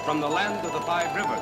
from the land of the five rivers.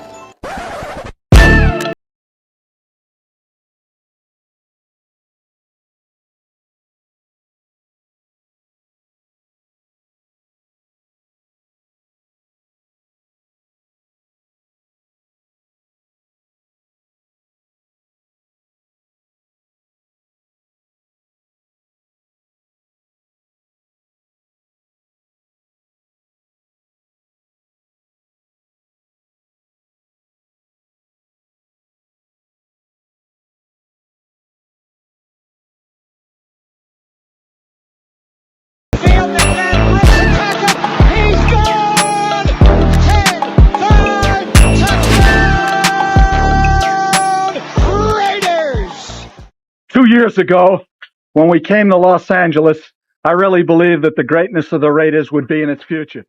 He's gone! 10-5 touchdown! Raiders! 2 years ago, when we came to Los Angeles, I really believed that the greatness of the Raiders would be in its future.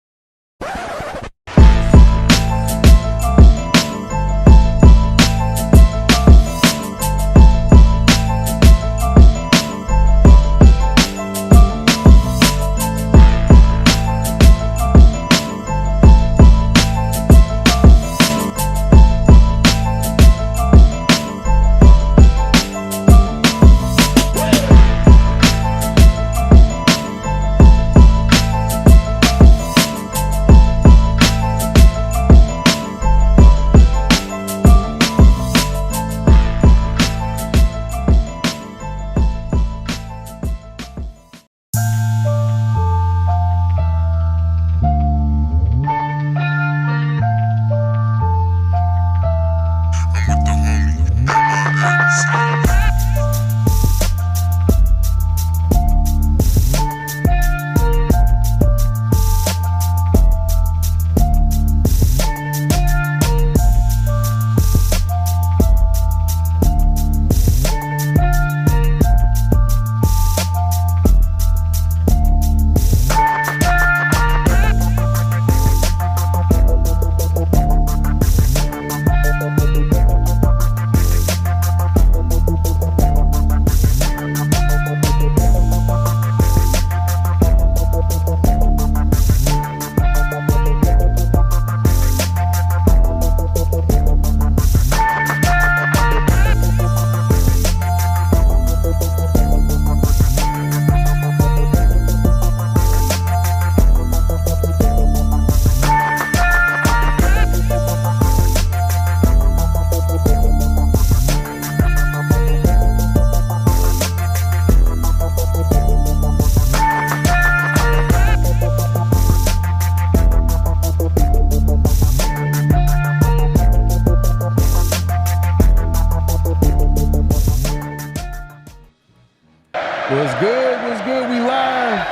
What's good? What's good? We live.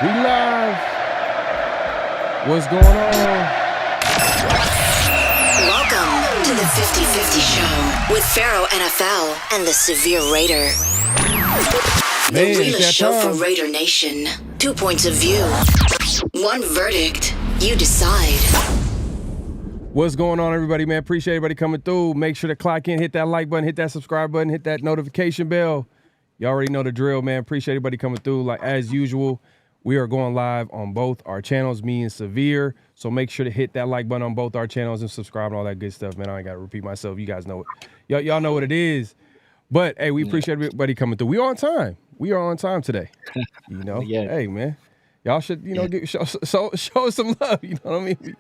We live. What's going on? Welcome to the 50-50 Show with PharoahNFL and the Severe Raider. The realest show for Raider Nation. 2 points of view. One verdict. You decide. What's going on, everybody, man? Appreciate everybody coming through. Make sure to clock in, hit that like button, hit that subscribe button, hit that notification bell. You already know the drill, man. Appreciate everybody coming through. Like, as usual, we are going live on both our channels, me and Severe. So make sure to hit that like button on both our channels and subscribe and all that good stuff, man. I ain't got to repeat myself. You guys know it. Y'all know what it is. But, hey, we appreciate everybody coming through. We on time. We are on time today. You know? Hey, man. Y'all should, you know, show some love. You know what I mean?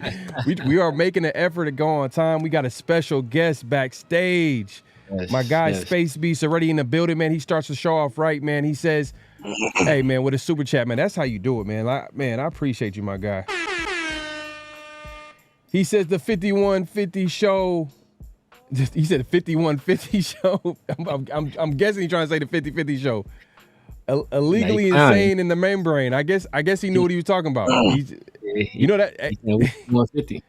We are making an effort to go on time. We got a special guest backstage. Yes, my guy, Space Beast, already in the building, man. He starts the show off right, man. He says, hey, man, with a super chat, man, that's how you do it, man. I appreciate you, my guy. He says the 5150 show. He said the 5150 show. I'm guessing he's trying to say the 5050 show. Illegally insane in the membrane. I guess he knew what he was talking about. You know that 150.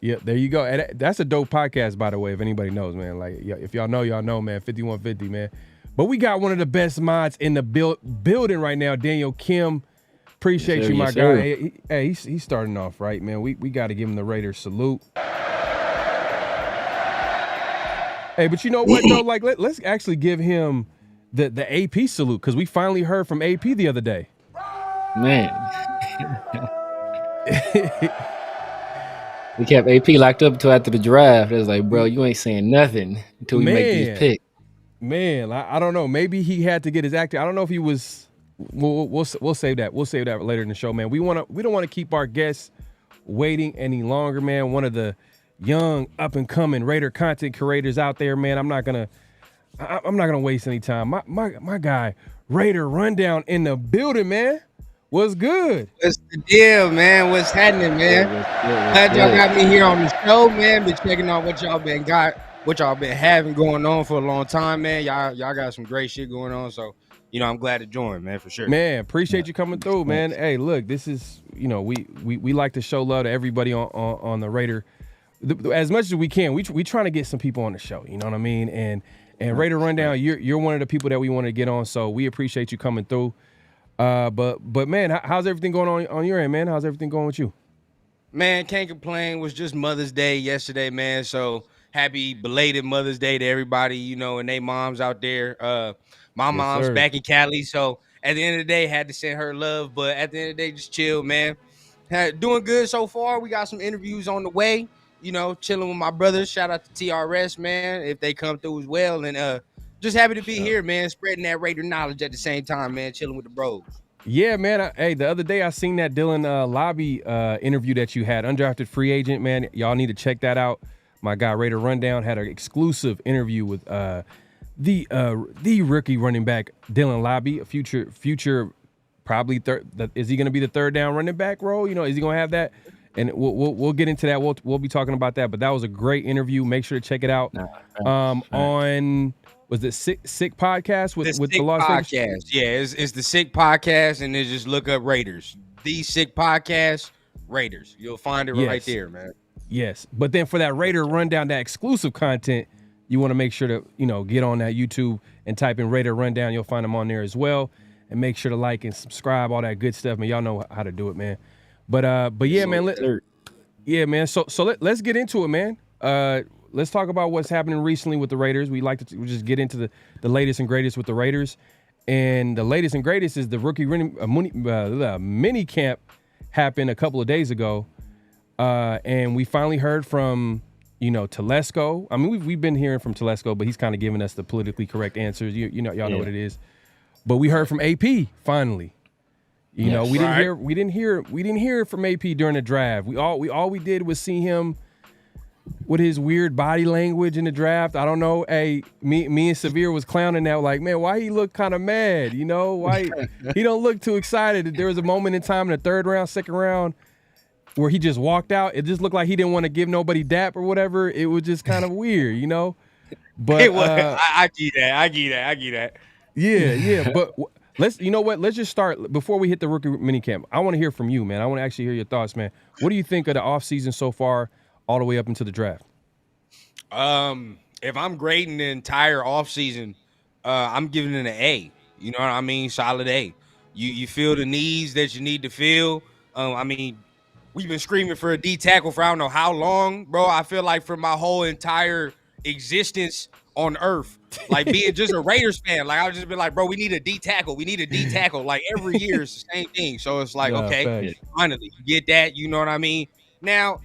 Yeah, there you go. And that's a dope podcast, by the way, if anybody knows, man. Like, if y'all know, man, 5150, man. But we got one of the best mods in the building right now, Daniel Kim. Appreciate you, my guy. Hey, he's starting off right, man. We got to give him the Raiders salute. Hey, but you know what, though? Like, let's actually give him the AP salute, because we finally heard from AP the other day. Man. We kept AP locked up until after the draft. It was like, bro, you ain't saying nothing until we make these picks. Man, I don't know. Maybe he had to get his acting. I don't know if he was. We'll save that. We'll save that later in the show, man. We don't want to keep our guests waiting any longer, man. One of the young up and coming Raider content creators out there, man. I'm not gonna waste any time. My guy, Raider Rundown in the building, man. What's good? What's the deal, man? What's happening, man? Glad y'all got me here on the show, man. Been checking on what y'all been having going on for a long time, man. Y'all got some great shit going on, so I'm glad to join, man, for sure. Man, appreciate you coming through, man. Hey, look, this is we like to show love to everybody on the Raider as much as we can. We trying to get some people on the show, you know what I mean? And Raider Rundown, you're one of the people that we want to get on, so we appreciate you coming through. But man, how's everything going on your end, man? How's everything going with you? Man, can't complain. It was just Mother's Day yesterday, man. So happy belated Mother's Day to everybody, and they moms out there. My mom's back in Cali, so at the end of the day, had to send her love. But at the end of the day, just chill, man. Doing good so far. We got some interviews on the way. Chilling with my brothers. Shout out to TRS, man, if they come through as well. And just happy to be here, man, spreading that Raider knowledge at the same time, man, chilling with the bros. Yeah, man. Hey, the other day I seen that Dylan Lobby interview that you had, undrafted free agent, man. Y'all need to check that out. My guy Raider Rundown had an exclusive interview with the rookie running back Dylan Lobby, a future probably third. Is he going to be the third down running back role? Is he going to have that? And we'll get into that. We'll be talking about that. But that was a great interview. Make sure to check it out. On. Was the Sick Podcast with the Las Vegas? Podcast? Yeah, it's the Sick Podcast, and then just look up Raiders. The Sick Podcast, Raiders. You'll find it right there, man. Yes, but then for that Raider Rundown, that exclusive content, you want to make sure to get on that YouTube and type in Raider Rundown. You'll find them on there as well, and make sure to like and subscribe, all that good stuff, man. Y'all know how to do it, man. But yeah, man. Man. So let's get into it, man. Let's talk about what's happening recently with the Raiders. We like to just get into the latest and greatest with the Raiders. And the latest and greatest is the rookie mini camp happened a couple of days ago. And we finally heard from, Telesco. I mean, we've been hearing from Telesco, but he's kind of giving us the politically correct answers. Y'all know what it is. But we heard from AP finally. We didn't hear from AP during the draft. All we did was see him with his weird body language in the draft. I don't know. Hey, me and Severe was clowning that, like, man, why he look kind of mad? Why he don't look too excited? There was a moment in time in the third round, second round, where he just walked out. It just looked like he didn't want to give nobody dap or whatever. It was just kind of weird, But I get that. Yeah. But let's just start before we hit the rookie minicamp. I want to hear from you, man. I want to actually hear your thoughts, man. What do you think of the offseason so far, all the way up into the draft? If I'm grading the entire offseason, I'm giving it an A. You know what I mean? Solid A. You feel the needs that you need to fill. We've been screaming for a D tackle for I don't know how long, bro. I feel like for my whole entire existence on earth, like being just a Raiders fan, like I've just been like, bro, we need a D tackle. We need a D tackle. Like every year it's the same thing. So it's like, okay, finally you get that. You know what I mean? Now,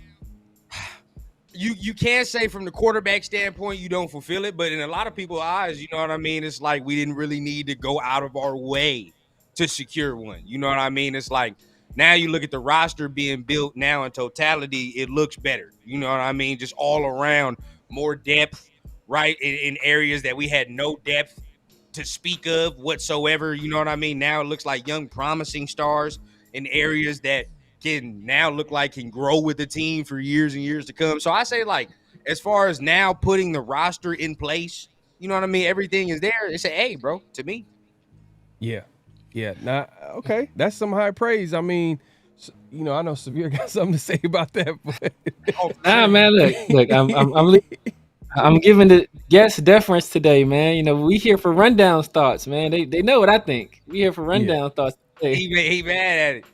you can't say from the quarterback standpoint you don't fulfill it, but in a lot of people's eyes, you know what I mean? It's like we didn't really need to go out of our way to secure one. You know what I mean? It's like now you look at the roster being built now in totality, it looks better. You know what I mean? Just all around more depth, right? In areas that we had no depth to speak of whatsoever. You know what I mean? Now it looks like young promising stars in areas that can now look like can grow with the team for years and years to come. So I say, like, as far as now putting the roster in place, you know what I mean? Everything is there. It's an A, bro, to me. Yeah. Nah, okay. That's some high praise. I mean, I know Severe got something to say about that. But nah, man, look, I'm giving the guest deference today, man. We here for rundown thoughts, man. They know what I think. We here for rundown thoughts today. He mad at it.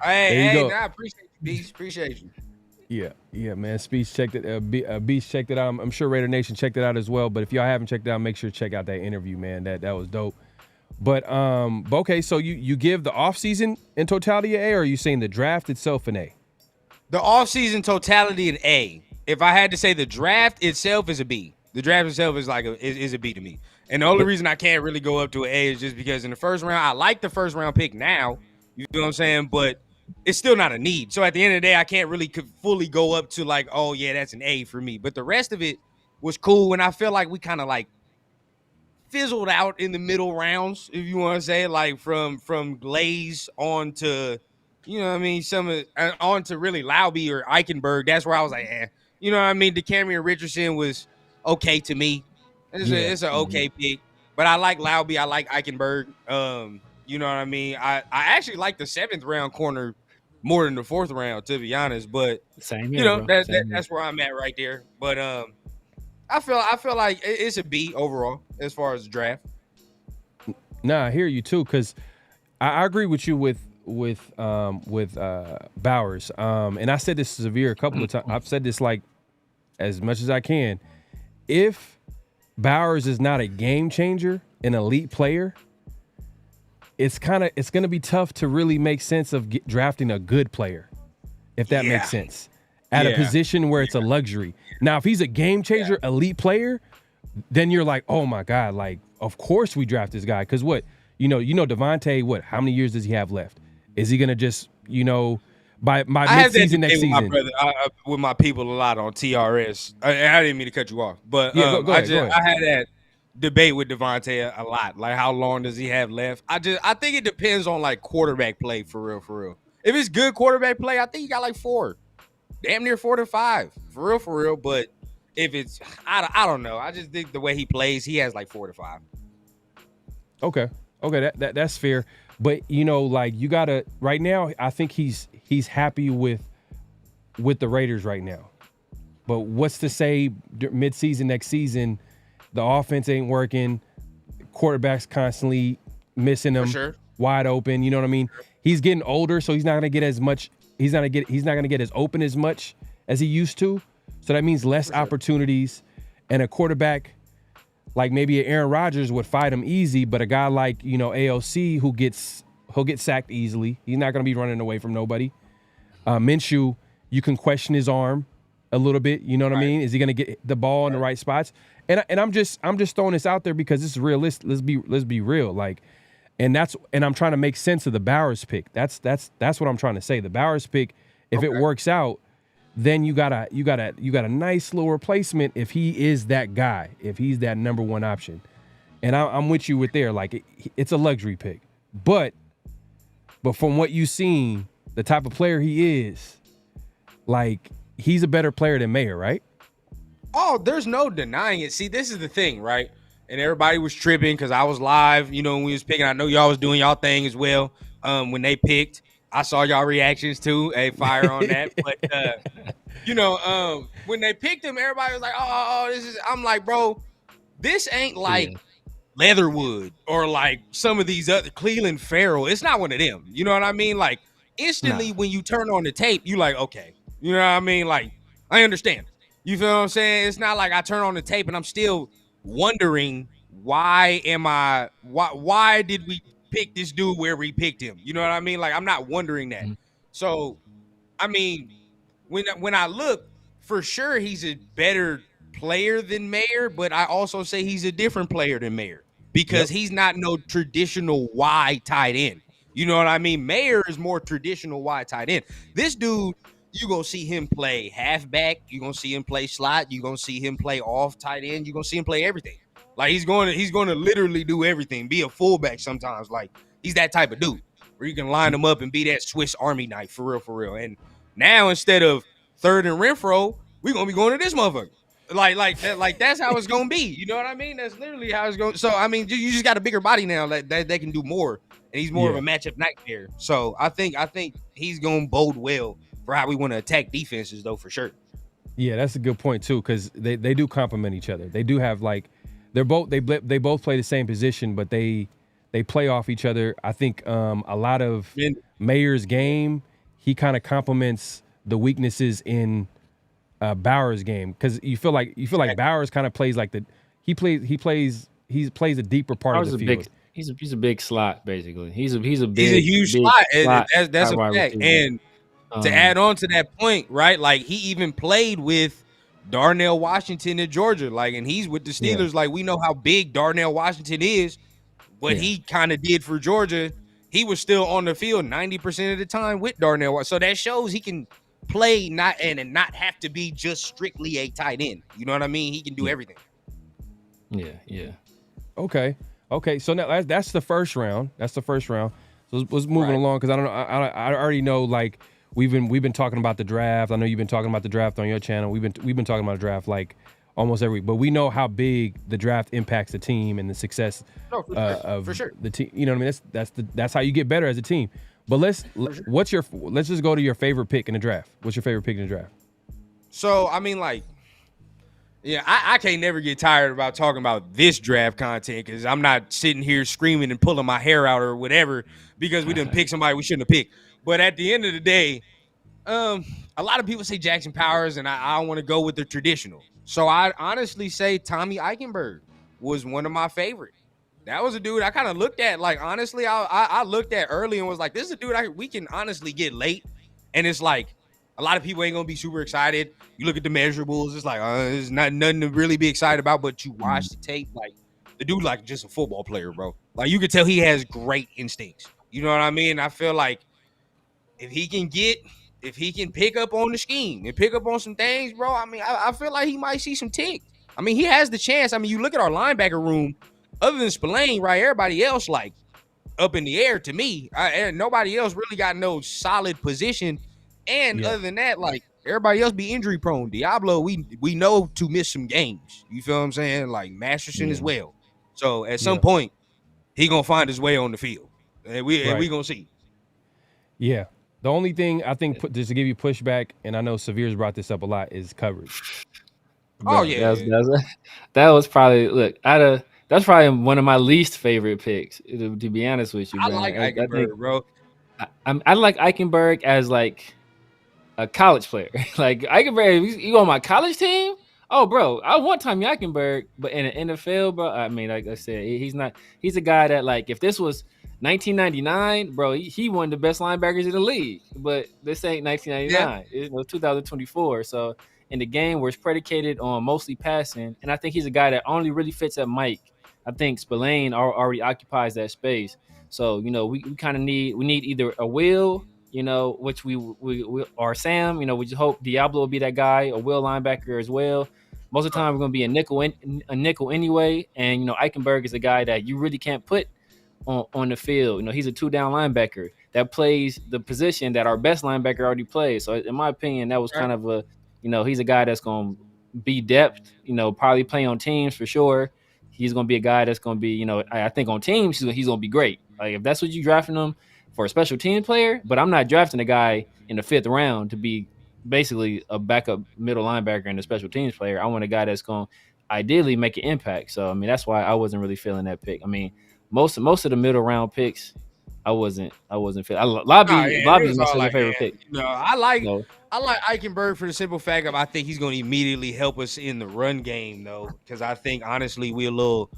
I appreciate you, Beast. Appreciate you. Yeah, man. Speech checked it. Beast checked it out. I'm sure Raider Nation checked it out as well. But if y'all haven't checked it out, make sure to check out that interview, man. That was dope. But okay, so you give the offseason in totality an A, or are you saying the draft itself an A? The offseason totality an A. If I had to say the draft itself is a B. The draft itself is like is a B to me. And the only reason I can't really go up to an A is just because in the first round, I like the first round pick now. You feel what I'm saying? But it's still not a need. So at the end of the day, I can't really fully go up to like, oh yeah, that's an A for me. But the rest of it was cool. And I feel like we kind of like fizzled out in the middle rounds, if you want to say, like from Glaze on to, you know what I mean, on to really Lauby or Eichenberg. That's where I was like, you know what I mean? DeCamerion Richardson was okay to me. It's an okay pick, but I like Lauby. I like Eichenberg. You know what I mean? I actually like the 7th round corner more than the 4th round, to be honest. But Same you here, know, bro. that's where I'm at right there. But I feel like it's a B overall as far as the draft. Nah, I hear you too, because I agree with you with Bowers. And I said this to Severe a couple of times. I've said this like as much as I can. If Bowers is not a game changer, an elite player, it's going to be tough to really make sense of drafting a good player, if that makes sense, at a position where it's a luxury. Now, if he's a game changer, elite player, then you're like, oh my God, like, of course we draft this guy. Because Devontae, how many years does he have left? Is he going to just, by mid-season next season? With my people a lot on TRS. I didn't mean to cut you off, but go ahead. I had that debate with Devontae a lot. Like, how long does he have left? I think it depends on like quarterback play for real. If it's good quarterback play, I think he got like 4, damn near 4 to 5 for real. But if it's, I don't know. I just think the way he plays, he has like 4 to 5. Okay, that's fair. But like you gotta right now. I think he's happy with the Raiders right now. But what's to say mid-season next season? The offense ain't working. Quarterback's constantly missing them, wide open. You know what I mean? He's getting older, so he's not gonna get as much. He's not gonna get as open as much as he used to. So that means less opportunities. And a quarterback like maybe Aaron Rodgers would fight him easy, but a guy like AOC he'll get sacked easily. He's not gonna be running away from nobody. Minshew, you can question his arm a little bit. You know what I mean? Is he gonna get the ball in the right spots? And I'm just throwing this out there because this is realistic. Let's be real. Like, and I'm trying to make sense of the Bowers pick. That's what I'm trying to say. The Bowers pick, if it works out, then you got a nice little replacement if he is that guy, if he's that number one option. And I'm with you with there. Like it's a luxury pick, but from what you've seen, the type of player he is, like he's a better player than Mayer, right? Oh, there's no denying it. See, this is the thing, right? And everybody was tripping because I was live, when we was picking. I know y'all was doing y'all thing as well. When they picked, I saw y'all reactions too. Hey, fire on that. But when they picked him, everybody was like, "Oh, this is." I'm like, bro, this ain't like Leatherwood or like some of these other Cleveland Farrell. It's not one of them. You know what I mean? Like instantly when you turn on the tape, you like, okay, you know what I mean? Like I understand. You feel what I'm saying? It's not like I turn on the tape and I'm still wondering why did we pick this dude where we picked him? You know what I mean? Like I'm not wondering that. So, I mean, when I look, for sure he's a better player than Mayer, but I also say he's a different player than Mayer because he's not no traditional wide tight end. You know what I mean? Mayer is more traditional wide tight end. This dude, you're going to see him play halfback. You're going to see him play slot. You're going to see him play off tight end. You're going to see him play everything. Like he's going to literally do everything, be a fullback sometimes. Like he's that type of dude where you can line him up and be that Swiss Army knife for real. And now instead of third and Renfro, we're going to be going to this motherfucker. Like that's how it's going to be. You know what I mean? That's literally how it's going. So, I mean, you just got a bigger body now that they can do more. And he's more of a matchup nightmare. So I think he's going to bode well for how we want to attack defenses, though, for sure. Yeah, that's a good point too, because they do complement each other. They do have like they both play the same position, but they play off each other. I think a lot of Mayer's game, he kind of complements the weaknesses in Bowers' game, because you feel like Bowers kind of plays like he plays a deeper part of the field. He's a big slot basically. He's a huge slot. That's a fact. And To add on to that point, right? Like he even played with Darnell Washington in Georgia, like, and he's with the Steelers. Like we know how big Darnell Washington is. What he kind of did for Georgia, he was still on the field 90% of the time with Darnell. So that shows he can play and not have to be just strictly a tight end. You know what I mean? He can do everything. Yeah. Okay. So now that's the first round. So let's moving along because I don't know. I already know, like, we've been talking about the draft. I know you've been talking about the draft on your channel. We've been talking about the draft like almost every week. But we know how big the draft impacts the team and the success of the team. You know what I mean? That's how you get better as a team. But let's just go to your favorite pick in the draft. What's your favorite pick in the draft? So I mean, like, yeah, I can't never get tired about talking about this draft content because I'm not sitting here screaming and pulling my hair out or whatever because we didn't pick somebody we shouldn't have picked. But at the end of the day, a lot of people say Jackson Powers, and I want to go with the traditional. So I honestly say Tommy Eichenberg was one of my favorite. That was a dude I kind of looked at, like, honestly, I looked at early and was like, this is a dude we can honestly get late. And it's like, a lot of people ain't going to be super excited. You look at the measurables, it's like, there's nothing to really be excited about, but you watch the tape, like, the dude like just a football player, bro. Like, you could tell he has great instincts. You know what I mean? I feel like if he can pick up on the scheme and pick up on some things, bro, I mean, I feel like he might see some tick. I mean, he has the chance. I mean, you look at our linebacker room, other than Spillane, right, everybody else, like, up in the air to me. And nobody else really got no solid position. And other than that, like, everybody else be injury prone. Diablo, we know to miss some games. You feel what I'm saying? Like Masterson as well. So at some point, he gonna find his way on the field, and we gonna see. Yeah. The only thing I think, just to give you pushback, and I know Severe's brought this up a lot, is coverage. Oh yeah, that was probably that's probably one of my least favorite picks. To be honest with you, I like Eichenberg, bro. I like Eichenberg as like a college player. Like Eichenberg, you on my college team? Oh, bro, I want Tommy Eichenberg, but in the NFL, bro, I mean, like I said, he's a guy that, like, if this was 1999, bro, he one of the best linebackers in the league. But this ain't 1999. It's 2024. So in the game where it's predicated on mostly passing, and I think he's a guy that only really fits at Mike. I think Spillane already occupies that space. So, we kind of need either a Will, which we or Sam, we just hope Diablo will be that guy, a Will linebacker as well. Most of the time we're going to be a nickel anyway. And, Eichenberg is a guy that you really can't put on the field. He's a 2-down linebacker that plays the position that our best linebacker already plays. So in my opinion, that was kind of he's a guy that's going to be depth, probably play on teams for sure. He's going to be a guy that's going to be, I think on teams, he's going to be great. Like, if that's what you're drafting him for, a special team player, but I'm not drafting a guy in the 5th round to be basically a backup middle linebacker and a special teams player. I want a guy that's going to ideally make an impact. So, I mean, that's why I wasn't really feeling that pick. I mean, most of the middle round picks, I wasn't feeling. Lobby's my second favorite pick. I like Eichenberg for the simple fact of I think he's going to immediately help us in the run game, though, because I think honestly we a little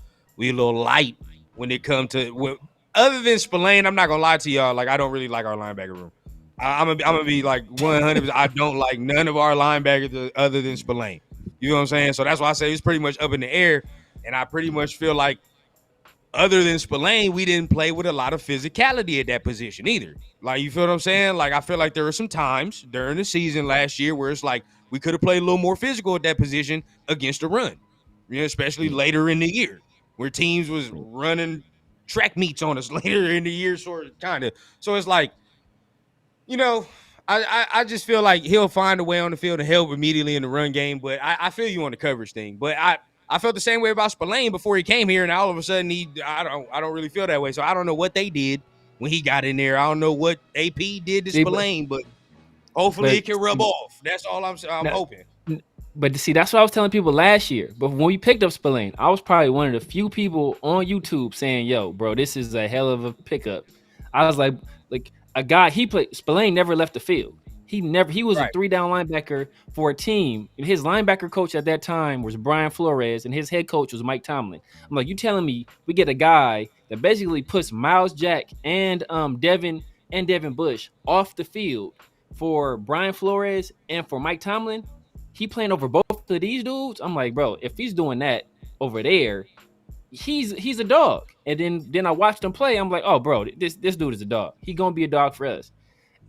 light when it comes to other than Spillane. I'm not gonna lie to y'all, like, I don't really like our linebacker room. I'm gonna be like 100%. I don't like none of our linebackers other than Spillane. You know what I'm saying? So that's why I say it's pretty much up in the air, and I pretty much feel like, other than Spillane, we didn't play with a lot of physicality at that position either. Like, you feel what I'm saying? Like, I feel like there were some times during the season last year where it's like we could have played a little more physical at that position against the run, especially later in the year where teams was running track meets on us later in the year, sort of, kind of. So it's like, I just feel like he'll find a way on the field to help immediately in the run game. But I feel you on the coverage thing. But I felt the same way about Spillane before he came here, and all of a sudden I don't really feel that way. So I don't know what they did when he got in there. I don't know what AP did to Spillane, but hopefully it can rub off. That's all I'm hoping. But see, that's what I was telling people last year. But when we picked up Spillane, I was probably one of the few people on YouTube saying, "Yo, bro, this is a hell of a pickup." I was like a guy. Spillane never left the field. He was a 3-down linebacker for a team. His linebacker coach at that time was Brian Flores, and his head coach was Mike Tomlin. I'm like, you telling me we get a guy that basically puts Miles Jack and Devin Bush off the field for Brian Flores and for Mike Tomlin, he playing over both of these dudes. I'm like, bro, if he's doing that over there, he's a dog. And then I watched him play. I'm like, oh, bro, this dude is a dog. He gonna be a dog for us.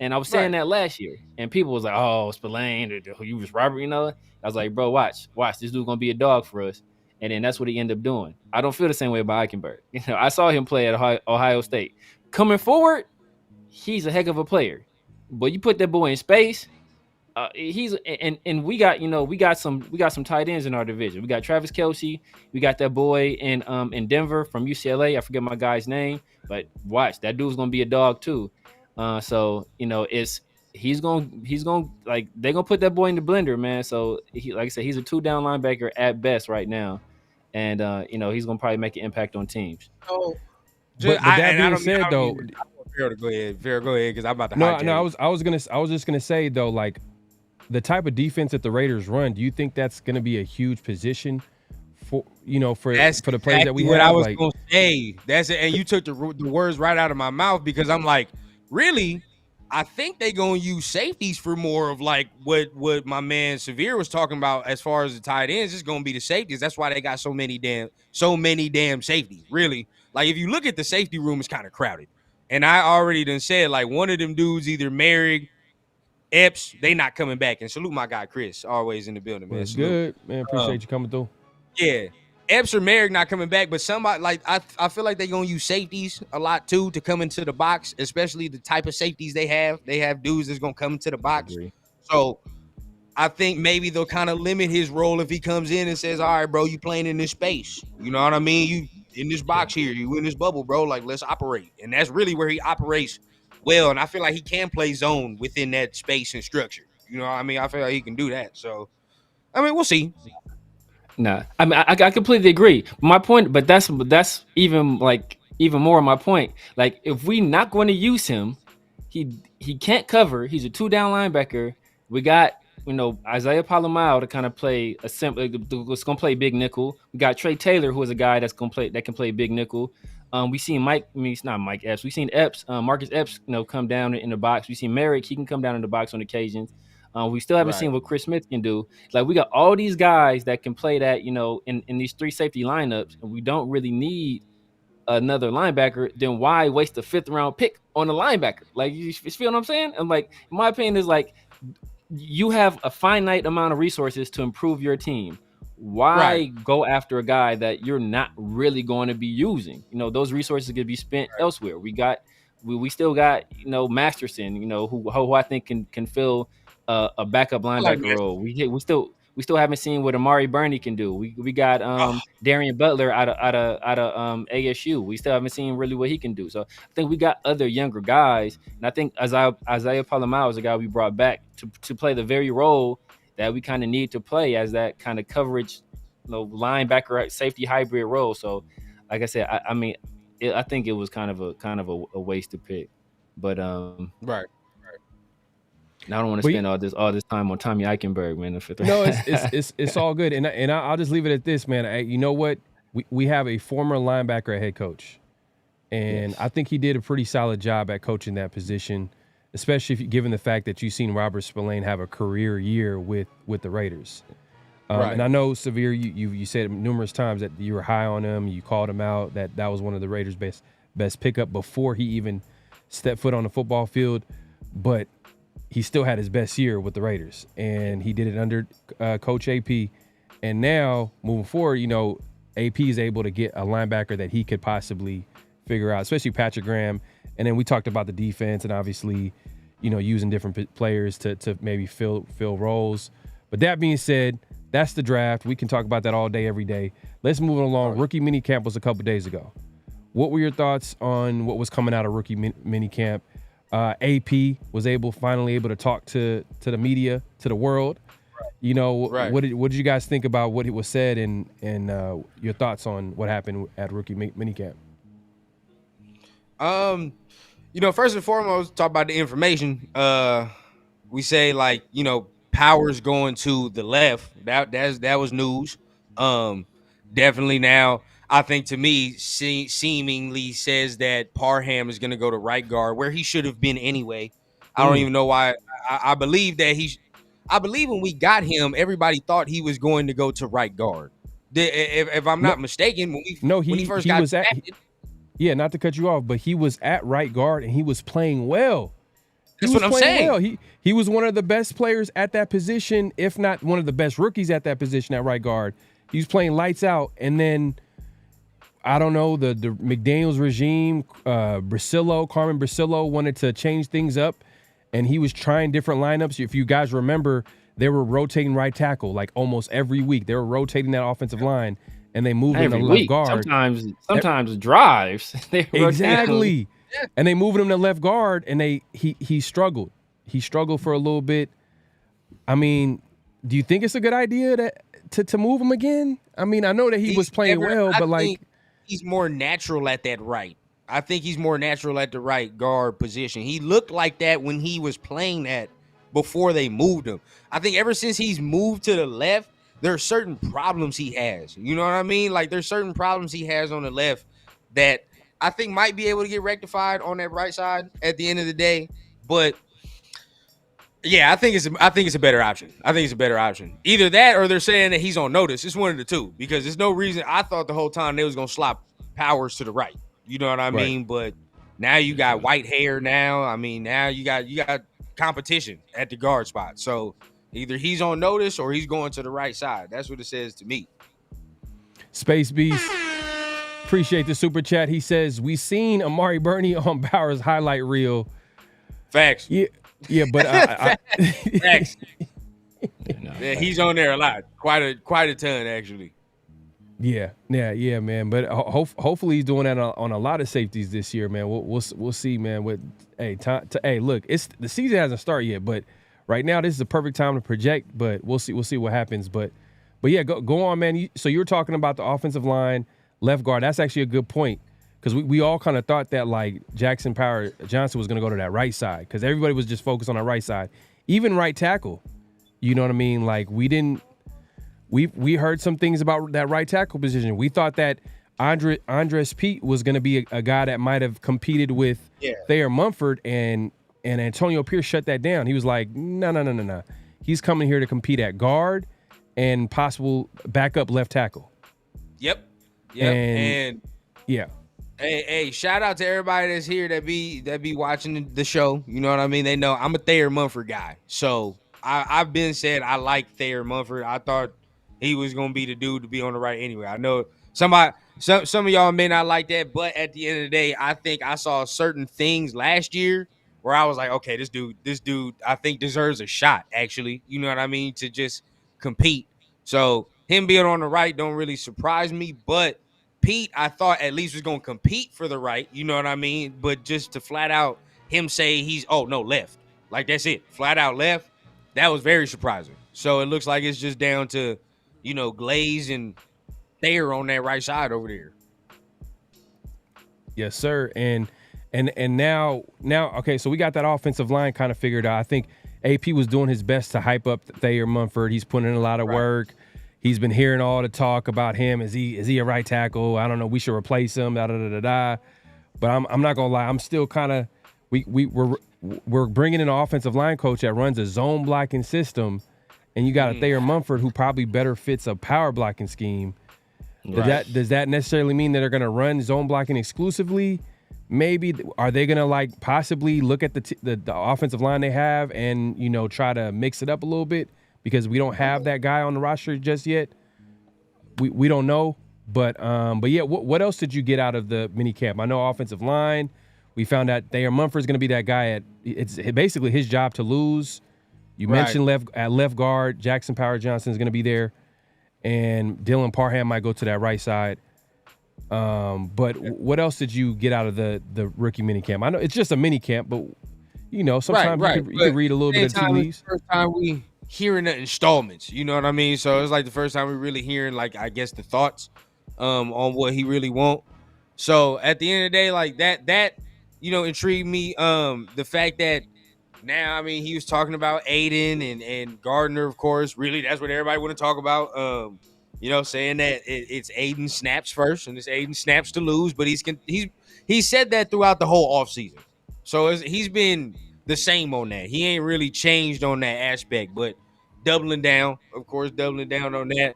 And I was saying that last year, and people was like, "Oh, Spillane, you was Robert," you know. I was like, "Bro, watch, this dude gonna be a dog for us." And then that's what he ended up doing. I don't feel the same way about Eichenberg. You know, I saw him play at Ohio State. Coming forward, he's a heck of a player. But you put that boy in space, he's and we got some tight ends in our division. We got Travis Kelce, we got that boy in Denver from UCLA. I forget my guy's name, but watch, that dude's gonna be a dog too. So you know, he's gonna like they're gonna put that boy in the blender, man. So he, like I said, he's a 2-down linebacker at best right now, and you know, he's gonna probably make an impact on teams. Oh, but that being said, though, Farrah, go ahead, because I'm about to. No, I was just gonna say though, like the type of defense that the Raiders run. Do you think that's gonna be a huge position for the players that we have? What I was gonna say. That's it, and you took the words right out of my mouth, because I'm like, really, I think they gonna use safeties for more of like what my man Severe was talking about as far as the tight ends. It's gonna be the safeties. That's why they got so many damn safeties. Really, like if you look at the safety room, it's kind of crowded. And I already done said, like, one of them dudes, either Merrick, Epps, they not coming back. And salute my guy Chris, always in the building, man. That's good, man. Appreciate you coming through. Yeah. Epps or Merrick not coming back, but somebody, like, I feel like they're going to use safeties a lot, too, to come into the box, especially the type of safeties they have. They have dudes that's going to come into the box. So I think maybe they'll kind of limit his role if he comes in and says, all right, bro, you playing in this space. You know what I mean? You in this box here, you in this bubble, bro. Like, let's operate. And that's really where he operates well. And I feel like he can play zone within that space and structure. You know what I mean? I feel like he can do that. So, I mean, we'll see. Nah, I mean, I completely agree. My point, but that's even more my point. Like, if we not going to use him, he can't cover. He's a 2-down linebacker. We got, you know, Isaiah Palomino to kind of play a simple. It's gonna play big nickel. We got Trey Taylor, who is a guy that can play big nickel. We seen it's not Mike Epps. We seen Epps, Marcus Epps, you know, come down in the box. We seen Merrick. He can come down in the box on occasions. We still haven't seen what Chris Smith can do. Like, we got all these guys that can play that, you know, in these 3 safety lineups, and we don't really need another linebacker. Then why waste a 5th round pick on a linebacker? Like, you feel what I'm saying? And like, in my opinion, is like, you have a finite amount of resources to improve your team. Why go after a guy that you're not really going to be using? You know, those resources could be spent elsewhere. We still got, you know, Masterson, you know, who I think can fill a backup linebacker role. We still haven't seen what Amari Burney can do. We got Darian Butler out of ASU. We still haven't seen really what he can do. So I think we got other younger guys, and I think Isaiah Palomino is a guy we brought back to play the very role that we kind of need to play as that kind of coverage, you know, linebacker safety hybrid role. So, like I said, I mean, I think it was kind of a wasted pick, but Right. I don't want to spend all this time on Tommy Eichenberg, man. No, it's all good, and I'll just leave it at this, man. You know what? We have a former linebacker head coach, and I think he did a pretty solid job at coaching that position, especially given the fact that you've seen Robert Spillane have a career year with the Raiders. And I know, Severe, you said numerous times that you were high on him. You called him out. That was one of the Raiders' best pickup before he even stepped foot on the football field, but he still had his best year with the Raiders, and he did it under Coach AP. And now, moving forward, you know, AP is able to get a linebacker that he could possibly figure out, especially Patrick Graham. And then we talked about the defense and obviously, you know, using different players to maybe fill roles. But that being said, that's the draft. We can talk about that all day, every day. Let's move along. Rookie minicamp was a couple days ago. What were your thoughts on what was coming out of rookie minicamp? AP was finally able to talk to the media, to the world. You know, what did you guys think about what it was said and your thoughts on what happened at rookie minicamp? You know, first and foremost, talk about the information. We say, like, you know, Powers going to the left. That was news. Definitely now. I think, to me, seemingly says that Parham is going to go to right guard, where he should have been anyway. I don't even know why. I believe that I believe when we got him, everybody thought he was going to go to right guard. If I'm not mistaken, when he first got drafted, yeah, not to cut you off, but he was at right guard and he was playing well. That's what I'm saying. Well. He was one of the best players at that position, if not one of the best rookies at that position at right guard. He was playing lights out, and then I don't know, the McDaniels regime, Carmen Brasillo wanted to change things up, and he was trying different lineups. If you guys remember, they were rotating right tackle like almost every week. They were rotating that offensive line, and they moved him to left guard. Sometimes drives. Exactly. And they moved him to left guard, and he struggled. He struggled for a little bit. I mean, do you think it's a good idea to move him again? I mean, I know that he was playing well, but like he's more natural at that right. I think he's more natural at the right guard position. He looked like that when he was playing that before they moved him. I think ever since he's moved to the left, there are certain problems he has. You know what I mean? Like there's certain problems he has on the left that I think might be able to get rectified on that right side at the end of the day. But yeah, I think it's a better option. I think it's a better option. Either that or they're saying that he's on notice. It's one of the two, because there's no reason. I thought the whole time they was gonna slop Powers to the right. You know what I mean? But now you got white hair now. I mean, now you got competition at the guard spot. So either he's on notice or he's going to the right side. That's what it says to me. Space Beast, appreciate the super chat. He says, we seen Amari Burney on Powers highlight reel. Facts. Yeah, but Facts. Yeah, he's on there a lot. Quite a ton, actually. Yeah, man. But hopefully he's doing that on a lot of safeties this year, man. We'll see, man. Hey, look, the season hasn't started yet, but right now this is the perfect time to project. But we'll see what happens. But yeah, go on, man. So you were talking about the offensive line, left guard. That's actually a good point, because we all kind of thought that like Jackson Power Johnson was going to go to that right side, because everybody was just focused on the right side, even right tackle. You know what I mean? Like we heard some things about that right tackle position. We thought that Andres Pete was going to be a guy that might have competed with Thayer Mumford, and Antonio Pierce shut that down. He was like, no. He's coming here to compete at guard and possible backup left tackle. Yep. And yeah. Hey, shout out to everybody that's here that be watching the show. You know what I mean? They know I'm a Thayer Mumford guy. So I've been said I like Thayer Mumford. I thought he was gonna be the dude to be on the right anyway. I know some of y'all may not like that, but at the end of the day, I think I saw certain things last year where I was like, okay, this dude I think deserves a shot, actually. You know what I mean? To just compete. So him being on the right don't really surprise me, but Pete, I thought at least was going to compete for the right, you know what I mean? But just to flat out him say left. Like, that's it. Flat out left. That was very surprising. So it looks like it's just down to, Glaze and Thayer on that right side over there. Yes, sir. And now, okay, so we got that offensive line kind of figured out. I think AP was doing his best to hype up Thayer Mumford. He's putting in a lot of work. He's been hearing all the talk about him. Is he a right tackle? I don't know. We should replace him. But I'm not gonna lie. I'm still kind of we're bringing in an offensive line coach that runs a zone blocking system, and you got a Thayer Mumford who probably better fits a power blocking scheme. Right. Does that necessarily mean that they're gonna run zone blocking exclusively? Maybe. Are they gonna like possibly look at the offensive line they have and try to mix it up a little bit? Because we don't have that guy on the roster just yet. We don't know. But yeah, what else did you get out of the mini camp? I know offensive line. We found out Thayer Mumford's going to be that guy it's basically his job to lose. You mentioned left guard, Jackson Power Johnson is going to be there, and Dylan Parham might go to that right side. But what else did you get out of the rookie mini camp? I know it's just a mini camp, but sometimes you can read a little bit of tea leaves. First time we hearing the installments, you know what I mean? So it's like the first time we really hearing, like, I guess the thoughts on what he really want. So at the end of the day, like that intrigued me. The fact that now, I mean, he was talking about Aiden and Gardner, of course. Really, that's what everybody want to talk about. Saying that it's Aiden snaps first and it's Aiden snaps to lose, but he said that throughout the whole offseason. So he's been the same on that. He ain't really changed on that aspect, but doubling down, of course, doubling down on that.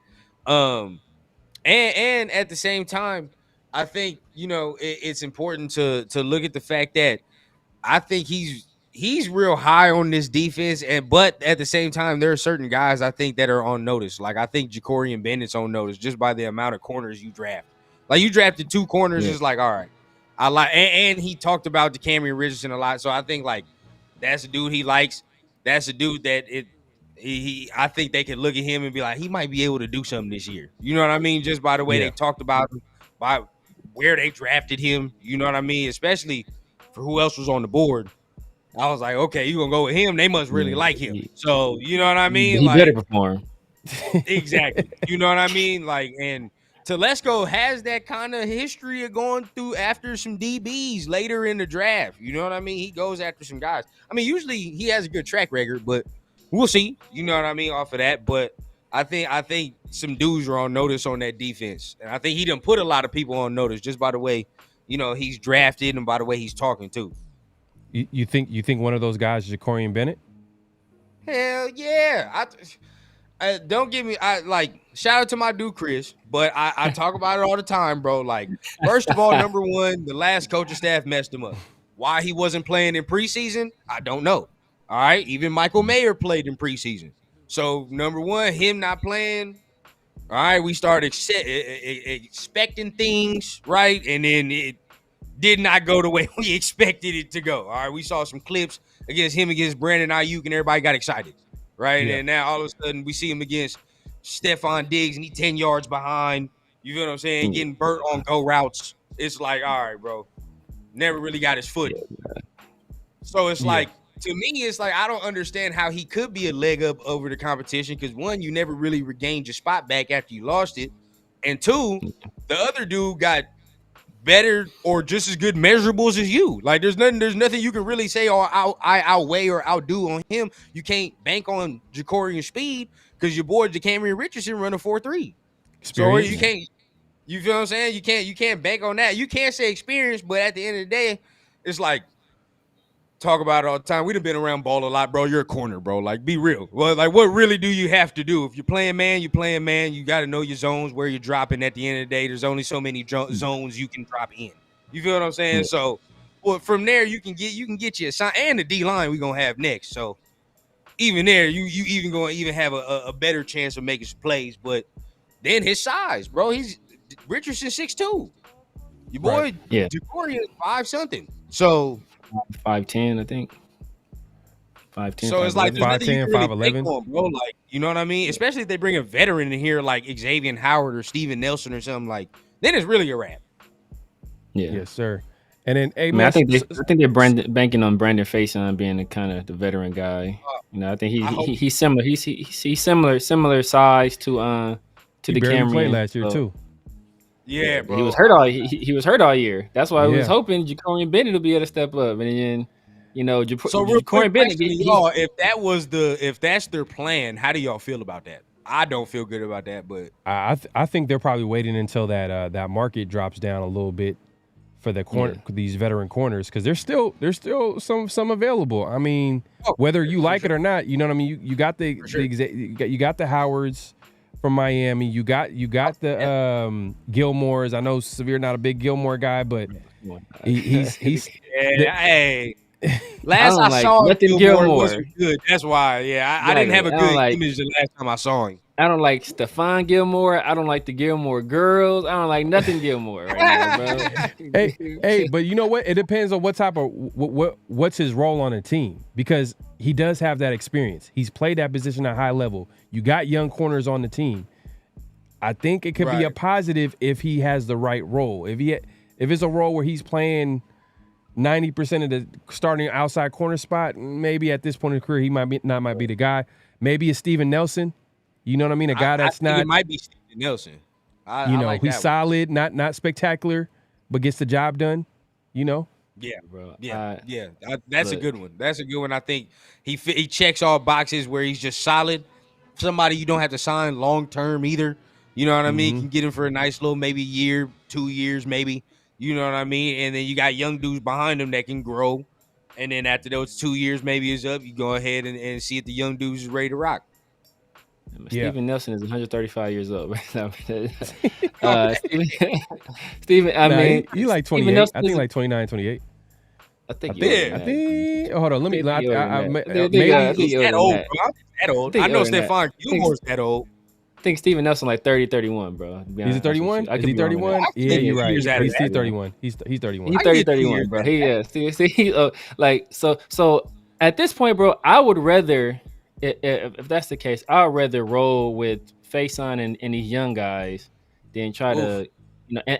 And at the same time, I think it's important to look at the fact that I think he's real high on this defense, but at the same time, there are certain guys I think that are on notice. Like I think Jacorian Bennett's on notice just by the amount of corners you draft. Like you drafted 2 corners, it's like all right. I like, and he talked about DeCamerion Richardson a lot, so I think like that's a dude he likes. That's a dude that I think they could look at him and be like, he might be able to do something this year. You know what I mean? Just by the way they talked about him, by where they drafted him. You know what I mean? Especially for who else was on the board. I was like, okay, you gonna go with him? They must really like him. So you know what I mean? He like, better perform. Exactly. You know what I mean? Like, and Telesco has that kind of history of going through after some DBs later in the draft. You know what I mean? He goes after some guys. I mean, usually he has a good track record, but we'll see. You know what I mean? Off of that. But I think some dudes are on notice on that defense. And I think he done put a lot of people on notice just by the way, he's drafted and by the way he's talking too. You think one of those guys is Jacorian Bennett? Hell yeah. Don't give me shout out to my dude Chris, but I talk about it all the time, bro. Like, first of all, number one, the last coaching staff messed him up. Why he wasn't playing in preseason, I don't know. All right, even Michael Mayer played in preseason. So number one, him not playing. All right, we started expecting things, right, and then it did not go the way we expected it to go. All right, we saw some clips against Brandon Ayuk, and everybody got excited. Right. Yeah. And now all of a sudden we see him against Stephon Diggs and he's 10 yards behind. You feel what I'm saying? Getting burnt on go routes. It's like, all right, bro. Never really got his foot. So it's like, to me, it's like I don't understand how he could be a leg up over the competition because one, you never really regained your spot back after you lost it. And two, the other dude got better or just as good measurables as you. Like there's nothing you can really say or I outweigh or outdo on him. You can't bank on Jacorian speed because your boy DeCamerion Richardson run a 4.3. So you can't. You feel what I'm saying? You can't bank on that. You can't say experience, but at the end of the day, it's like talk about it all the time. We done been around ball a lot, bro. You're a corner, bro. Like, be real. Well, like, what really do you have to do? If you're playing man, you're playing man. You got to know your zones, where you're dropping. At the end of the day, there's only so many zones you can drop in. You feel what I'm saying? So, well, from there, you can get you a sign. And the D-line we going to have next. So, even there, you even going to even have a better chance of making some plays. But then his size, bro. He's Richardson 6'2". Your boy, Jacorian is 5-something. So 5'10", I think. 5'10". So it's like 5'10", 5'11", bro. Like, you know what I mean? Especially if they bring a veteran in here like Xavier Howard or Steven Nelson or something, like, then it's really a wrap. Yeah. Yes, sir. And then, hey, I think they're banking on Brandon Faison being the veteran guy. I think he's similar. He's similar size to the Cameron. Played last year too. Yeah, bro. He was hurt all he was hurt all year. That's why I was hoping Jacorian Bennett will be able to step up. And then, Jacorian Bennett. Y'all, if that's their plan, how do y'all feel about that? I don't feel good about that, but I think they're probably waiting until that market drops down a little bit for the these veteran corners, because there's still some available. I mean, whether you like it or not, you know what I mean. You got the Howards from Miami. You got the Gilmores. I know Severe not a big Gilmore guy, but he's hey. Last I saw him, Gilmore wasn't good. That's why. Yeah, I didn't have a good image the last time I saw him. I don't like Stephon Gilmore. I don't like the Gilmore girls. I don't like nothing Gilmore right now, bro. hey, but you know what? It depends on what type of what's his role on a team, because he does have that experience. He's played that position at a high level. You got young corners on the team. I think it could be a positive if he has the right role. If it's a role where he's playing 90% of the starting outside corner spot, maybe at this point in his career he might be the guy. Maybe it's Steven Nelson. You know what I mean? A guy that's not. It might be Steven Nelson. He's solid, not spectacular, but gets the job done. Yeah, bro. That's a good one. That's a good one. I think he checks all boxes where he's just solid. Somebody you don't have to sign long term either. You know what I mean? You can get him for a nice little maybe year, 2 years, maybe. You know what I mean? And then you got young dudes behind him that can grow. And then after those 2 years maybe is up, you go ahead and see if the young dudes is ready to rock. Yeah. Steven Nelson is 135 years old right now. Steven, I mean, he like Steven 28. Nelson I think is- like 29, 28. I think Yeah. you're I think. Hold on. Let me. I think you're older than that. I think Maybe. He's you're that older old, than bro. I'm that old. think I know older than Stephon Gilmore's that old. I think Steven Nelson like 30, 31, bro. He's a 31. Is he 31? Yeah, you're right. Years out of He's that. 31. He's 31. He's I 30, get 2 31, years bro. out He of see, like so at this point, bro, I would rather if that's the case, I'd rather roll with Faison and these young guys than try to,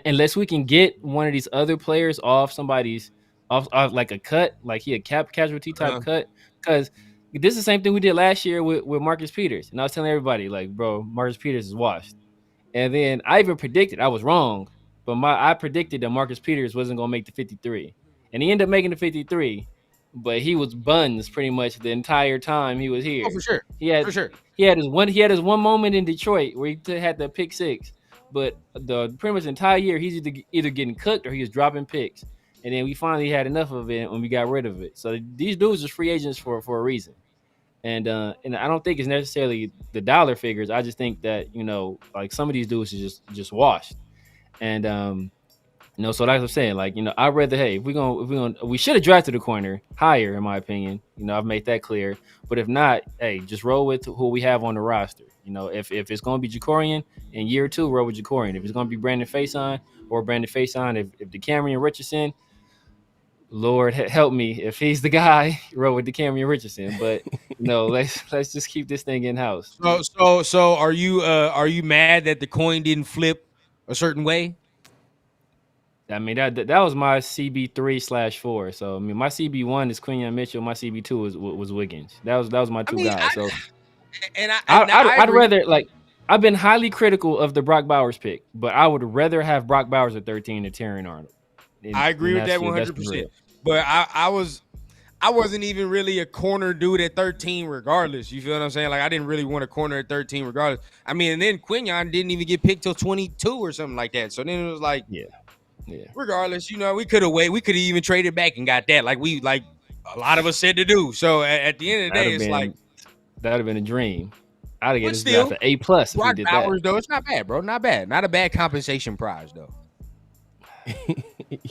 unless we can get one of these other players off somebody's off like a cut, like he a casualty type cut, because this is the same thing we did last year with Marcus Peters, and I was telling everybody like, bro, Marcus Peters is washed. And then I even predicted, I was wrong, but I predicted that Marcus Peters wasn't going to make the 53. And he ended up making the 53, but he was buns pretty much the entire time he was here. Oh, for sure. He had his one moment in Detroit where he had the pick 6, but the pretty much the entire year he's either getting cooked or he was dropping picks. And then we finally had enough of it when we got rid of it. So these dudes are free agents for a reason. And I don't think it's necessarily the dollar figures. I just think that, like some of these dudes is just washed. And so like I'm saying, like, I'd rather, hey, if we should have drafted a corner higher, in my opinion. I've made that clear. But if not, hey, just roll with who we have on the roster. If it's gonna be Jacorian in year 2, roll with Jacorian. If it's gonna be Brandon Faison, if DeCamerion Richardson, Lord help me, if he's the guy, roll with DeCamerion Richardson. But let's just keep this thing in house. So are you mad that the coin didn't flip a certain way? I mean that was my CB3/4. So I mean my CB1 is Quinyon Mitchell, my CB2 was Wiggins. That was my two guys. So I'd rather, like, I've been highly critical of the Brock Bowers pick, but I would rather have Brock Bowers at 13 than Terrion Arnold. I agree with that 100%. But I wasn't even really a corner dude at 13 regardless. You feel what I'm saying? Like, I didn't really want a corner at 13 regardless. I mean, and then Quinyon didn't even get picked till 22 or something like that. So then it was like, yeah. Regardless, we could have waited. We could have even traded back and got that. Like a lot of us said to do. So at the end of the day, it's like that would have been a dream. I'd have But given this still, draft an A+ if we Brock did Bowers, that. though, it's not bad, bro. Not bad. Not a bad compensation prize, though.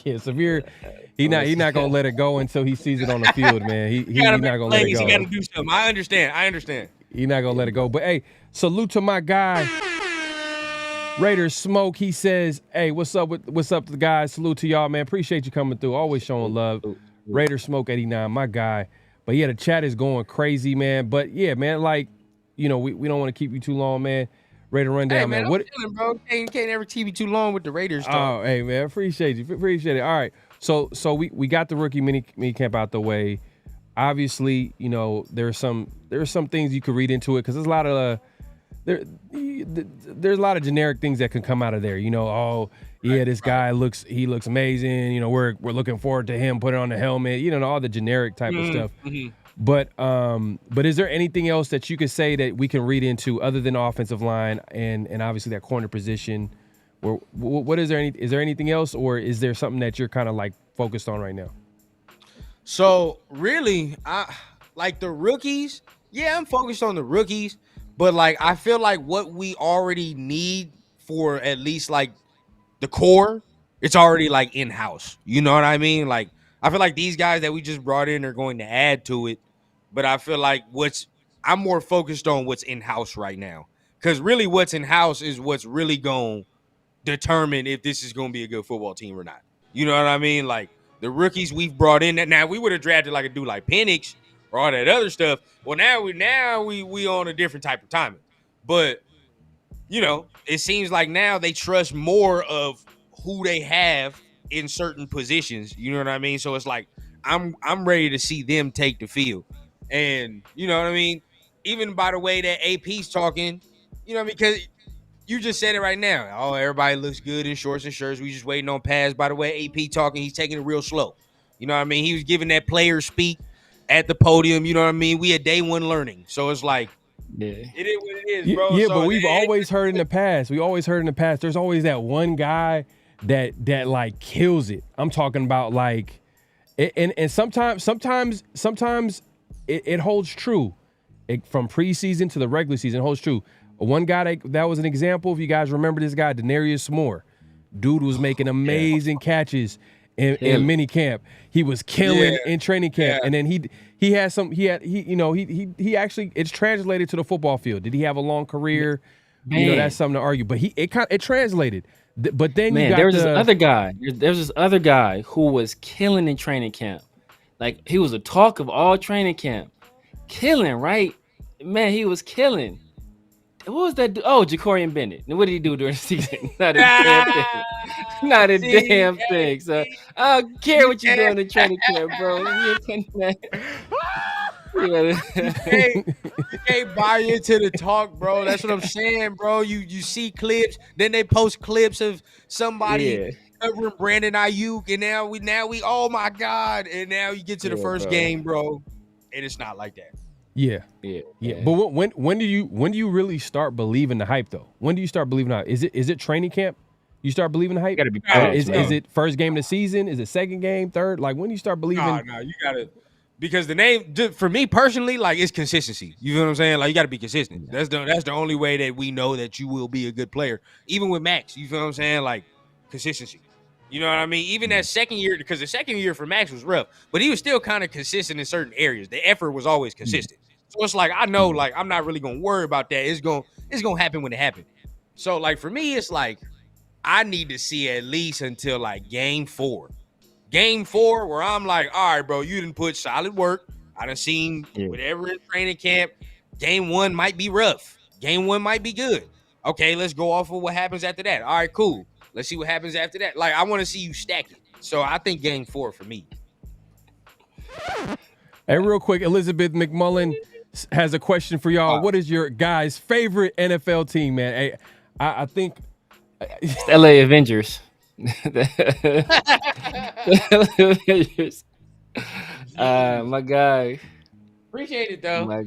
Yeah, Severe. He not gonna let it go until he sees it on the field, man. He not gonna let it go. He got to do something. I understand. He not gonna let it go. But hey, salute to my guy, Raiders Smoke. He says, "Hey, what's up to the guys? Salute to y'all, man. Appreciate you coming through. Always showing love." Raiders Smoke 89, my guy. But yeah, the chat is going crazy, man. But yeah, man, like, we don't want to keep you too long, man. Raider rundown, Hey, man. man. I'm feeling, bro. Can't ever keep you too long with the Raiders talk. Oh, hey, man, appreciate it. All right, so we got the rookie mini camp out the way. Obviously, there's some things you could read into it because there's a lot of there's a lot of generic things that can come out of there. This guy looks amazing. We're looking forward to him putting on the helmet. All the generic type of stuff. Mm-hmm. But is there anything else that you could say that we can read into other than offensive line and obviously that corner position? Or what is there anything else, or is there something that you're kind of like focused on right now? So really, I like the rookies. Yeah, I'm focused on the rookies, but like I feel like what we already need for at least like the core, it's already like in house. You know what I mean? Like I feel like these guys that we just brought in are going to add to it, but I feel like I'm more focused on what's in house right now, because really what's in house is what's really going to determine if this is going to be a good football team or not. You know what I mean? Like the rookies we've brought in, that now we would have drafted like a dude like Penix or all that other stuff. Well, now we on a different type of timing. But it seems like now they trust more of who they have in certain positions. You know what I mean? So it's like I'm ready to see them take the field. And you know what I mean? Even by the way that AP's talking, because you just said it right now. Oh, everybody looks good in shorts and shirts. We just waiting on pads. By the way, AP talking, he's taking it real slow. You know what I mean? He was giving that player speak at the podium. You know what I mean? We had day one learning. So it's like, yeah, it is what it is, bro. Yeah, so but we've always heard in the past. There's always that one guy that like kills it. I'm talking about like And sometimes it holds true. From preseason to the regular season, it holds true. One guy that was an example, if you guys remember this guy, Denarius Moore. Dude was making amazing catches in minicamp. He was killing in training camp. And then he actually, it's translated to the football field. Did he have a long career? Man. You know, that's something to argue. But it translated. But then there was this other guy. There's this other guy who was killing in training camp. Like, he was a talk of all training camp. Killing, right? Man, he was killing. What was that? Oh, Jacorian Bennett. And what did he do during the season? Not a damn thing. Not a damn thing. So I don't care what you're doing in training camp, bro. You can't buy into the talk, bro. That's what I'm saying, bro. You see clips, then they post clips of somebody covering Brandon Ayuk, and now we oh my God, and now you get to the first game, bro, and it's not like that. Yeah. But when do you really start believing the hype though? When do you start believing the hype? Is it training camp? You start believing the hype? Gotta be is it first game of the season? Is it second game, third? Like, when do you start believing? No, you gotta, because the name, for me personally, like, it's consistency. You know what I'm saying? Like, you gotta be consistent. That's the only way that we know that you will be a good player. Even with Max, you feel what I'm saying? Like, consistency. You know what I mean? Even that second year, because the second year for Max was rough, but he was still kind of consistent in certain areas. The effort was always consistent. So it's like, I know, like, I'm not really gonna worry about that. It's gonna happen when it happens. So, like, for me, it's like, I need to see at least until like game 4. Game 4, where I'm like, all right, bro, you didn't put solid work. I done seen whatever in training camp. Game 1 might be rough. Game 1 might be good. Okay, let's go off of what happens after that. All right, cool. Let's see what happens after that. Like, I want to see you stack it. So I think game 4 for me. Hey, real quick, Elizabeth McMullen has a question for y'all. What is your guys' favorite NFL team, man? Hey, I think it's the LA Avengers. Avengers. My guy. Appreciate it though.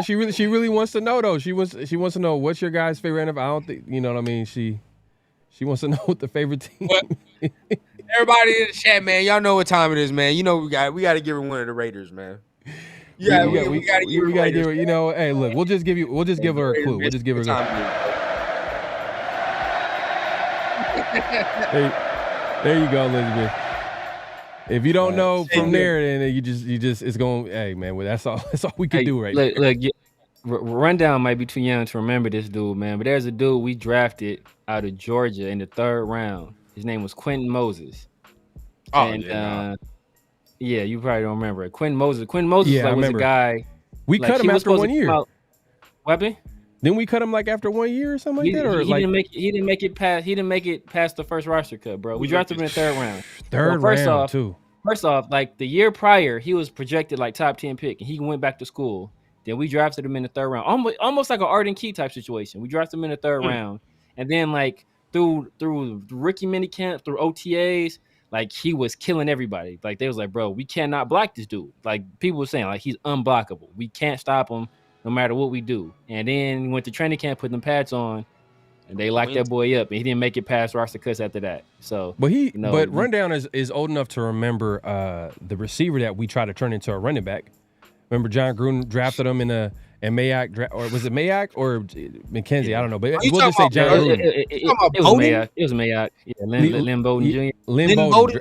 She really wants to know though. She wants to know, what's your guys' favorite NFL. I don't think, you know what I mean. She wants to know what the favorite team. Everybody in the chat, man, y'all know what time it is, man. You know we got to give her one of the Raiders, man. Yeah, we got to give her. You know, hey, look, we'll just give her a clue. We'll just give her there you go, Elizabeth. If you don't know from there, then you just it's going. Hey, man, well, that's all we can do right now. Look, Rundown might be too young to remember this dude, man. But there's a dude we drafted out of Georgia in the 3rd round. His name was Quentin Moses. Yeah, you probably don't remember it. Quentin Moses was a guy. We cut him after 1 year. Weapon? Didn't we cut him like after 1 year or something like that? Or he didn't make it past the first roster cut, bro. We drafted him in the 3rd round. First off, like the year prior, he was projected like top 10 pick, and he went back to school. Then we drafted him in the 3rd round, almost like an Arden Key type situation. We drafted him in the 3rd round, and then like through rookie minicamp, through OTAs, like he was killing everybody. Like they was like, bro, we cannot block this dude. Like people were saying, like he's unblockable. We can't stop him no matter what we do. And then he went to training camp, put them pads on, and they locked that boy up. And he didn't make it past roster cuts after that. So, but Rundown is old enough to remember the receiver that we tried to turn into a running back. Remember John Gruden drafted him in Mayak, or was it Mayak or McKenzie? I don't know, but we'll just say John Gruden. It was Mayak. It was Mayak. Yeah, Lynn Bowden Jr. Lynn Bowden.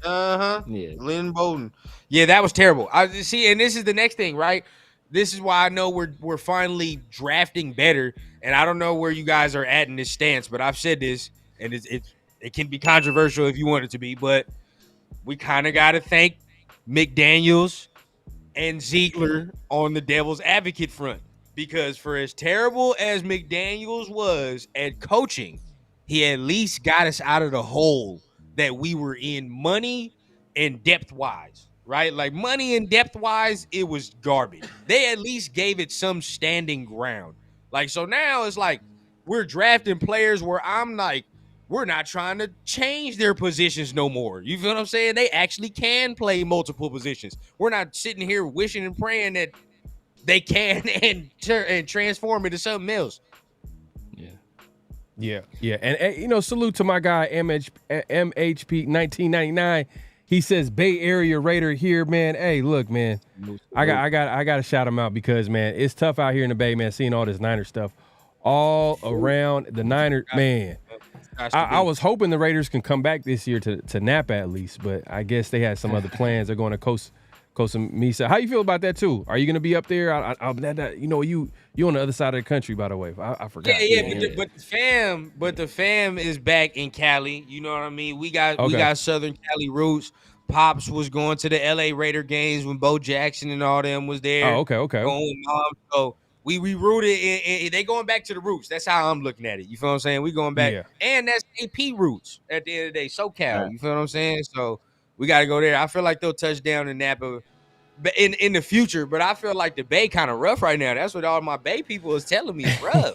Yeah. Lynn Bowden. Yeah, that was terrible. I see, and this is the next thing, right? This is why I know we're finally drafting better, and I don't know where you guys are at in this stance, but I've said this, and it can be controversial if you want it to be, but we kind of got to thank McDaniels and Ziegler on the devil's advocate front, because for as terrible as McDaniels was at coaching, he at least got us out of the hole that we were in, money and depth wise, right? Like money and depth wise, it was garbage. They at least gave it some standing ground. Like, so now it's like we're drafting players where I'm like, we're not trying to change their positions no more. You feel what I'm saying? They actually can play multiple positions. We're not sitting here wishing and praying that they can and transform into something else. Yeah. Yeah. And salute to my guy MHP 1999. He says Bay Area Raider here, man. Hey, look, man. I got to shout him out because, man, it's tough out here in the Bay, man, seeing all this Niner stuff all around the Niners, man. I was hoping the Raiders can come back this year to Napa at least, but I guess they had some other plans. They're going to Costa Mesa. How you feel about that too? Are you going to be up there? You on the other side of the country, by the way. I forgot. Yeah. But the fam is back in Cali. You know what I mean? We got Southern Cali roots. Pops was going to the LA Raider games when Bo Jackson and all them was there. Oh, okay. Going with Mom. So we rooted in they going back to the roots. That's how I'm looking at it. You feel what I'm saying? We going back. Yeah. And that's AP roots at the end of the day. SoCal. You feel what I'm saying? So we got to go there. I feel like they'll touch down in Napa in the future, but I feel like the Bay kind of rough right now. That's what all my Bay people is telling me. It's rough.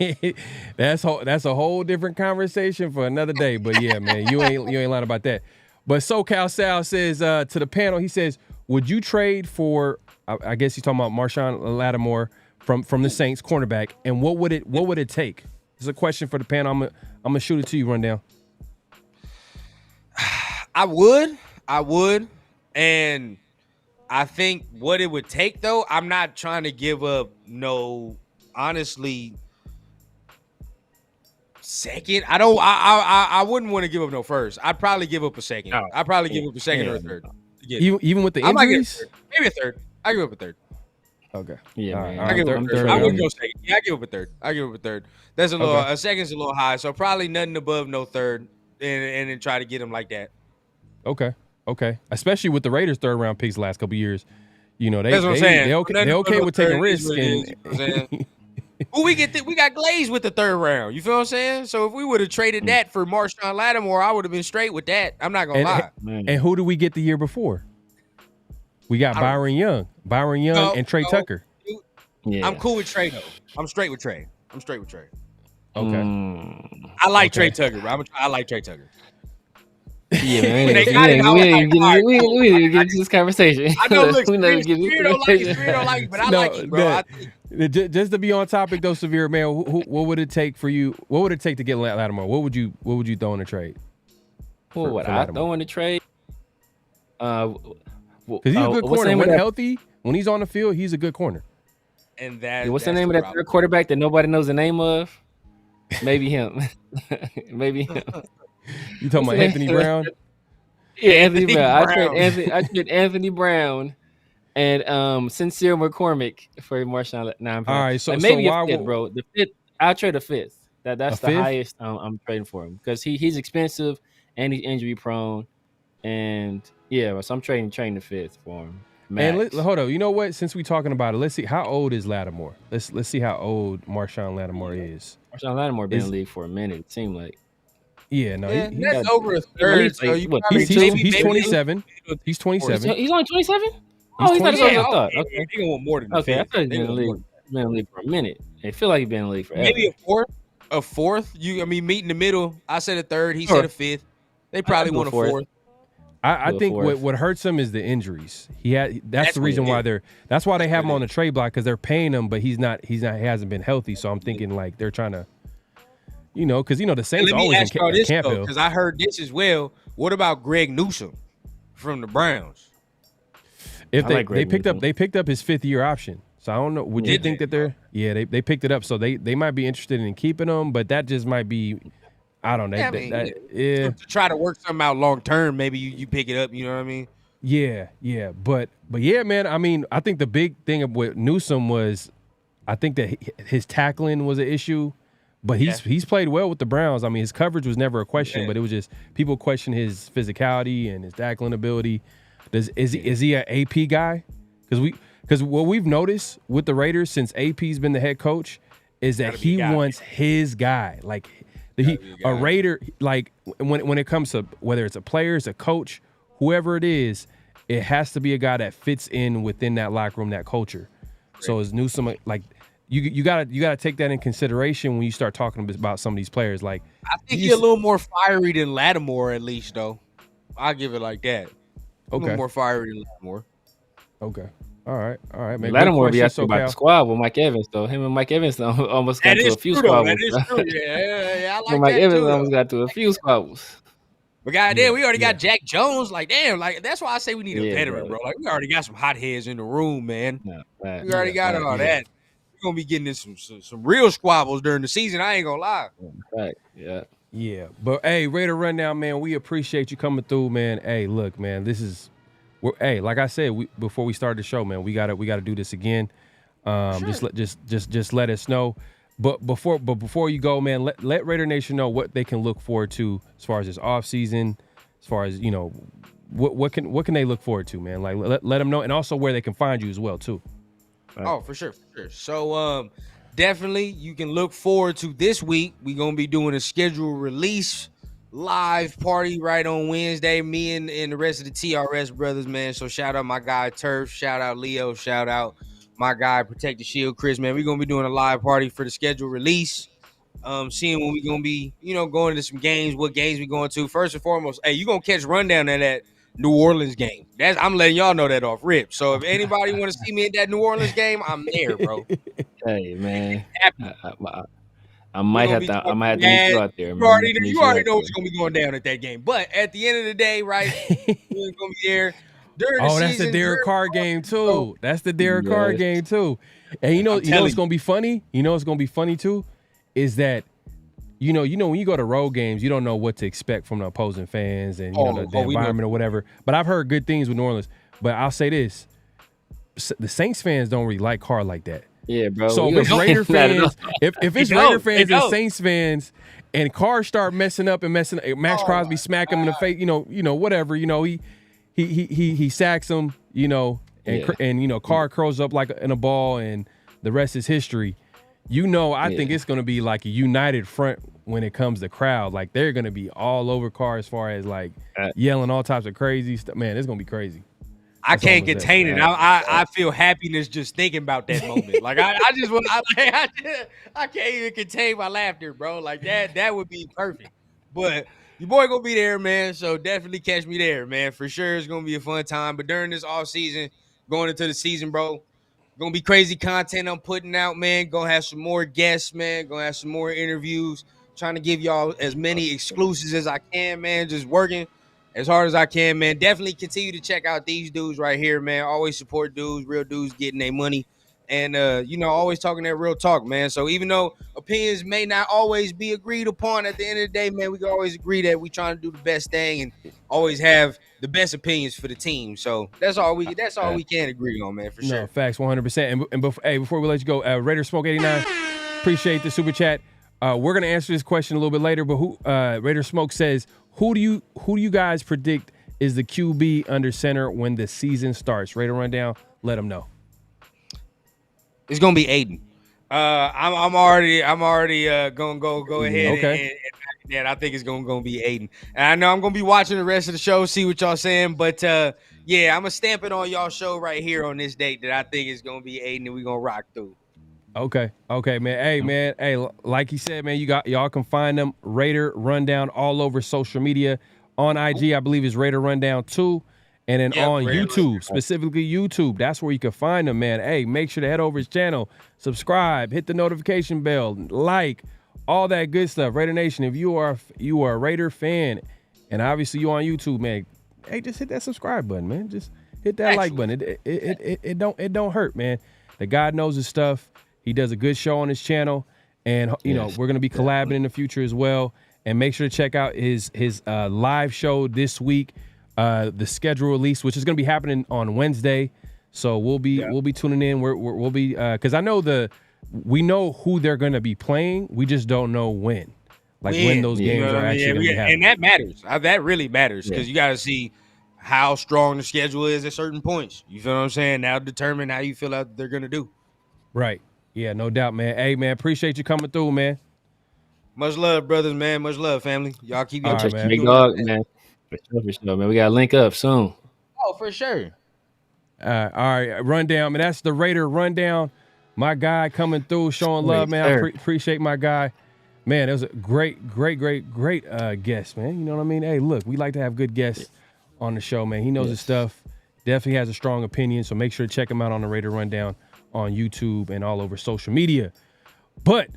That's a whole different conversation for another day. But yeah, man, you ain't lying about that. But SoCal Sal says to the panel, he says, would you trade for? I guess he's talking about Marshawn Lattimore from the Saints cornerback, and what would it take? It's a question for the panel. I'm gonna shoot it to you, Rundown. I would, and I think what it would take, though, I'm not trying to give up honestly, second. I wouldn't want to give up no first. I'd probably give up a second. Oh, I'd probably give up a second or a third. Even with the injuries? Maybe a third. I give up a third. Okay. Yeah, man. I give up a third. I wouldn't go second. Yeah, I give up a third. That's a second's a little high, so probably nothing above no third, and then try to get him like that. Okay. Especially with the Raiders' third round picks the last couple of years, that's what I'm saying. They're okay with taking risks. We got Glaze with the third round. You feel what I'm saying? So if we would have traded that for Marshawn Lattimore, I would have been straight with that. I'm not gonna lie. And who did we get the year before? We got Byron Young, and Trey Tucker. Yeah. I'm cool with Trey though. I'm straight with Trey. Okay. I like Trey Tucker. I like Trey Tucker. Yeah, man. We didn't get into this conversation. I know. Look, Spirit don't like it, but I like it, bro. Just to be on topic though, Severe man, what would it take for you? What would it take to get Lattimore? What would you throw in the trade? What would I throw in the trade? Because he's a good corner. When healthy, when he's on the field, he's a good corner. And that what's the name of that third quarterback that nobody knows the name of? Maybe him. Maybe him. You talking about Anthony Brown? Yeah, Anthony Brown. I trade Anthony Brown and Sincere McCormick for Marshawn. All right, so maybe so a fifth, bro. The fifth, I'll trade a fifth. That's the highest I'm trading for him because he's expensive and he's injury prone, and so I'm trading the fifth for him. And hold on, you know what? Since we're talking about it, let's see how old is Lattimore. Let's see how old Marshawn Lattimore is. Marshawn Lattimore been in the league for a minute. It seemed like. Yeah, no, that's over a third. So he's 27. He's 27. He's only 27. Oh, he's not as old as I thought. Okay, he gonna want more than I thought he's been in the league. Been in the league for a minute. I feel like he's been in the league forever. Maybe a fourth. Meet in the middle. I said a third. He said a fifth. They probably want a fourth. I think what hurts him is the injuries. That's the reason why that's why they have him on the trade block because they're paying him, but he hasn't been healthy. So I'm thinking like they're trying to. Because the Saints always in Camp Hill. Because I heard this as well. What about Greg Newsome from the Browns? If they picked up his 5th year option, so I don't know. Would you think that they're? Yeah, they picked it up, so they might be interested in keeping him, but that just might be. I don't know. To try to work something out long term, maybe you pick it up. You know what I mean? Yeah, but yeah, man. I mean, I think the big thing with Newsome was, I think that his tackling was an issue. But he's played well with the Browns. I mean, his coverage was never a question, but it was just people question his physicality and his tackling ability. Is he an AP guy? Because what we've noticed with the Raiders since AP's been the head coach is that he wants his guy. Like a Raider, like when it comes to whether it's a player, it's a coach, whoever it is, it has to be a guy that fits in within that locker room, that culture. Right. So is Newsome like? You gotta take that in consideration when you start talking about some of these players. Like I think he's a little more fiery than Lattimore, at least though. I'll give it like that. A little more fiery than Lattimore. Okay. All right, man. Good Lattimore be question, asking about the SoCal. squad with Mike Evans, though. Him and Mike Evans almost got That to is a few true, though. That squabbles. is true. Yeah, I Him like and Mike that Evans too, though. almost got to a few squabbles. But goddamn, Yeah, we already yeah. got Jack Jones. Like, damn, like that's why I say we need a Yeah, veteran, bro. Like, we already got some hotheads in the room, man. No, facts, We already got facts, all that. We're gonna be getting in some real squabbles during the season. I ain't gonna lie. facts, yeah. Yeah, but hey, Raider Rundown, man, we appreciate you coming through, man. Hey, look, man, hey, like I said, before we started the show, man, we gotta do this again. Sure. Just let us know. But before you go, man, let Raider Nation know what they can look forward to as far as this off season, as far as what can they look forward to, man? Like let them know, and also where they can find you as well too. Oh, for sure. So definitely you can look forward to this week. We're gonna be doing a scheduled release live party right on Wednesday. Me and the rest of the TRS brothers, man. So shout out my guy Turf, shout out Leo, shout out my guy Protect the Shield, Chris, man. We're gonna be doing a live party for the scheduled release. Seeing when we're gonna be, going to some games, what games we going to. First and foremost, hey, you gonna catch rundown at that New Orleans game. I'm letting y'all know that off rip. So if anybody want to see me at that New Orleans game, I'm there, bro. Hey, man. Happy. I might have to meet you out there, man. You already know what's gonna be going down at that game. But at the end of the day, right, we're gonna be there. That's the Derek Carr game too. That's the Derek Carr game too. And you know what's gonna be funny? You know what's gonna be funny too? Is that when you go to road games, you don't know what to expect from the opposing fans and the environment or whatever. But I've heard good things with New Orleans. But I'll say this: the Saints fans don't really like Carr like that. Yeah, bro. So if it's Raider fans, if it's Raider fans and Saints fans, and Carr start messing up, Max Crosby smack him in the face, whatever, he sacks him, and Carr curls up like in a ball, and the rest is history. I think it's going to be like a united front when it comes to crowd. Like they're going to be all over Carr as far as like yelling all types of crazy stuff. Man, it's going to be crazy. I can't contain it. I feel happiness just thinking about that moment. Like I can't even contain my laughter, bro. Like that would be perfect. But your boy gonna be there, man. So definitely catch me there, man. For sure, it's gonna be a fun time. But during this off season, going into the season, bro, gonna be crazy content I'm putting out, man. Gonna have some more guests, man. Gonna have some more interviews. Trying to give y'all as many exclusives as I can, man. Just working as hard as I can, man. Definitely continue to check out these dudes right here, man. Always support dudes, real dudes getting their money. And, always talking that real talk, man. So even though opinions may not always be agreed upon, at the end of the day, man, we can always agree that we trying to do the best thing and always have the best opinions for the team. So that's all we can agree on, man, for sure. No, facts, 100%. And before we let you go, Raider Smoke 89, appreciate the super chat. We're gonna answer this question a little bit later, but Raider Smoke says, who do you guys predict is the QB under center when the season starts? Raider Rundown, let them know. It's gonna be Aiden. I'm already gonna go ahead and I think it's gonna be Aiden. And I know I'm gonna be watching the rest of the show, see what y'all saying. But I'm gonna stamp it on y'all show right here on this date that I think it's gonna be Aiden, and we gonna rock through. Okay, man. Hey, man. Hey, like he said, man, y'all can find them Raider Rundown all over social media. On IG, I believe is Raider Rundown 2. And then on YouTube, specifically YouTube, that's where you can find them, man. Hey, make sure to head over his channel, subscribe, hit the notification bell, like, all that good stuff. Raider Nation, if you are a Raider fan, and obviously you on YouTube, man, hey, just hit that subscribe button, man. Just hit that like button. It don't hurt, man. The guy knows his stuff. He does a good show on his channel, and we're gonna be collabing in the future as well. And make sure to check out his live show this week, the schedule release, which is gonna be happening on Wednesday. So we'll be tuning in. We'll be because I know we know who they're gonna be playing. We just don't know when, when those games are actually gonna be happening. And that matters. That really matters because you got to see how strong the schedule is at certain points. You feel what I'm saying? That'll determine how you feel out they're gonna do. Right. Yeah, no doubt, man. Hey, man, appreciate you coming through, man. Much love, brothers, man. Much love, family. Y'all keep your man. Big dog, man. For sure, man. We got to link up soon. Oh, for sure. All right, Rundown, man. That's the Raider Rundown. My guy coming through, showing love, man. I appreciate my guy. Man, it was a great guest, man. You know what I mean? Hey, look, we like to have good guests on the show, man. He knows his stuff. Definitely has a strong opinion, so make sure to check him out on the Raider Rundown on YouTube and all over social media. But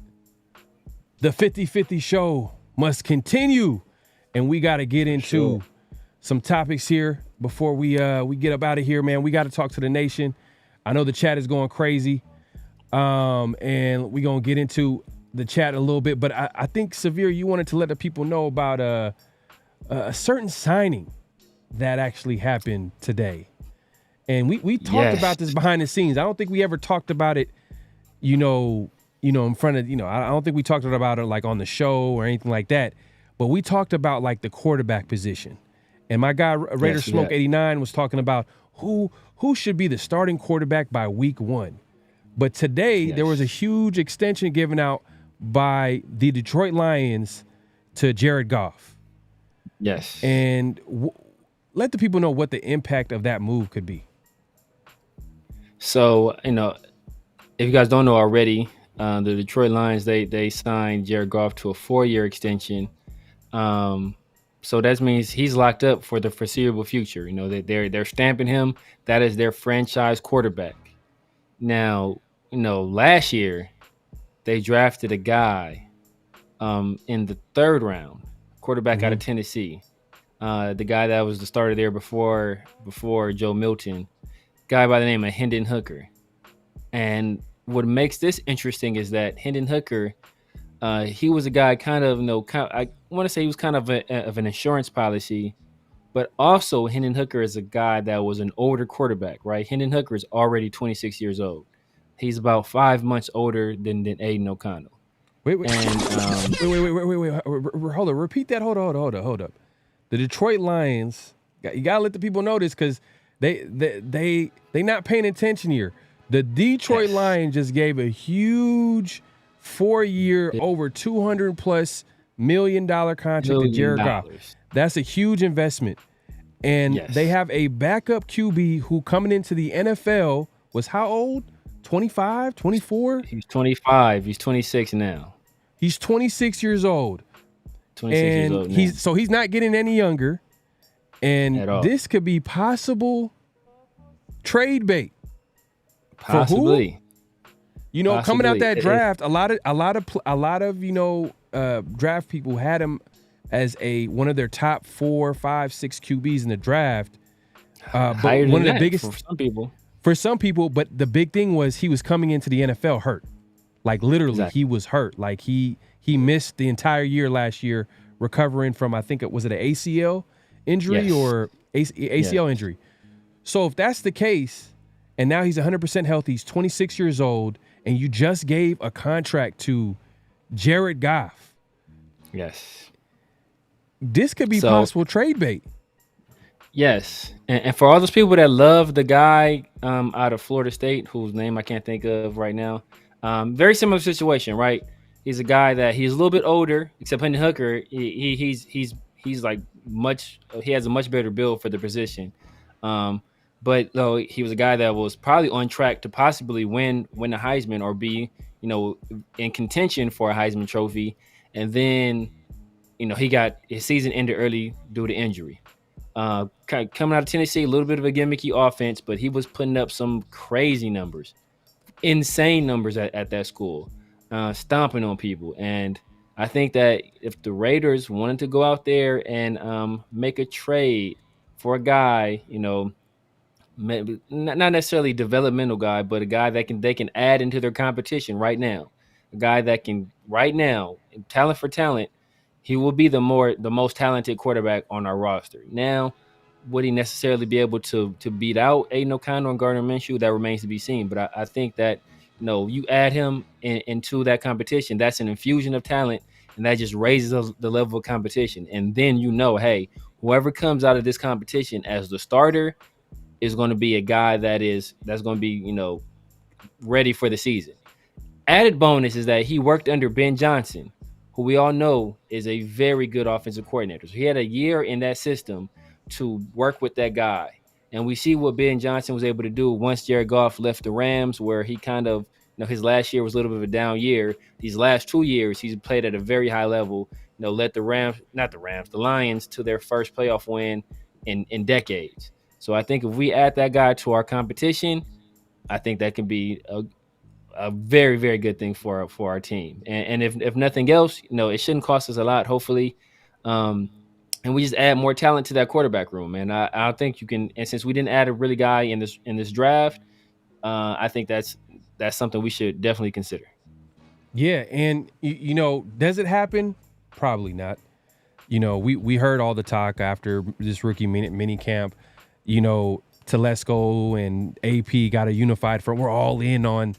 the 50-50 show must continue, and we got to get into some topics here before we get up out of here, man. We got to talk to the nation. I know the chat is going crazy, and we're going to get into the chat a little bit, but I think, Severe, you wanted to let the people know about a certain signing that actually happened today. And we talked about this behind the scenes. I don't think we ever talked about it, in front of, I don't think we talked about it like on the show or anything like that. But we talked about like the quarterback position. And my guy, Raider Smoke 89, was talking about who should be the starting quarterback by week 1. But today there was a huge extension given out by the Detroit Lions to Jared Goff. Yes. And let the people know what the impact of that move could be. So, if you guys don't know already, the Detroit Lions, they signed Jared Goff to a 4-year extension. So that means he's locked up for the foreseeable future. They're stamping him. That is their franchise quarterback. Now, last year they drafted a guy in the 3rd round, quarterback out of Tennessee. The guy that was the starter there before Joe Milton, guy by the name of Hendon Hooker. And what makes this interesting is that Hendon Hooker, he was a guy I want to say he was kind of an insurance policy, but also Hendon Hooker is a guy that was an older quarterback, right? Hendon Hooker is already 26 years old. He's about 5 months older than Aiden O'Connell. Wait. And, Hold on. Repeat that. Hold up. The Detroit Lions, you gotta let the people know this because they not paying attention here. The Detroit Lions just gave a huge 4-year, over $200+ million contract to Jared Goff. That's a huge investment. And they have a backup QB who coming into the NFL was how old? 25, 24? He's 25. He's 26 now. He's 26 years old. 26 years old now. He's not getting any younger. And this could be possible trade bait. Possibly. Coming out that draft, a lot of draft people had him as one of their top 4, 5, 6 QBs in the draft. But Higher one than of the that biggest for some people, but the big thing was he was coming into the NFL hurt. Like literally, he was hurt. Like he missed the entire year last year recovering from, I think was it an ACL injury or ACL injury. So if that's the case, and now he's 100% healthy, he's 26 years old, and you just gave a contract to Jared Goff. Yes. This could be possible trade bait. Yes. And for all those people that love the guy out of Florida State, whose name I can't think of right now, very similar situation, right? He's a guy that he's a little bit older, except Hendon Hooker. He's like he has a much better build for the position. But though he was a guy that was probably on track to possibly win the Heisman or be, in contention for a Heisman Trophy. And then, he got his season ended early due to injury. Coming out of Tennessee, a little bit of a gimmicky offense, but he was putting up some crazy numbers, insane numbers at that school, stomping on people. And I think that if the Raiders wanted to go out there and make a trade for a guy, maybe not necessarily developmental guy, but a guy that they can add into their competition right now. A guy that can right now, talent for talent, he will be the most talented quarterback on our roster. Now, would he necessarily be able to beat out Aiden O'Connell and Gardner Minshew? That remains to be seen. But I think that you add him into that competition, that's an infusion of talent, and that just raises the level of competition. And then hey, whoever comes out of this competition as the starter is going to be a guy that's going to be, ready for the season. Added bonus is that he worked under Ben Johnson, who we all know is a very good offensive coordinator. So he had a year in that system to work with that guy. And we see what Ben Johnson was able to do once Jared Goff left the Rams, where he kind of, his last year was a little bit of a down year. These last 2 years, he's played at a very high level, led the Lions to their first playoff win in decades. So I think if we add that guy to our competition, I think that can be a very, very good thing for our team. And if nothing else, it shouldn't cost us a lot, hopefully. And we just add more talent to that quarterback room. And I think you can. And since we didn't add a really guy in this draft, I think that's something we should definitely consider. Yeah, and does it happen? Probably not. We heard all the talk after this rookie mini camp. Telesco and AP got a unified front. We're all in on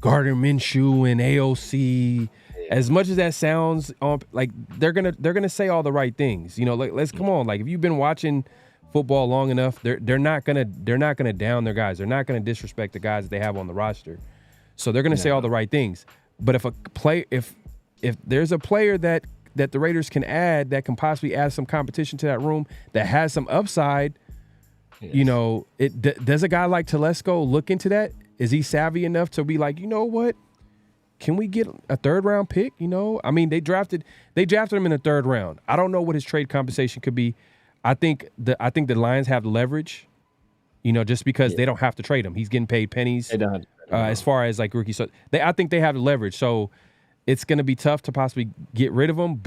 Gardner Minshew and AOC. As much as that sounds like they're gonna say all the right things. Let's come on. Like if you've been watching football long enough, they're not gonna down their guys. They're not gonna disrespect the guys that they have on the roster. So they're gonna say all the right things. But if there's a player that the Raiders can add that can possibly add some competition to that room that has some upside, does a guy like Telesco look into that? Is he savvy enough to be like, you know what? Can we get a third round pick? I mean, they drafted him in the third round. I don't know what his trade compensation could be. I think the Lions have leverage, just because they don't have to trade him. He's getting paid pennies as far as like rookie. So I think they have the leverage. So it's going to be tough to possibly get rid of him,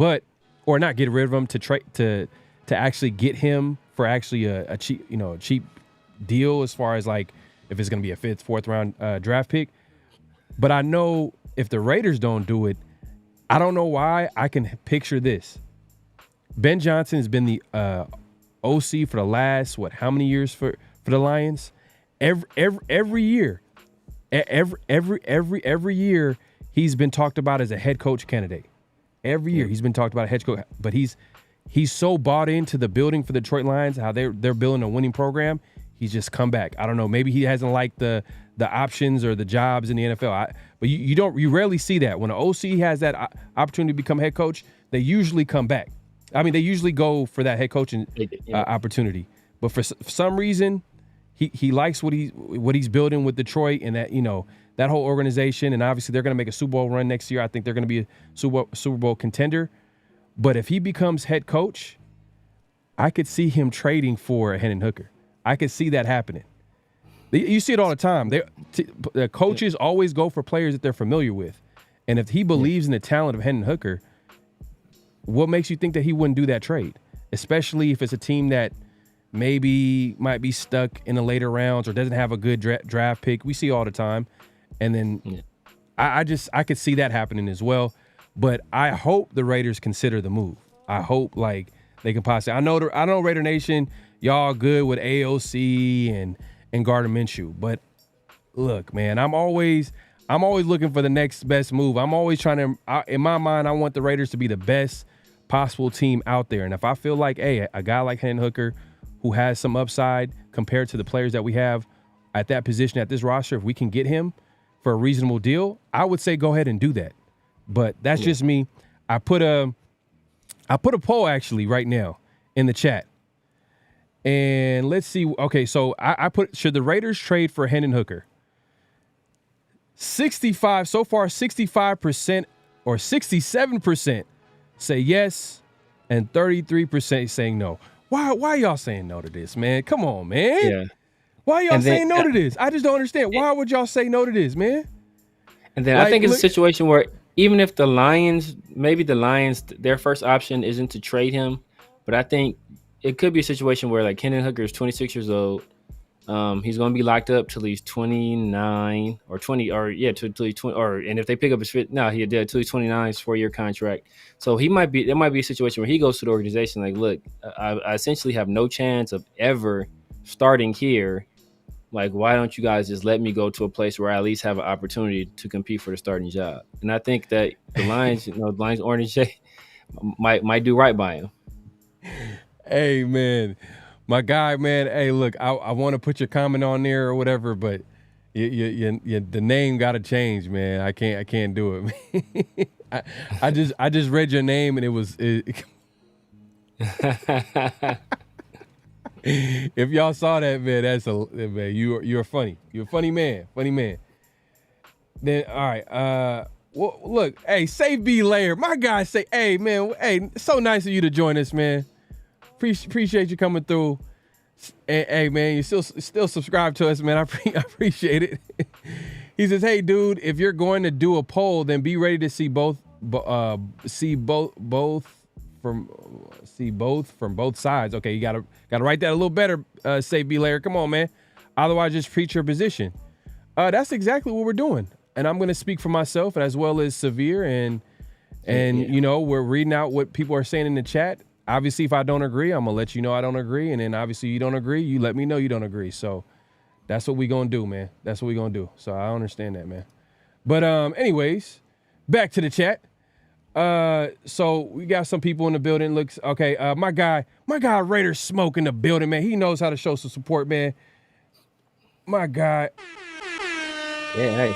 or not get rid of him to actually get him for actually a cheap deal as far as like if it's going to be a fifth, fourth round draft pick. But I know if the Raiders don't do it, I don't know why. I can picture this. Ben Johnson has been the OC for the last how many years for the Lions? Every year, every year he's been talked about as a head coach candidate. Every year he's been talked about a head coach, but he's so bought into the building for the Detroit Lions, how they're building a winning program. He's just come back. I don't know. Maybe he hasn't liked the options or the jobs in the NFL. But you rarely see that. When an OC has that opportunity to become head coach, they usually come back. I mean, they usually go for that head coaching opportunity. But for some reason, he likes what he's building with Detroit and that whole organization. And obviously, they're going to make a Super Bowl run next year. I think they're going to be a Super Bowl contender. But if he becomes head coach, I could see him trading for Hendon Hooker. I could see that happening. You see it all the time. The coaches always go for players that they're familiar with. And if he believes in the talent of Hendon Hooker, what makes you think that he wouldn't do that trade? Especially if it's a team that maybe might be stuck in the later rounds or doesn't have a good draft pick. We see all the time. And then I could see that happening as well. But I hope the Raiders consider the move. I hope like they can possibly. I know Raider Nation, y'all good with AOC and Gardner Minshew. But look, man, I'm always looking for the next best move. I'm always trying to. In my mind, I want the Raiders to be the best possible team out there. And if I feel like, hey, a guy like Hendon Hooker, who has some upside compared to the players that we have at that position at this roster, if we can get him for a reasonable deal, I would say go ahead and do that. But that's just me. I put a poll actually right now in the chat. And let's see. Okay, so I put, should the Raiders trade for Hendon Hooker? 65% or 67% say yes, and 33% saying no. Why y'all saying no to this, man? Come on, man. Yeah. Why y'all saying no to this? I just don't understand. Why would y'all say no to this, man? And then I think it's a situation where even if maybe the Lions, their first option isn't to trade him, but I think it could be a situation where like Hendon Hooker is 26 years old. He's going to be locked up till he's 29 or 20, or till he's 20. And if they pick up his fit, he did till he's 29. His 4-year contract. So there might be a situation where he goes to the organization like, look, I essentially have no chance of ever starting here. Like, why don't you guys just let me go to a place where I at least have an opportunity to compete for the starting job? And I think that the Lions, the Lions Orange might do right by him. Hey, man. My guy, man, hey, look, I want to put your comment on there or whatever, but the name got to change, man. I can't do it. I just read your name and it was. If y'all saw that, man, man. You're funny. You're a funny man. Then all right. Well, look, hey, Safe B Layer, my guy say, hey, man, hey, so nice of you to join us, man. Appreciate you coming through. Hey man, you still subscribe to us, man. I appreciate it. He says, "Hey dude, if you're going to do a poll, then be ready to see both from both sides." Okay, you gotta write that a little better. Say B Layer, come on, man. Otherwise, just preach your position. That's exactly what we're doing, and I'm gonna speak for myself as well as Severe, and you know, we're reading out what people are saying in the chat. Obviously, if I don't agree, I'm gonna let you know I don't agree, and then obviously you don't agree, you let me know you don't agree. So that's what we gonna do, man. That's what we gonna do. So I understand that, man. But anyways, back to the chat. So we got some people in the building. Looks okay. My guy Raider Smoke in the building, man. He knows how to show some support, man. My guy. Yeah, hey.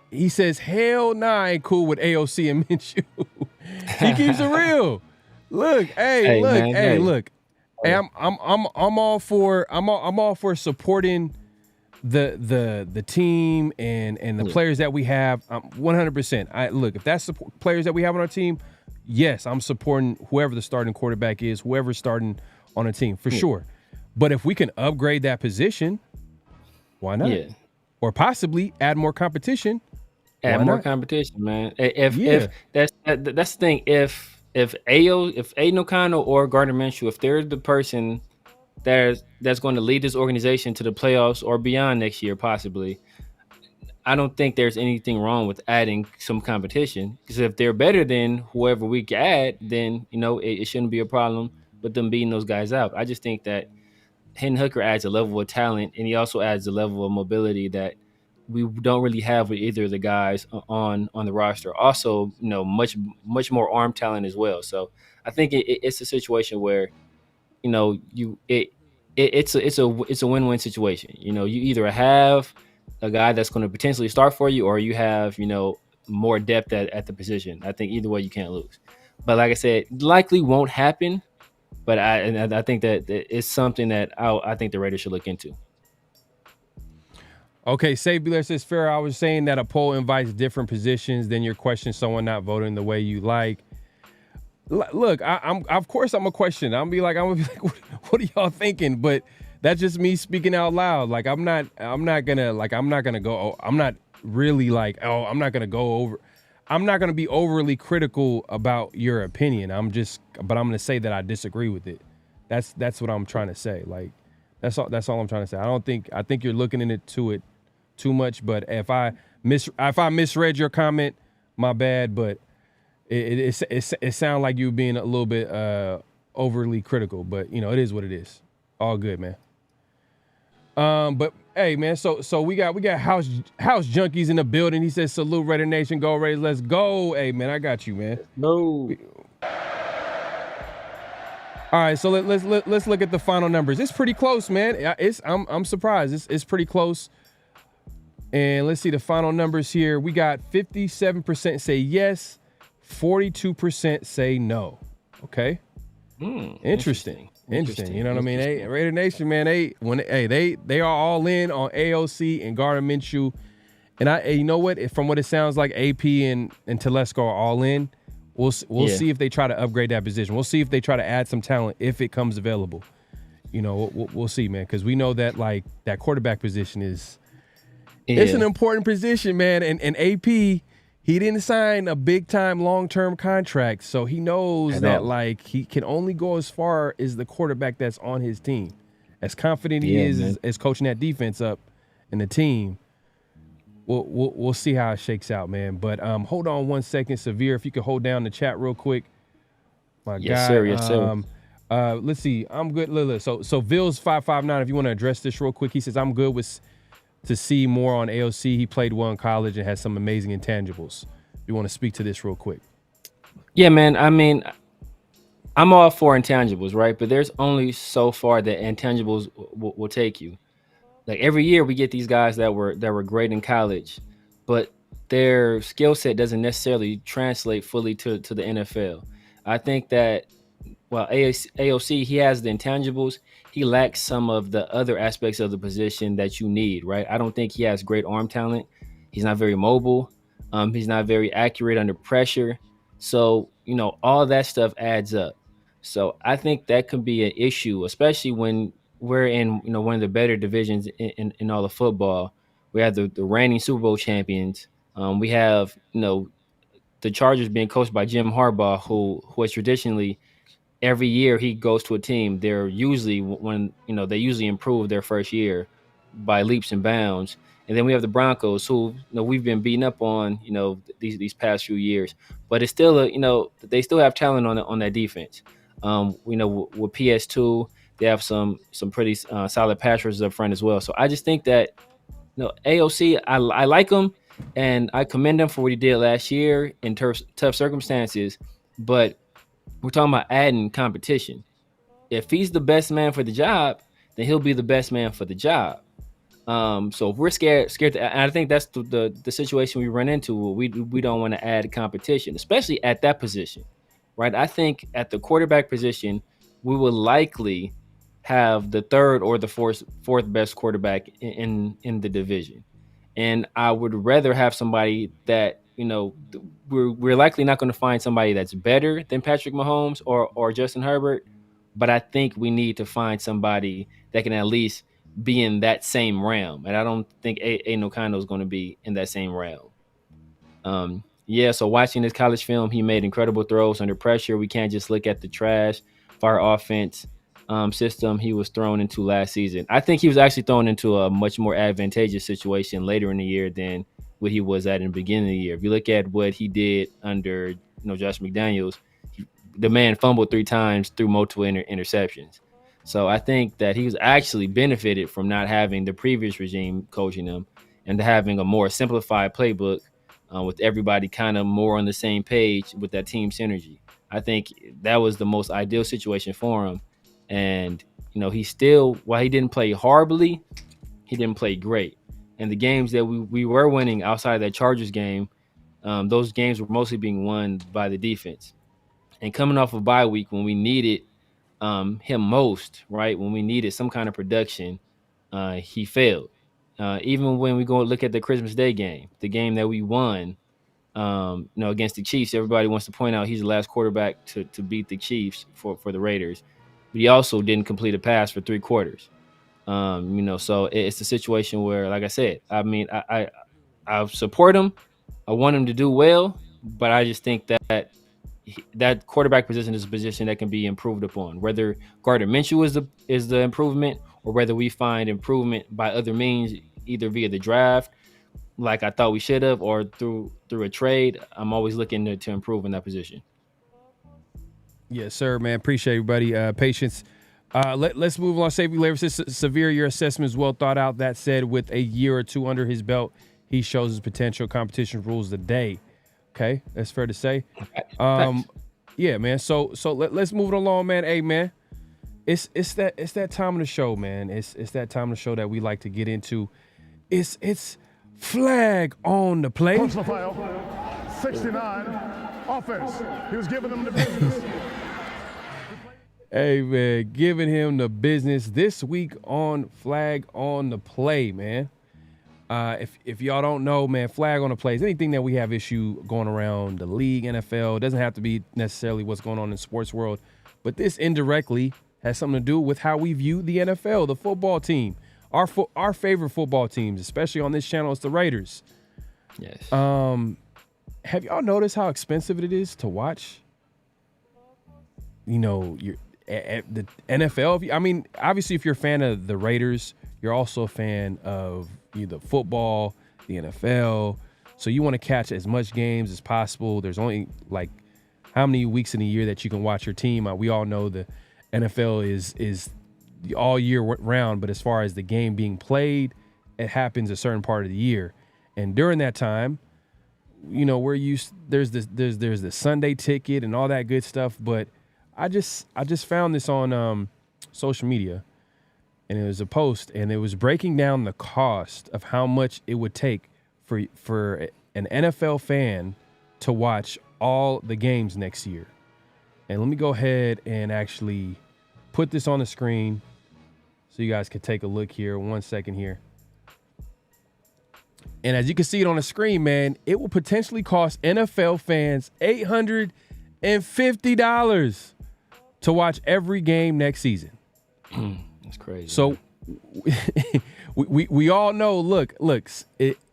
He says, "Hell nah, I ain't cool with AOC and Minshew." He keeps it real. Look, hey, look, man, hey, look. Hey, I'm all for supporting the team and the players that we have. 100%. Look, if that's the players that we have on our team, yes, I'm supporting whoever the starting quarterback is, whoever's starting on a team for sure. But if we can upgrade that position, why not? Yeah. Or possibly add more competition. Add more competition, man. If that's the thing. If Aiden O'Connell or Gardner Minshew, if they're the person that's going to lead this organization to the playoffs or beyond next year, possibly, I don't think there's anything wrong with adding some competition. Because if they're better than whoever we can add, then you know it shouldn't be a problem with them beating those guys out. I just think that Hendon Hooker adds a level of talent, and he also adds a level of mobility that we don't really have with either of the guys on the roster. Also, you know, much more arm talent as well. So I think it's a situation where, you know, it's a win-win situation. You know, you either have a guy that's going to potentially start for you, or you have, you know, more depth at the position. I think either way you can't lose. But like I said, likely won't happen. But I think that it's something that I think the Raiders should look into. Okay, Sabular says, "Fair, I was saying that a poll invites different positions, then you're questioning someone not voting the way you like." Look, I'm of course I'm a question. I'm gonna be like, what are y'all thinking? But that's just me speaking out loud. Like I'm not gonna be overly critical about your opinion. But I'm gonna say that I disagree with it. That's what I'm trying to say. Like that's all I'm trying to say. I think you're looking into it too much, but if I misread your comment, my bad. But it sounds like you being a little bit overly critical. But you know, it is what it is. All good, man. But hey, man. So we got house junkies in the building. He says, "Salute Raider Nation, go Raiders, let's go." Hey, man, I got you, man. No. All right, so let's look at the final numbers. It's pretty close, man. I'm surprised. It's pretty close. And let's see the final numbers here. We got 57% say yes, 42% say no. Okay. Interesting. You know what I mean? Hey, Raider Nation, man. They are all in on AOC and Gardner Minshew. And you know what? From what it sounds like, AP and Telesco are all in. We'll see if they try to upgrade that position. We'll see if they try to add some talent if it comes available. You know, we'll see, man, because we know that like that quarterback position is it's an important position, man. And AP, he didn't sign a big time long term contract, so he knows that like he can only go as far as the quarterback that's on his team. As confident he is as coaching that defense up and the team. We'll see how it shakes out, man. But hold on 1 second, Severe. If you could hold down the chat real quick, my guy. Yes, sir. Let's see. I'm good. Look. So Vils 559. If you want to address this real quick, he says I'm good to see more on AOC. He played well in college and has some amazing intangibles. You want to speak to this real quick? Yeah, man. I mean, I'm all for intangibles, right? But there's only so far that intangibles will take you. Like every year we get these guys that were great in college, but their skill set doesn't necessarily translate fully to the NFL. I think that while AOC, he has the intangibles, he lacks some of the other aspects of the position that you need, right? I don't think he has great arm talent. He's not very mobile. He's not very accurate under pressure. So, you know, all that stuff adds up. So I think that could be an issue, especially when we're in one of the better divisions in all of football. We have the reigning Super Bowl champions. We have the Chargers being coached by Jim Harbaugh, who has traditionally every year he goes to a team, they're usually they usually improve their first year by leaps and bounds. And then we have the Broncos, who we've been beating up on these past few years, but it's still they still have talent on that defense. With PS2, they have some pretty solid pass rushers up front as well. So I just think that AOC, I like him, and I commend him for what he did last year in tough circumstances, but we're talking about adding competition. If he's the best man for the job, then he'll be the best man for the job. So if we're scared and I think that's the situation we run into. We don't want to add competition, especially at that position, right? I think at the quarterback position, we will likely have the third or the fourth best quarterback in the division, and I would rather have somebody that we're likely not going to find somebody that's better than Patrick Mahomes or Justin Herbert, but I think we need to find somebody that can at least be in that same realm, and I don't think Aiden O'Connell is going to be in that same realm. So watching this college film, he made incredible throws under pressure. We can't just look at the trash fire offense system he was thrown into last season. I think he was actually thrown into a much more advantageous situation later in the year than what he was at in the beginning of the year. If you look at what he did under Josh McDaniels, the man fumbled 3 times through multiple interceptions. So I think that he was actually benefited from not having the previous regime coaching him and having a more simplified playbook with everybody kind of more on the same page with that team synergy. I think that was the most ideal situation for him. And, he still, while he didn't play horribly, he didn't play great. And the games that we were winning outside of that Chargers game, those games were mostly being won by the defense. And coming off of bye week when we needed him most, right, when we needed some kind of production, he failed. Even when we go look at the Christmas Day game, the game that we won, against the Chiefs, everybody wants to point out he's the last quarterback to beat the Chiefs for the Raiders. But he also didn't complete a pass for 3 quarters. So it's a situation where, like I said, I mean, I support him. I want him to do well, but I just think that quarterback position is a position that can be improved upon. Whether Gardner Minshew is the improvement, or whether we find improvement by other means, either via the draft, like I thought we should have, or through a trade, I'm always looking to improve in that position. Yes, sir, man. Appreciate everybody. Patience. Let's move on. Safety Labor says, Severe, your assessment is well thought out. That said, with a year or 2 under his belt, he shows his potential. Competition rules the day. Okay, that's fair to say. Yeah, man. So let's move it along, man. Hey, man, it's that time of the show, man. It's that time of the show that we like to get into. It's flag on the play. Personal foul, 69, offense. He was giving them the business. Hey, man, giving him the business this week on Flag on the Play, man. If y'all don't know, man, flag on the play is anything that we have issue going around the league, NFL. It doesn't have to be necessarily what's going on in the sports world, but this indirectly has something to do with how we view the NFL, the football team, our favorite football teams, especially on this channel. It's the Raiders. Yes. Have y'all noticed how expensive it is to watch? The NFL. I mean, obviously, if you're a fan of the Raiders, you're also a fan of the football, the NFL. So you want to catch as much games as possible. There's only like how many weeks in a year that you can watch your team. We all know the NFL is all year round, but as far as the game being played, it happens a certain part of the year. And during that time, there's the Sunday ticket and all that good stuff. But I just found this on social media. And it was a post, and it was breaking down the cost of how much it would take for an NFL fan to watch all the games next year. And let me go ahead and actually put this on the screen so you guys can take a look here. 1 second here. And as you can see it on the screen, man, it will potentially cost NFL fans $850 to watch every game next season. That's crazy. So we all know.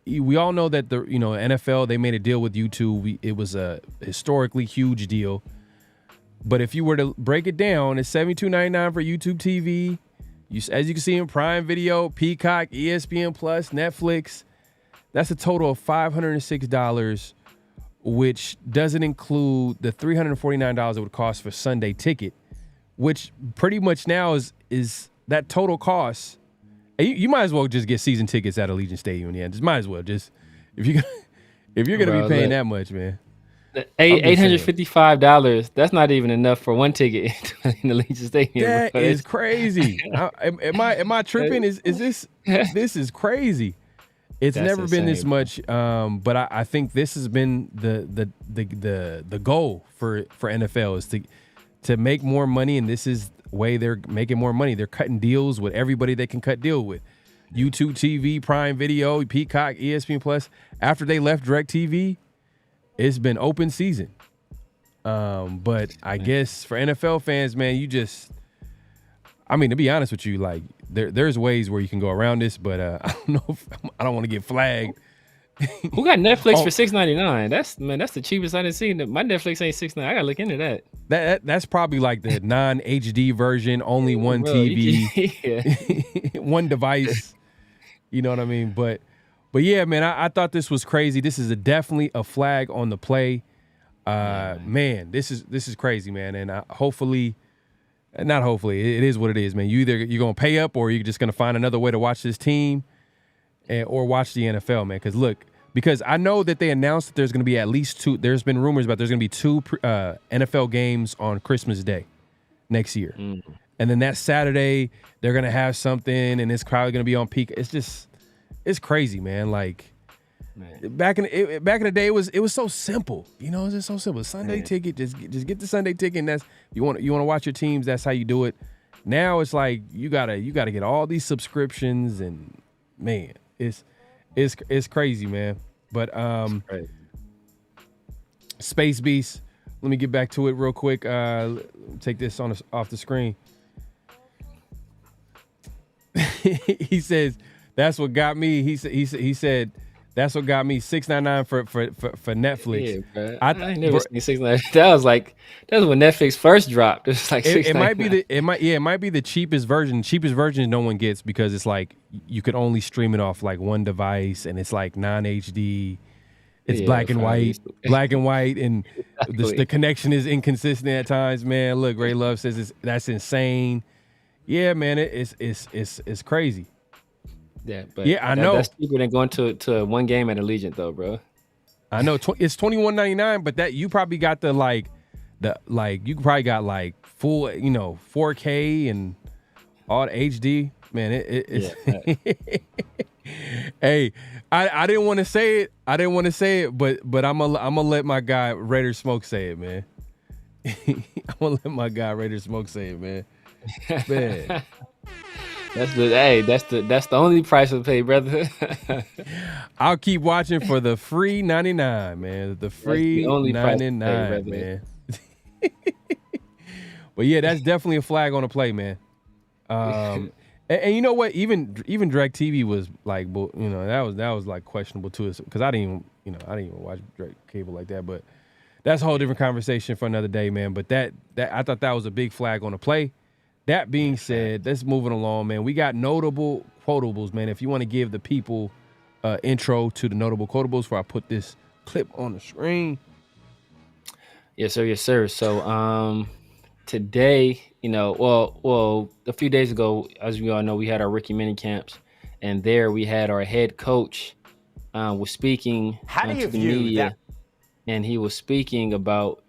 We all know that the NFL, they made a deal with YouTube. It was a historically huge deal. But if you were to break it down, it's $72.99 for YouTube TV. As you can see in Prime Video, Peacock, ESPN Plus, Netflix. That's a total of $506, which doesn't include the $349 it would cost for Sunday ticket, which pretty much now is that total cost. You might as well just get season tickets at Allegiant Stadium. Yeah, just might as well. Just if you're gonna be paying that much, man. $855. That's not even enough for one ticket in the Allegiant Stadium. That is crazy. Am I tripping? Is this is crazy? It's never been this much. But I think this has been the goal for NFL is to make more money, and this is the way they're making more money. They're cutting deals with everybody they can cut deal with. YouTube TV, Prime Video, Peacock, ESPN Plus. After they left DirecTV, it's been open season. But I guess for NFL fans, man, to be honest with you, like there's ways where you can go around this, but I don't know if I don't want to get flagged. Who got Netflix for $6.99? That's the cheapest I done seen. My Netflix ain't $6.99. I gotta look into that. That's probably like the non-HD version, only one TV, one device. You know what I mean? But yeah, man, I thought this was crazy. This is definitely a flag on the play. Man, this is crazy, man. And not hopefully, it is what it is, man. You're gonna pay up, or you're just gonna find another way to watch this team, or watch the NFL, man. Because I know that they announced that there's gonna be at least two. There's been rumors about there's gonna be two NFL games on Christmas Day next year, and then that Saturday they're gonna have something, and it's probably gonna be on peak. It's crazy, man. Like back in the day, it was so simple. You know, it's just so simple. Sunday ticket, just get the Sunday ticket, and that's you want to watch your teams. That's how you do it. Now it's like you gotta get all these subscriptions, and man, it's crazy, man. But Space Beast, let me get back to it real quick. Take this off the screen. He says that's what got me. He said that's what got me $6.99 for Netflix. Yeah, I ain't never seen $6.99. That's when Netflix first dropped. It's like $6.99. It might be the cheapest version. Cheapest version no one gets because it's like you could only stream it off like one device, and it's like non-HD. It's black and white, and the connection is inconsistent at times. Man, look, Ray Love says that's insane. Yeah, man, it's crazy. Yeah, but I know that's cheaper than going to one game at Allegiant, though, bro. I know it's $21.99, but that you probably got you probably got like full 4K and all the HD. Man, it's Hey, I didn't want to say it. But I'm gonna let my guy Raider Smoke say it, man. I'm gonna let my guy Raider Smoke say it, man. Man. That's the only price to pay, brother. I'll keep watching for the free 99, man. The free only 99, man. But yeah, that's definitely a flag on the play, man. And you know what? Even DirecTV was like, that was like questionable too, because I didn't even watch Direct Cable like that. But that's a whole different conversation for another day, man. But that I thought that was a big flag on the play. That being said, let's move it along, man. We got notable quotables, man. If you want to give the people intro to the notable quotables before I put this clip on the screen. Yes, sir. So today, a few days ago, as we all know, we had our rookie minicamps, and there we had our head coach was speaking to the media, and he was speaking about,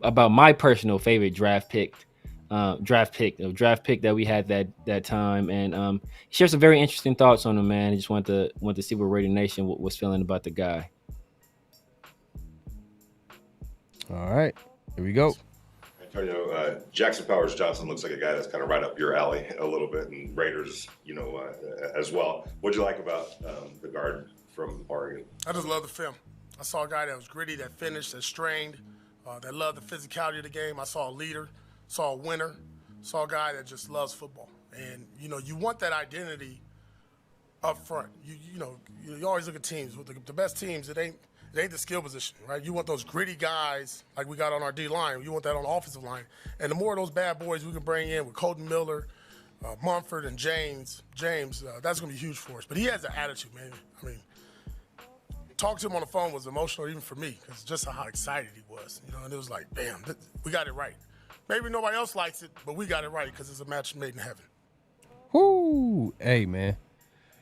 about my personal favorite draft pick that we had that time, and he shared some very interesting thoughts on him, man. I just want to see what Raider Nation was feeling about the guy. All right, here we go. Antonio, Jackson Powers Johnson looks like a guy that's kind of right up your alley a little bit, and Raiders, as well. What'd you like about the guard from Oregon? I just love the film. I saw a guy that was gritty, that finished, that strained, that loved the physicality of the game. I saw a leader, saw a winner, Saw a guy that just loves football. And, you want that identity up front. You always look at teams. With the best teams, it ain't the skill position, right? You want those gritty guys like we got on our D-line. You want that on the offensive line. And the more of those bad boys we can bring in with Colton Miller, Mumford, and James, that's going to be huge for us. But he has an attitude, man. I mean, talking to him on the phone was emotional even for me because just how excited he was. And it was like, damn, we got it right. Maybe nobody else likes it, but we got it right because it's a match made in heaven. Whoo! Hey, man.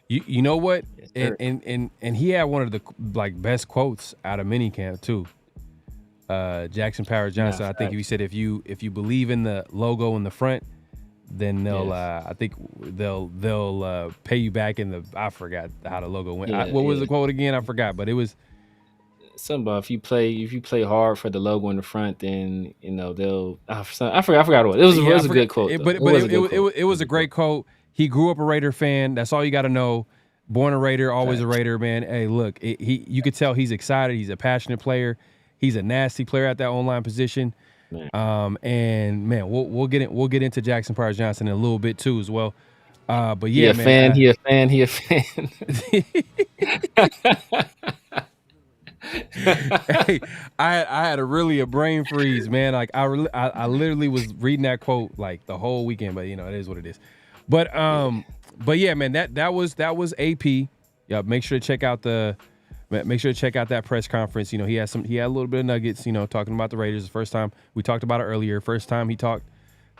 You know what? Yes, and he had one of the best quotes out of minicamp too. Jackson Powers Johnson. Yeah, I think he said if you believe in the logo in the front, then they'll I think they'll pay you back in the. I forgot how the logo went. What was the quote again? I forgot, but it was something about if you play hard for the logo in the front, then they'll. I forgot what it was. It was a good quote. It was a great quote. He grew up a Raider fan. That's all you got to know. Born a Raider, always a Raider, man. Hey, look, you could tell he's excited. He's a passionate player. He's a nasty player at that online position. Man. And man, we'll get into Jackson Powers Johnson in a little bit too as well. But yeah, man. He a fan. Hey, I had a brain freeze, man. Like I literally was reading that quote like the whole weekend, but it is what it is. But yeah, man, that was AP. Yeah, make sure to check out that press conference. He had a little bit of nuggets, talking about the Raiders. The first time we talked about it earlier. First time he talked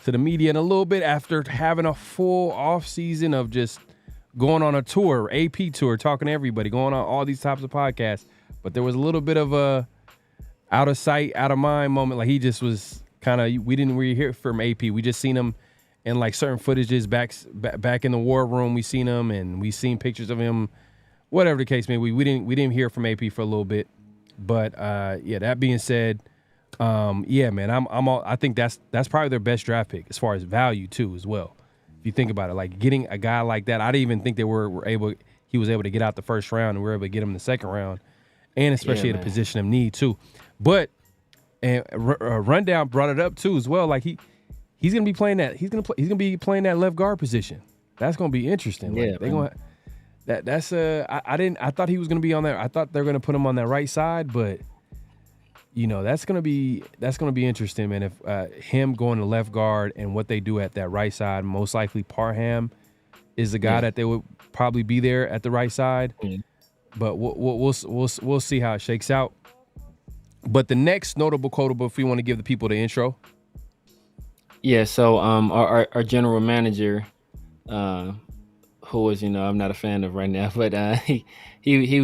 to the media in a little bit after having a full off season of just going on a tour, AP tour, talking to everybody, going on all these types of podcasts. But there was a little bit of a out of sight, out of mind moment. Like he just was kind of, we didn't really hear from AP. We just seen him in like certain footages back in the war room. We seen him and we seen pictures of him, whatever the case may be. We didn't hear from AP for a little bit. But yeah, that being said, yeah, man, I think that's probably their best draft pick as far as value too as well. If you think about it, like getting a guy like that, I didn't even think he was able to get out the first round, and we were able to get him in the second round, and especially at a position of need too. But Rundown brought it up too as well. Like he's gonna be playing that. He's gonna be playing that left guard position. That's gonna be interesting. Yeah, like, I thought he was gonna be on there. I thought they're gonna put him on that right side, but that's gonna be interesting, man. If him going to left guard and what they do at that right side, most likely Parham is the guy that they would probably be there at the right side. Mm-hmm. But we'll see how it shakes out. But the next notable quotable, if we want to give the people the intro. Yeah, so our general manager, who was I'm not a fan of right now, but he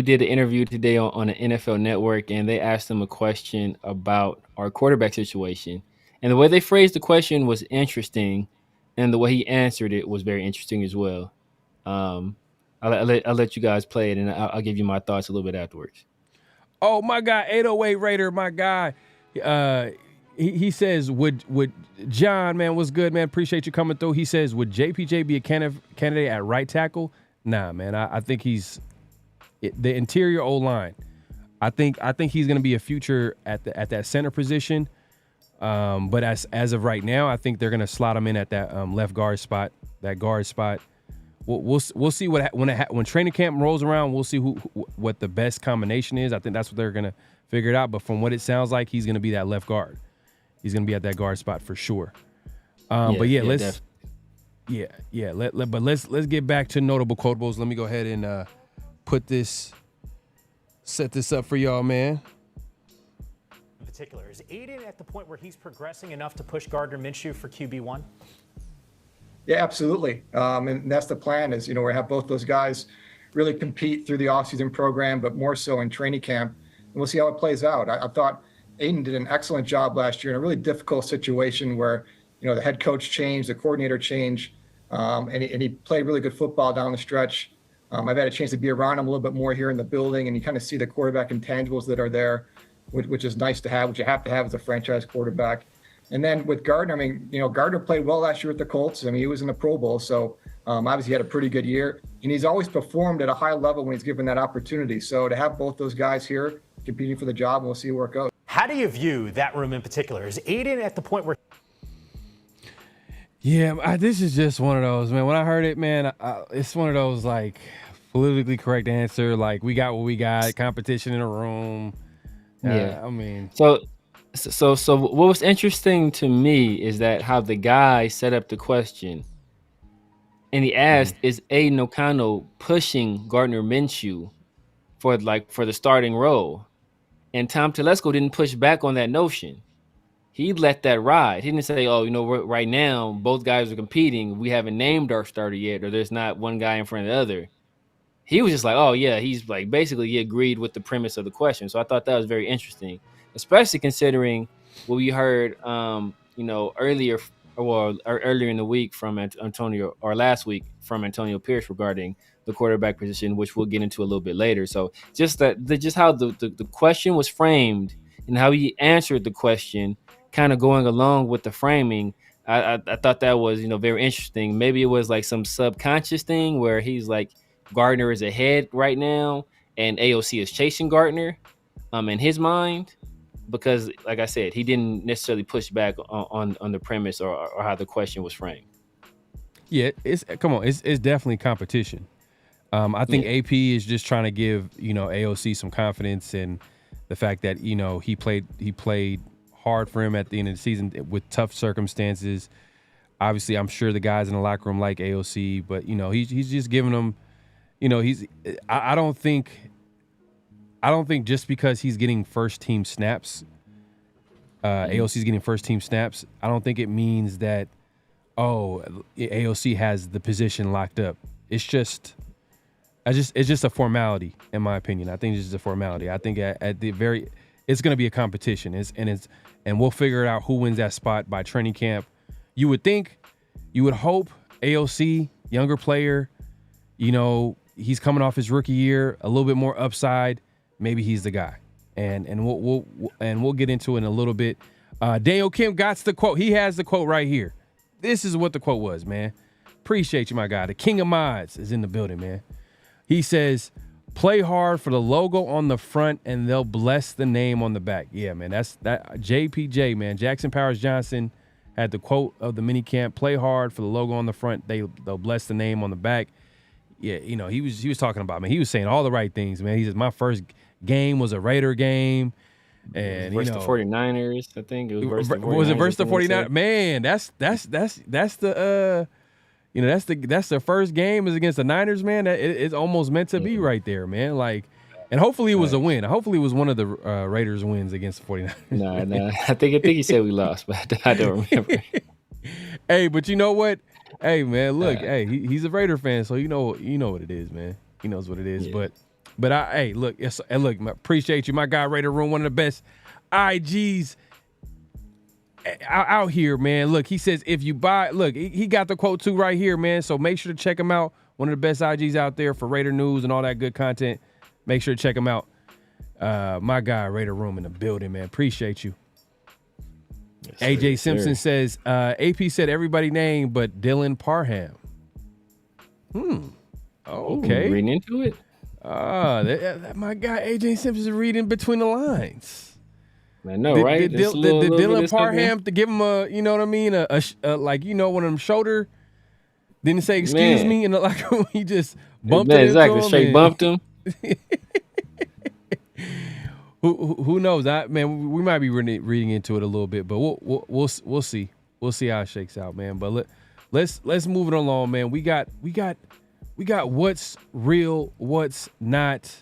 did an interview today on the NFL Network, and they asked him a question about our quarterback situation, and the way they phrased the question was interesting, and the way he answered it was very interesting as well. I'll let you guys play it, and I'll give you my thoughts a little bit afterwards. Oh my God, 808 Raider, my guy. He says, would John, man, what's good, man? Appreciate you coming through. He says, would JPJ be a candidate at right tackle? Nah, man. I think he's the interior O-line. I think he's going to be a future at that center position. But as of right now, I think they're going to slot him in at that left guard spot, that guard spot. We'll see when training camp rolls around. We'll see what the best combination is. I think that's what they're going to figure it out. But from what it sounds like, he's going to be that left guard. He's going to be at that guard spot for sure. But yeah, let's get back to notable quotables. Let me go ahead and set this up for y'all, man. In particular, is Aiden at the point where he's progressing enough to push Gardner Minshew for QB1? Yeah, absolutely. And that's the plan is, we have both those guys really compete through the offseason program, but more so in training camp. And we'll see how it plays out. I thought Aiden did an excellent job last year in a really difficult situation where, the head coach changed, the coordinator changed, and he played really good football down the stretch. I've had a chance to be around him a little bit more here in the building, and you kind of see the quarterback intangibles that are there, which is nice to have, which you have to have as a franchise quarterback. And then with Gardner, Gardner played well last year with the Colts. He was in the Pro Bowl, so obviously he had a pretty good year. And he's always performed at a high level when he's given that opportunity. So to have both those guys here competing for the job, we'll see where it goes. How do you view that room in particular? Is Aiden at the point where... Yeah, this is just one of those, man. When I heard it, man, it's one of those like politically correct answer. Like we got what we got, competition in a room. Yeah. I mean, so what was interesting to me is that how the guy set up the question, and he asked, "Is Aiden O'Connell pushing Gardner Minshew for the starting role?" And Tom Telesco didn't push back on that notion. He let that ride. He didn't say, "Oh, right now both guys are competing. We haven't named our starter yet, or there's not one guy in front of the other." He was just like, "Oh yeah," he's like basically he agreed with the premise of the question. So I thought that was very interesting, especially considering what we heard, earlier in the week from Antonio, or last week from Antonio Pierce regarding the quarterback position, which we'll get into a little bit later. So just how the question was framed and how he answered the question, kind of going along with the framing. I thought that was very interesting. Maybe it was like some subconscious thing where he's like, Gardner is ahead right now, and AOC is chasing Gardner, in his mind, because, like I said, he didn't necessarily push back on the premise or how the question was framed. Yeah, it's definitely competition. I think AP is just trying to give AOC some confidence, and the fact that he played hard for him at the end of the season with tough circumstances. Obviously, I'm sure the guys in the locker room like AOC, but he's just giving them. I don't think just because he's getting first team snaps, AOC's getting first team snaps, I don't think it means that AOC has the position locked up. It's just a formality, in my opinion. I think it's just a formality. I think at the it's going to be a competition. And we'll figure it out who wins that spot by training camp. You would hope AOC, younger player, he's coming off his rookie year, a little bit more upside. Maybe he's the guy, and we'll get into it in a little bit. Daniel Kim got the quote. He has the quote right here. This is what the quote was, man. Appreciate you, my guy. The King of Mods is in the building, man. He says, "Play hard for the logo on the front, and they'll bless the name on the back." Yeah, man. That's that. JPJ, man. Jackson Powers Johnson had the quote of the minicamp: "Play hard for the logo on the front. They'll bless the name on the back." Yeah, he was talking about, man. He was saying all the right things, man. He said, "My first game was a Raider game." And versus the 49ers, I think it was versus the 49ers. Was it versus the 49ers? Man, that's the that's their first game is against the Niners, man. It's almost meant to be right there, man. Like, and hopefully it was a win. Hopefully it was one of the Raiders wins against the 49ers. Nah. I think he said we lost, but I don't remember. Hey, but you know what? Hey, man, look, he's a Raider fan, so you know what it is, man. He knows what it is. Yeah. But look, appreciate you, my guy, Raider Room, one of the best IGs out here, man. Look, he says if you buy, look, he got the quote too right here, man. So make sure to check him out. One of the best IGs out there for Raider news and all that good content. Make sure to check him out. My guy, Raider Room in the building, man. Appreciate you. Yes, AJ Simpson says, AP said everybody name but Dylan Parham. Okay. Reading into it? My guy AJ Simpson is reading between the lines. I know, right? Did Dylan Parham to give him a, you know what I mean? A like, one of them shoulder, didn't say excuse me, and like he just bumped it. Exactly, straight bumped him. Who knows? We might be reading into it a little bit, but we'll see. We'll see how it shakes out, man. But let's move it along, man. We got what's real, what's not,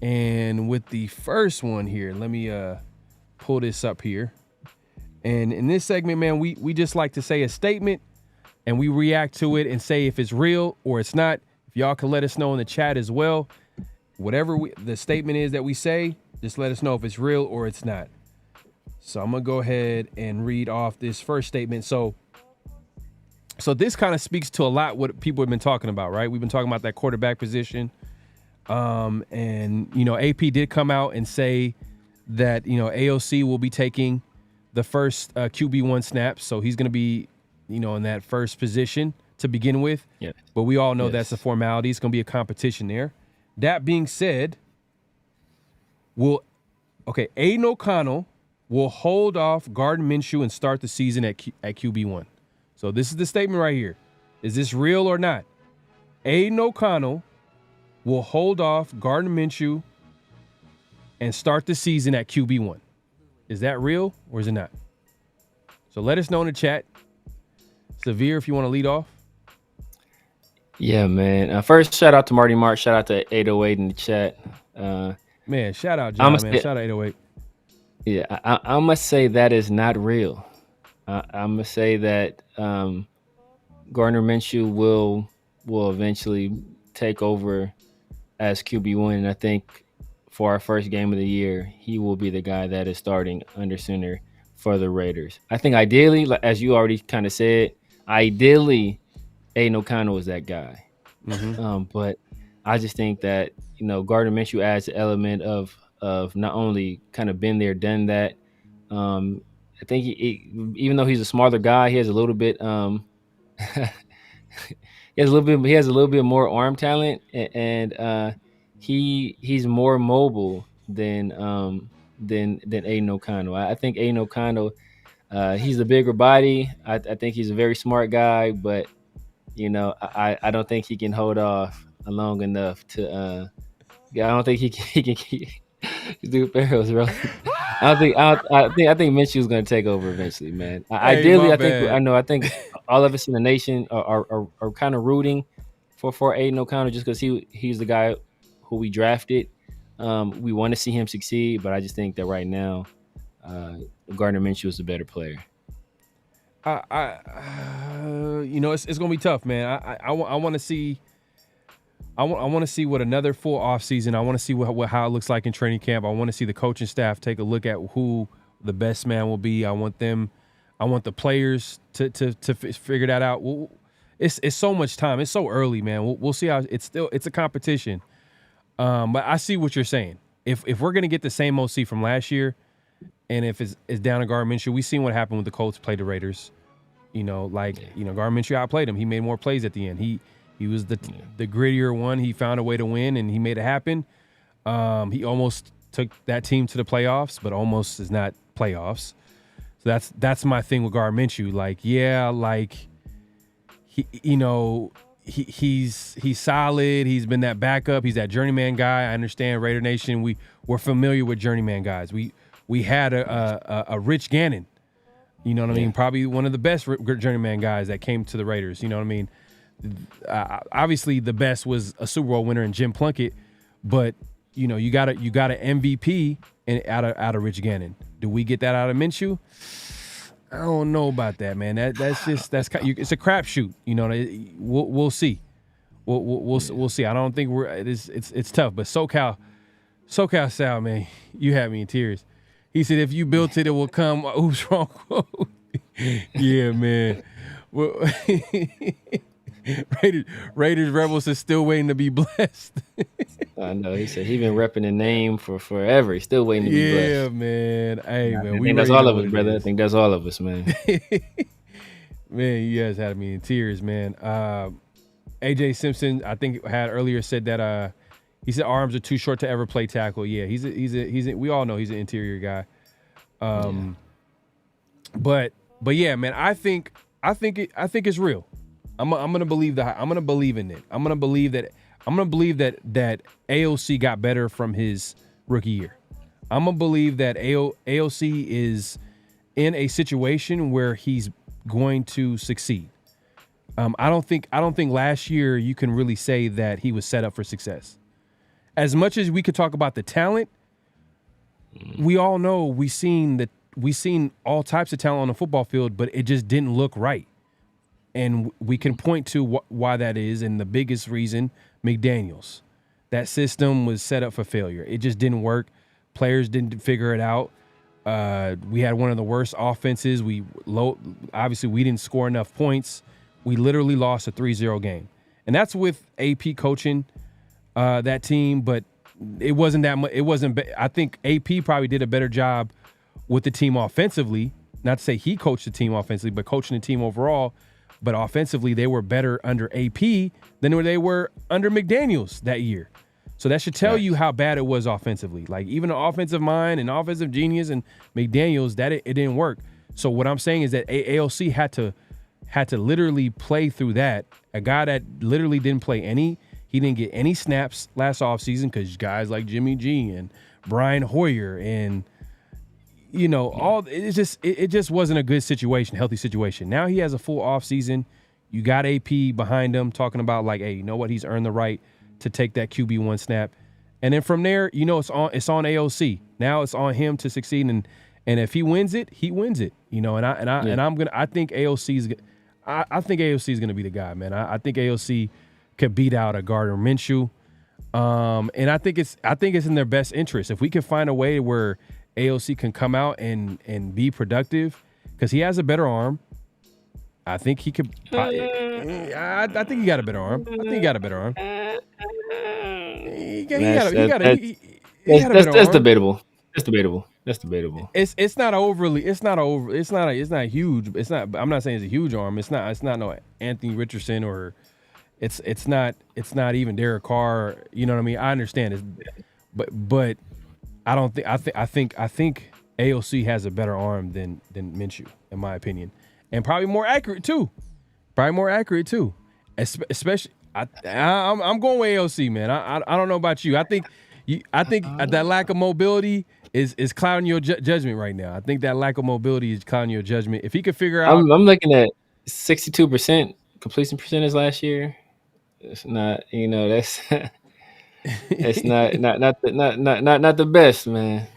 and with the first one here, let me pull this up here. And in this segment, man, we just like to say a statement, and we react to it and say if it's real or it's not. If y'all can let us know in the chat as well, whatever the statement is that we say. Just let us know if it's real or it's not. So I'm going to go ahead and read off this first statement. So this kind of speaks to a lot what people have been talking about, right? We've been talking about that quarterback position. And, AP did come out and say that, AOC will be taking the first QB1 snaps. So he's going to be, in that first position to begin with. Yeah. But we all know that's a formality. It's going to be a competition there. That being said, Aiden O'Connell will hold off Gardner Minshew and start the season at QB1. So this is the statement right here. Is this real or not? Aiden O'Connell will hold off Gardner Minshew and start the season at QB1. Is that real or is it not? So let us know in the chat. Severe, if you want to lead off. Yeah, man. First, shout out to Marty Mark. Shout out to 808 in the chat. Man, shout out, John, man. Shout out 808. Yeah, I must say that is not real. I must say that Gardner Minshew will eventually take over as QB1, and I think for our first game of the year, he will be the guy that is starting under center for the Raiders. I think ideally, like, as you already kind of said, ideally, Aiden O'Connell is that guy. Mm-hmm. But I just think that, Gardner Minshew adds the element of not only kind of been there, done that. I think even though he's a smarter guy, he has a little bit he has a little bit more arm talent, and he's more mobile than Aiden O'Connell. I think Aiden O'Connell, he's a bigger body. I think he's a very smart guy, but I don't think he can hold off long enough to. I don't think he can. Dude, Pharaoh's really. I think Minshew's going to take over eventually, man. Ideally, I think all of us in the nation are kind of rooting for Aiden O'Connell just because he's the guy who we drafted. We want to see him succeed, but I just think that right now, Gardner Minshew is a better player. It's gonna be tough, man. I want to see. I want to see what another full offseason. I want to see how it looks like in training camp. I want to see the coaching staff take a look at who the best man will be. I want the players to figure that out. It's so much time. It's so early, man. We'll see how it's a competition. But I see what you're saying. If we're gonna get the same OC from last year, and if it's down to Gardner Minshew, we've seen what happened when the Colts played the Raiders. Gardner Minshew outplayed him. He made more plays at the end. He was the grittier one. He found a way to win, and he made it happen. He almost took that team to the playoffs, but almost is not playoffs. So that's my thing with Gardner Minshew. He's solid. He's been that backup. He's that journeyman guy. I understand Raider Nation. We're familiar with journeyman guys. We had a Rich Gannon. You know what I mean? Probably one of the best journeyman guys that came to the Raiders. You know what I mean? Obviously, the best was a Super Bowl winner in Jim Plunkett, but you got an MVP out of Rich Gannon. Do we get that out of Minshew? I don't know about that, man. It's a crapshoot. We'll see. We'll see. I don't think it's tough, but SoCal Sal, man, you had me in tears. He said, "If you built it, it will come." Oops, wrong quote. Yeah, man. Well, Raiders Rebels is still waiting to be blessed. I know. He said he's been repping the name for forever. He's still waiting to be blessed. Yeah, man. Hey, man. I think that's all of us, brother. I think that's all of us, man. Man, you guys had me in tears, man. AJ Simpson, I think, had earlier said that he said arms are too short to ever play tackle. Yeah, he's we all know he's an interior guy. But yeah, man, I think it's real. I'm gonna believe that. I'm gonna believe in it. I'm gonna believe that AOC got better from his rookie year. I'm gonna believe that AOC is in a situation where he's going to succeed. I don't think last year you can really say that he was set up for success. As much as we could talk about the talent, we all know we've seen all types of talent on the football field, but it just didn't look right. And we can point to why that is, and the biggest reason, McDaniels. That system was set up for failure. It just didn't work. Players didn't figure it out. We had one of the worst offenses. Obviously, we didn't score enough points. We literally lost a 3-0 game. And that's with AP coaching that team, but it wasn't that much. I think AP probably did a better job with the team offensively. Not to say he coached the team offensively, but coaching the team overall. But offensively, they were better under AP than they were under McDaniels that year. So that should tell you how bad it was offensively. Like, even an offensive mind and offensive genius and McDaniels, it didn't work. So what I'm saying is that AOC had had to literally play through that. A guy that literally didn't play any. He didn't get any snaps last offseason because guys like Jimmy G and Brian Hoyer and it just wasn't a good situation, healthy situation. Now he has a full offseason. You got AP behind him talking about like, hey, you know what? He's earned the right to take that QB1 snap. And then from there, it's on AOC. Now it's on him to succeed, and if he wins it, he wins it. I think AOC is gonna be the guy, man. I think AOC could beat out a Gardner Minshew. And I think it's in their best interest. If we can find a way where AOC can come out and be productive, because he has a better arm. I think he could. I think he got a better arm. That's debatable. It's not huge. I'm not saying it's a huge arm. It's not no Anthony Richardson or it's not even Derek Carr. You know what I mean? I understand it, but I don't think I think AOC has a better arm than Minshew, in my opinion, and probably more accurate too. Especially, I'm going with AOC, man. I don't know about you. I think that lack of mobility is clouding your judgment right now. I think that lack of mobility is clouding your judgment. If he could figure out, I'm looking at 62% completion percentage last year. It's not, that's it's not the best, man.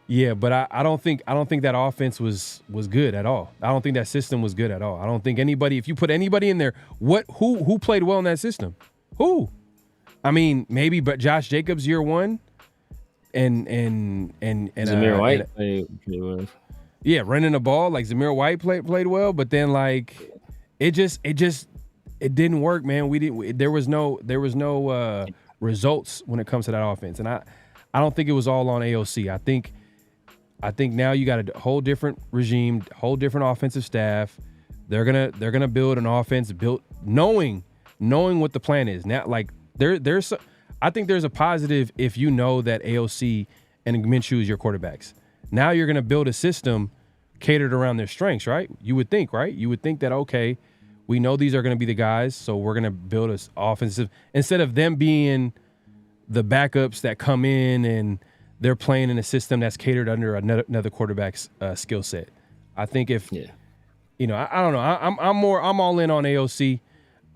Yeah, but I don't think that offense was good at all. I don't think that system was good at all. I don't think anybody, if you put anybody in there, who played well in that system? Who? I mean, maybe but Josh Jacobs year one and Zamir White played well. Yeah, running the ball, like Zamir White played well, but then like it didn't work, man. There was no results when it comes to that offense. And I don't think it was all on AOC. I think now you got a whole different regime, whole different offensive staff. They're gonna build an offense built knowing what the plan is. Now, like I think there's a positive if you know that AOC and Minshew is your quarterbacks. Now you're gonna build a system catered around their strengths, right? You would think, right? You would think that, okay, we know these are gonna be the guys, so we're gonna build an offensive instead of them being the backups that come in and they're playing in a system that's catered under another quarterback's skill set. I think I don't know. I'm all in on AOC.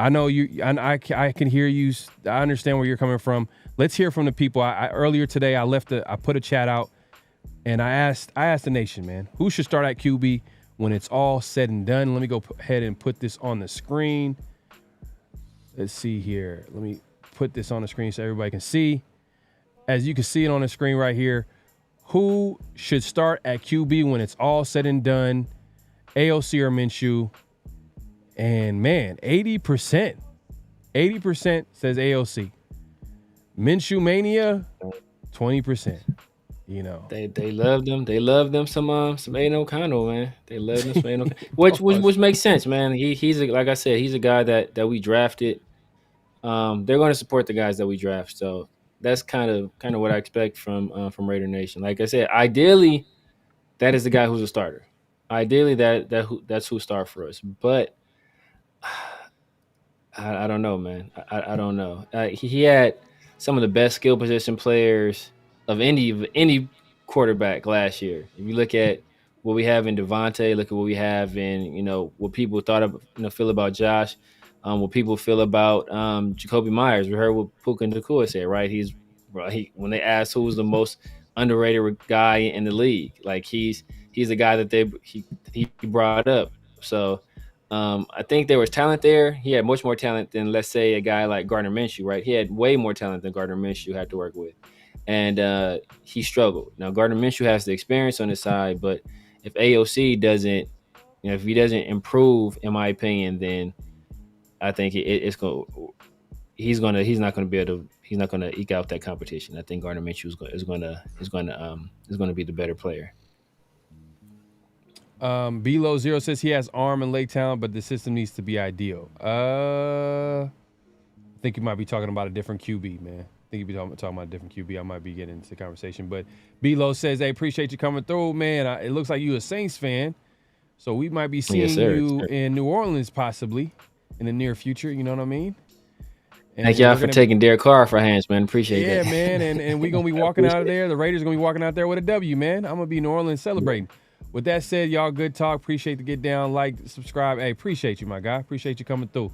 I know you, and I can hear you. I understand where you're coming from. Let's hear from the people. Earlier today, I put a chat out, and I asked the nation, man, who should start at QB when it's all said and done. Let me go ahead and put this on the screen. Let's see here. Let me put this on the screen so everybody can see. As you can see it on the screen right here, who should start at QB when it's all said and done, AOC or Minshew? And man, 80% says AOC. Minshew mania, 20%. They love them. They love them some Aiden O'Connell, man. They love them some Aiden O'Connell, which makes sense, man. He's like I said, he's a guy that we drafted. They're going to support the guys that we draft, so that's kind of what I expect from Raider Nation. Like I said, ideally, that is the guy who's a starter. Ideally, that's who start for us. But I don't know, man. I don't know. He had some of the best skill position players of any quarterback last year. If you look at what we have in Devontae, look at what we have in what people feel about Josh. What people feel about Jacoby Myers. We heard what Puka Nacua said, right? When they asked who was the most underrated guy in the league, like he's the guy that he brought up. So I think there was talent there. He had much more talent than, let's say, a guy like Gardner Minshew, right? He had way more talent than Gardner Minshew had to work with, and he struggled. Now Gardner Minshew has the experience on his side, but if AOC doesn't, if he doesn't improve, in my opinion, then I think he's not going to eke out that competition. I think Gardner Minshew is going to be the better player. B-Low0 says he has arm and leg talent, but the system needs to be ideal. I think you might be talking about a different QB, man. I think you'd be talking about a different QB. I might be getting into the conversation, but B-Low says, "Hey, appreciate you coming through, man. It looks like you a Saints fan. So we might be seeing you in New Orleans possibly in the near future. You know what I mean? And thank y'all for taking Derek Carr off our hands, man. Appreciate that. Yeah, man. And we're going to be walking out of there. The Raiders are going to be walking out there with a W, man. I'm going to be in New Orleans celebrating. With that said, y'all, good talk. Appreciate the get down, like, subscribe. Hey, appreciate you, my guy. Appreciate you coming through.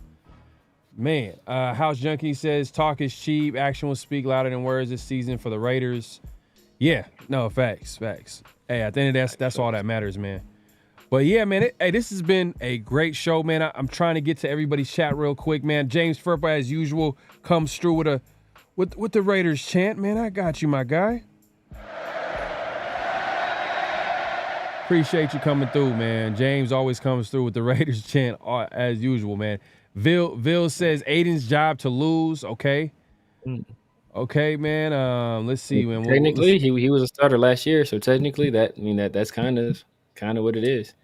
Man, House Junkie says, talk is cheap. Action will speak louder than words this season for the Raiders. Yeah, no, facts. Hey, at the end of that's all that matters, man. But yeah, man, this has been a great show, man. I'm trying to get to everybody's chat real quick, man. James Furpa, as usual, comes through with the Raiders chant, man. I got you, my guy. Appreciate you coming through, man. James always comes through with the Raiders chant as usual, man. Vil says Aiden's job to lose. Okay. Okay, man. Let's see, man. Technically, he was a starter last year, so technically that's kind of what it is.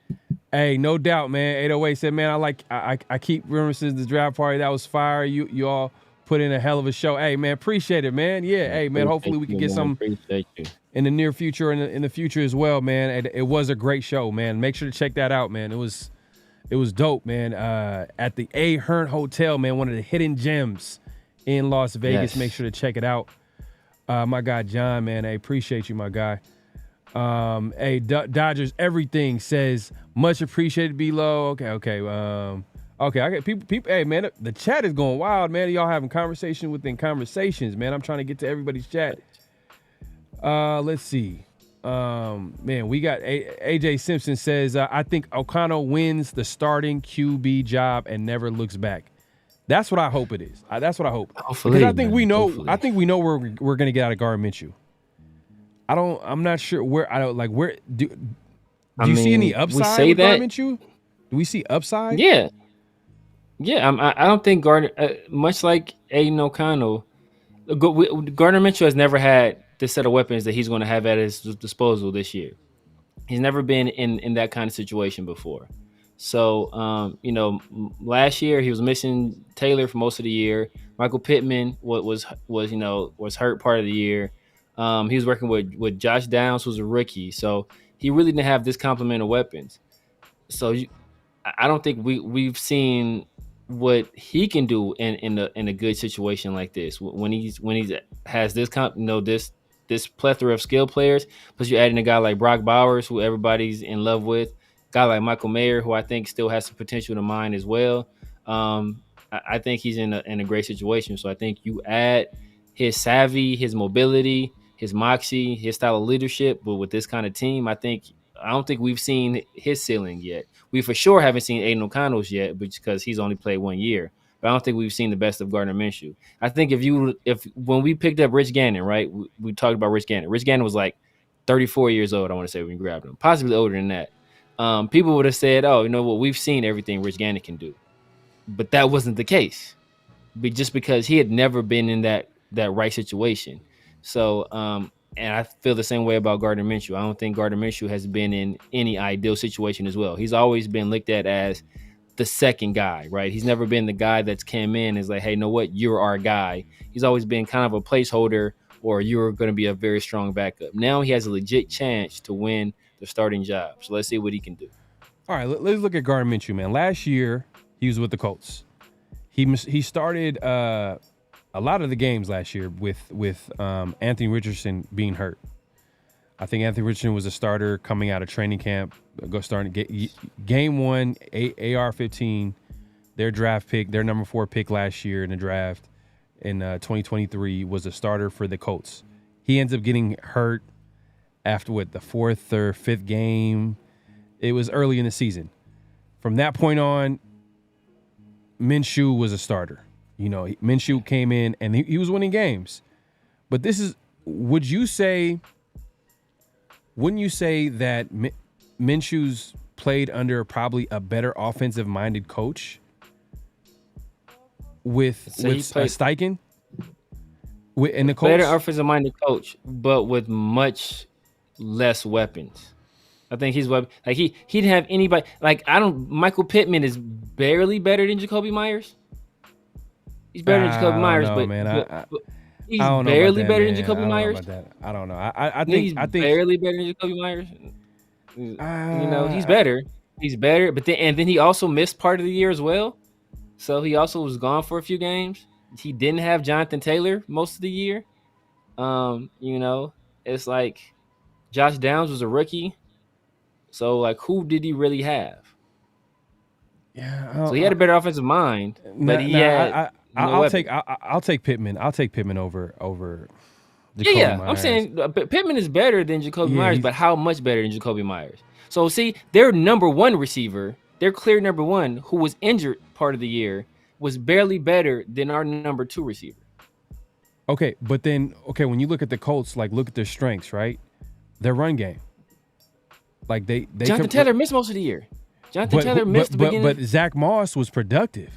Hey, no doubt, man. 808 said, man, I keep remembering the draft party. That was fire. You all put in a hell of a show. Hey, man, appreciate it, man. Yeah, hey, man, hopefully we can get some in the near future and in the future as well, man. It was a great show, man. Make sure to check that out, man. It was dope, man. At the A. Hearn Hotel, man, one of the hidden gems in Las Vegas. Yes. Make sure to check it out. My guy, John, man, I appreciate you, my guy. Hey, Dodgers Everything says much appreciated below. Okay. I get people. Hey, man, the chat is going wild, man. Y'all having conversation within conversations, man. I'm trying to get to everybody's chat. Let's see. Man, we got AJ Simpson says I think O'Connell wins the starting QB job and never looks back. That's what I hope it is. That's what I hope. Hopefully, because I think we know. Hopefully. I think we know where we're gonna get out of Gardner Minshew. I'm not sure where. I don't like where. Do you see any upside with Gardner Minshew? Do we see upside? Yeah. I don't think Gardner, much like Aiden O'Connell, Gardner Minshew has never had this set of weapons that he's going to have at his disposal this year. He's never been in that kind of situation before. So, last year he was missing Taylor for most of the year. Michael Pittman was hurt part of the year. He was working with Josh Downs, who's a rookie. So he really didn't have this complement of weapons. So I don't think we've seen what he can do in a good situation like this. When he has this this plethora of skill players, plus you're adding a guy like Brock Bowers, who everybody's in love with, a guy like Michael Mayer, who I think still has some potential to mine as well. I think he's in a great situation. So I think you add his savvy, his mobility, his moxie, his style of leadership, but with this kind of team, I don't think we've seen his ceiling yet. We for sure haven't seen Aiden O'Connell's yet, because he's only played 1 year. But I don't think we've seen the best of Gardner Minshew. I think if when we picked up Rich Gannon, right, we talked about Rich Gannon. Rich Gannon was like 34 years old, I want to say, when we grabbed him, possibly older than that. People would have said, oh, you know what, we've seen everything Rich Gannon can do. But that wasn't the case. But just because he had never been in that right situation. So, and I feel the same way about Gardner Minshew. I don't think Gardner Minshew has been in any ideal situation as well. He's always been looked at as the second guy, right? He's never been the guy that's came in and is like, hey, you know what? You're our guy. He's always been kind of a placeholder, or you're going to be a very strong backup. Now he has a legit chance to win the starting job. So let's see what he can do. All right, let's look at Gardner Minshew, man. Last year, he was with the Colts. He started a lot of the games last year with Anthony Richardson being hurt. I think Anthony Richardson was a starter coming out of training camp. Game one, AR-15, their draft pick, their number 4 pick last year in the draft in 2023 was a starter for the Colts. He ends up getting hurt after the 4th or 5th game. It was early in the season. From that point on, Minshew was a starter. Minshew came in and he was winning games. But wouldn't you say that Minshew's played under probably a better offensive-minded coach with Steichen? And the Colts? Better offensive-minded coach, but with much less weapons. I think he's like he didn't have anybody. Michael Pittman is barely better than Jacoby Myers. He's better than Jacoby Myers, he's barely better than Jacoby Myers. I don't know. I think barely better than Jacoby Myers. He's better. He's better, but then he also missed part of the year as well. So he also was gone for a few games. He didn't have Jonathan Taylor most of the year. It's like Josh Downs was a rookie. So like, who did he really have? Yeah. So he had a better offensive mind, but he had. I'll take Pittman. I'll take Pittman over Jacoby Myers. I'm saying Pittman is better than Jacoby Myers, but how much better than Jacoby Myers? So see, their number one receiver, their clear number one, who was injured part of the year, was barely better than our number two receiver. Okay, but then when you look at the Colts, like look at their strengths, right? Their run game. Like they Jonathan Taylor missed most of the year. Taylor missed the beginning. But Zach Moss was productive.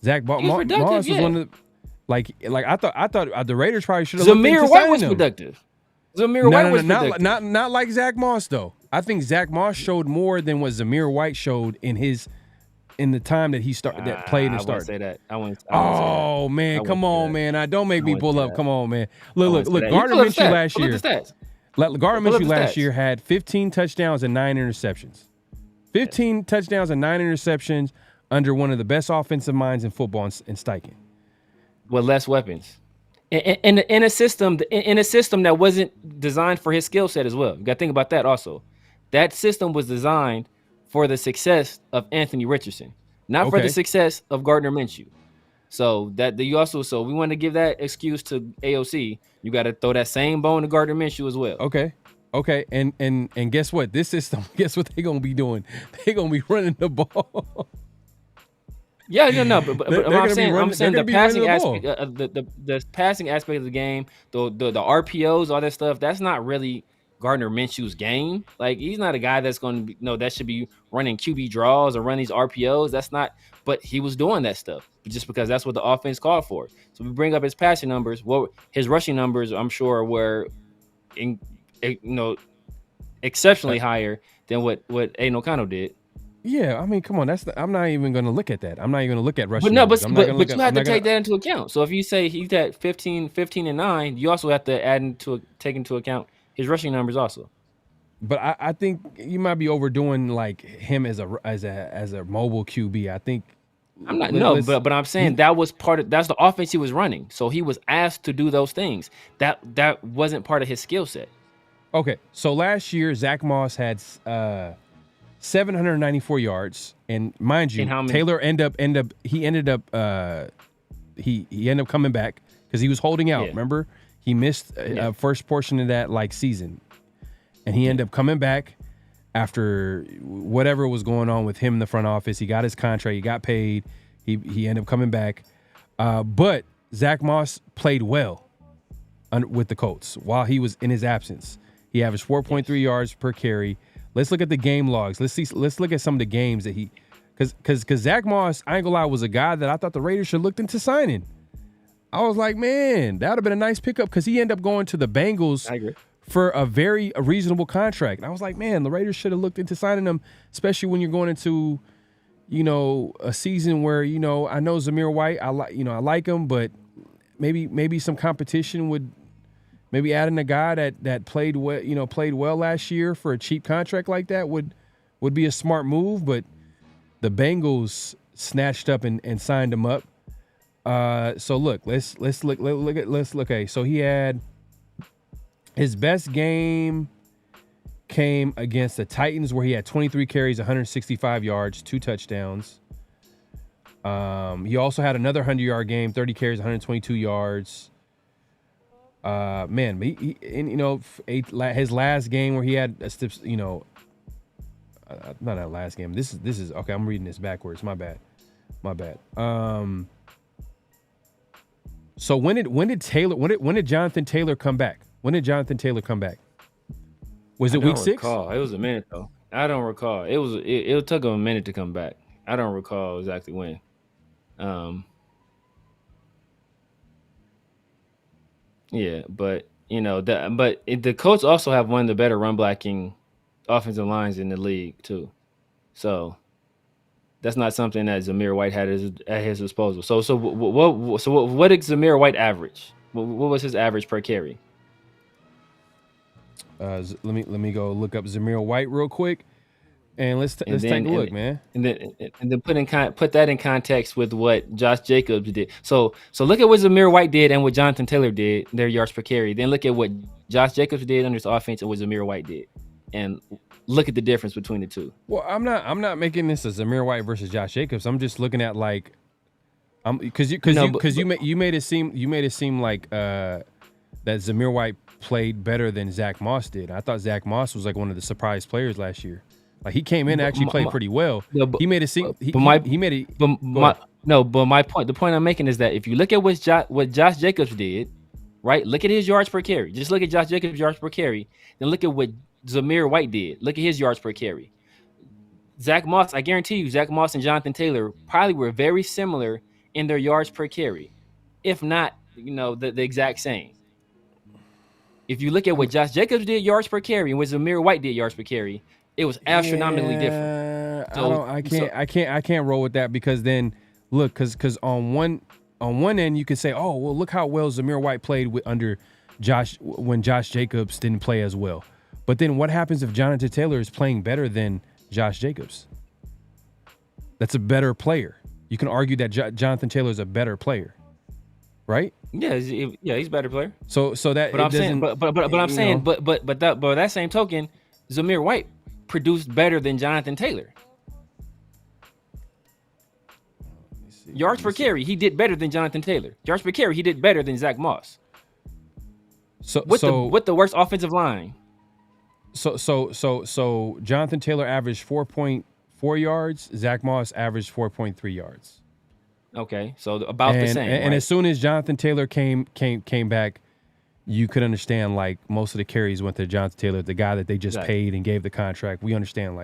Moss was one of the, like I thought the Raiders probably should have. Zamir White was productive. White was productive. Not like Zach Moss though. I think Zach Moss showed more than what Zamir White showed in the time that he started played and started. I wouldn't say that. Oh man, come on, man! Don't make me pull up. Come on, man. Look. Gardner Minshew last year. Gardner Minshew last year had 15 touchdowns and 9 interceptions. 15 touchdowns and 9 interceptions under one of the best offensive minds in football in Steichen. With less weapons. In a system that wasn't designed for his skill set as well. You got to think about that also. That system was designed for the success of Anthony Richardson, not for the success of Gardner Minshew. So we want to give that excuse to AOC. You got to throw that same bone to Gardner Minshew as well. Okay, and guess what? This system, guess what they're gonna be doing? They're gonna be running the ball. But I'm saying the passing aspect, the passing aspect of the game, the RPOs, all that stuff. That's not really Gardner Minshew's game. Like he's not a guy that's going to be that should be running QB draws or run these RPOs. That's not. But he was doing that stuff just because that's what the offense called for. So we bring up his passing numbers. Well, his rushing numbers, I'm sure, were exceptionally higher than what Aiden O'Connell did. Yeah, I mean, come on. I'm not even going to look at that. I'm not even going to look at rushing. But no, numbers. but you have to take that into account. So if you say he's at 15 and 9, you also have to take into account his rushing numbers also. But I think you might be overdoing like him as a mobile QB. I think I'm not but I'm saying that's the offense he was running. So he was asked to do those things. That wasn't part of his skill set. Okay, so last year Zach Moss had 794 yards, and mind you, Taylor ended up coming back because he was holding out. Yeah. Remember, he missed first portion of that season, and he ended up coming back after whatever was going on with him in the front office. He got his contract, he got paid, he ended up coming back, but Zach Moss played well with the Colts while he was in his absence. He averaged 4.3 yards per carry. Let's look at the game logs. Let's look at some of the games that because Zach Moss, I ain't gonna lie, was a guy that I thought the Raiders should have looked into signing. I was like, man, that would have been a nice pickup because he ended up going to the Bengals for a very reasonable contract. And I was like, man, the Raiders should have looked into signing him, especially when you're going into, a season where, I know Zamir White, I like him, but maybe some competition would. Maybe adding a guy that played well last year for a cheap contract like that would be a smart move. But the Bengals snatched up and signed him up. So look, let's look. Okay, so he had his best game came against the Titans where he had 23 carries, 165 yards, 2 touchdowns. He also had another 100-yard game, 30 carries, 122 yards. His last game where he had not that last game. This is okay. I'm reading this backwards. My bad. So when did Jonathan Taylor come back? Was it week 6? Recall. It was a minute though. I don't recall. It took him a minute to come back. I don't recall exactly when. Yeah, but the Colts also have one of the better run blocking offensive lines in the league too. So that's not something that Zamir White had at his disposal. So what did Zamir White average? What was his average per carry? Let me go look up Zamir White real quick. And let's take a look, man. And then put that in context with what Josh Jacobs did. So look at what Zamir White did and what Jonathan Taylor did, their yards per carry. Then look at what Josh Jacobs did under his offense and what Zamir White did, and look at the difference between the two. Well, I'm not making this a Zamir White versus Josh Jacobs. I'm just looking at like, because you made it seem like that Zamir White played better than Zach Moss did. I thought Zach Moss was like one of the surprise players last year. Like he came in and actually played pretty well. He made it seem. My point. The point I'm making is that if you look at what Josh Jacobs did, right? Look at his yards per carry. Just look at Josh Jacobs' yards per carry. Then look at what Zamir White did. Look at his yards per carry. Zach Moss, I guarantee you, Zach Moss and Jonathan Taylor probably were very similar in their yards per carry, if not, the exact same. If you look at what Josh Jacobs did yards per carry and what Zamir White did yards per carry, it was astronomically different. I can't roll with that because then look, because on one end you could say, oh well, look how well Zamir White played under Josh when Josh Jacobs didn't play as well. But then what happens if Jonathan Taylor is playing better than Josh Jacobs? That's a better player. You can argue that Jonathan Taylor is a better player, right? Yeah, he's a better player. So that. But that same token, Zamir White produced better than Jonathan Taylor. Yards per carry, he did better than Jonathan Taylor. Yards per carry, he did better than Zach Moss. With the worst offensive line. So Jonathan Taylor averaged 4.4 yards. Zach Moss averaged 4.3 yards. Okay, so about the same. And as soon as Jonathan Taylor came back, you could understand like most of the carries went to Jonathan Taylor, the guy that they just paid and gave the contract. We understand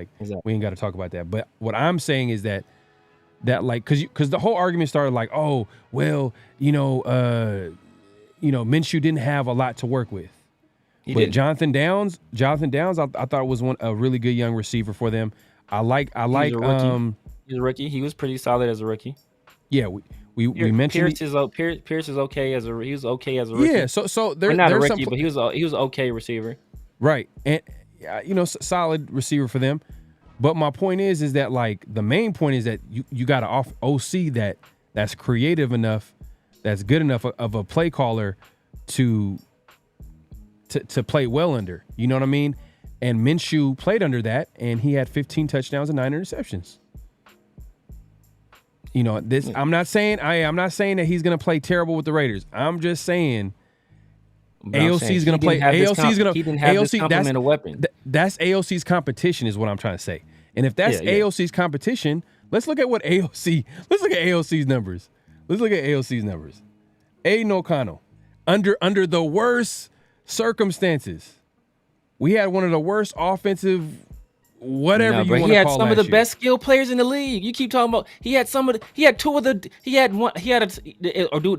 we ain't got to talk about that. But what I'm saying is that like because the whole argument started like, oh well, Minshew didn't have a lot to work with. But Jonathan Downs, I thought was a really good young receiver for them. I like he's a rookie. He was pretty solid as a rookie. Yeah, we mentioned Pierce is okay as a he was okay as a rookie. Yeah, so they're not a rookie, but he was an okay receiver. Right, and solid receiver for them. But my point is that like the main point is that you got an OC that's creative enough, that's good enough of a play caller to play well under. You know what I mean? And Minshew played under that, and he had 15 touchdowns and 9 interceptions. I'm not saying that he's going to play terrible with the Raiders. I'm just saying AOC is going to play. AOC is going to. He didn't have this complement of weapons. That's AOC's competition, is what I'm trying to say. And if that's AOC's competition, let's look at what AOC. Let's look at AOC's numbers. Aiden O'Connell, under the worst circumstances, we had one of the worst offensive. Whatever you want to call he had some of the year. best skilled players in the league. You keep talking about he had do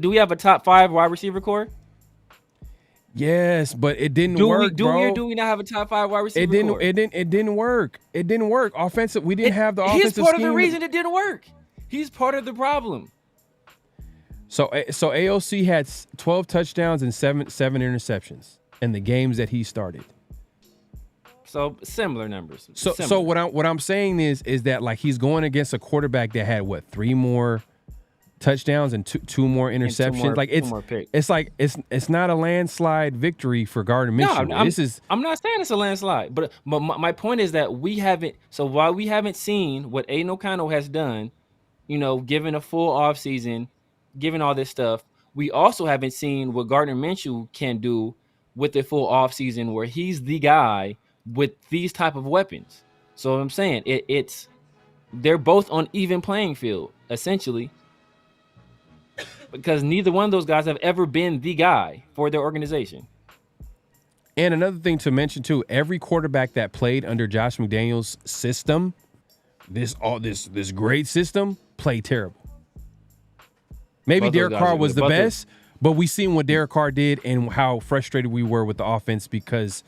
we have a top 5 wide receiver core? Yes, but it didn't work, do we not have a top 5 wide receiver core? It didn't work. It didn't work. Offensive, we didn't have the offensive scheme. He's part of the reason it didn't work. He's part of the problem. So AOC had 12 touchdowns and seven interceptions in the games that he started. So similar numbers. So what I'm saying is that like he's going against a quarterback that had 3 more touchdowns and two more interceptions. It's not a landslide victory for Gardner Minshew. I'm not saying it's a landslide, but my point is that we haven't. So while we haven't seen what Aiden O'Connell has done, given a full offseason, given all this stuff, we also haven't seen what Gardner Minshew can do with a full offseason where he's the guy with these type of weapons. So I'm saying they're both on even playing field essentially, because neither one of those guys have ever been the guy for their organization. And another thing to mention too, every quarterback that played under Josh McDaniels' system, this great system, played terrible. Maybe Derek Carr was the best, but we seen what Derek Carr did and how frustrated we were with the offense because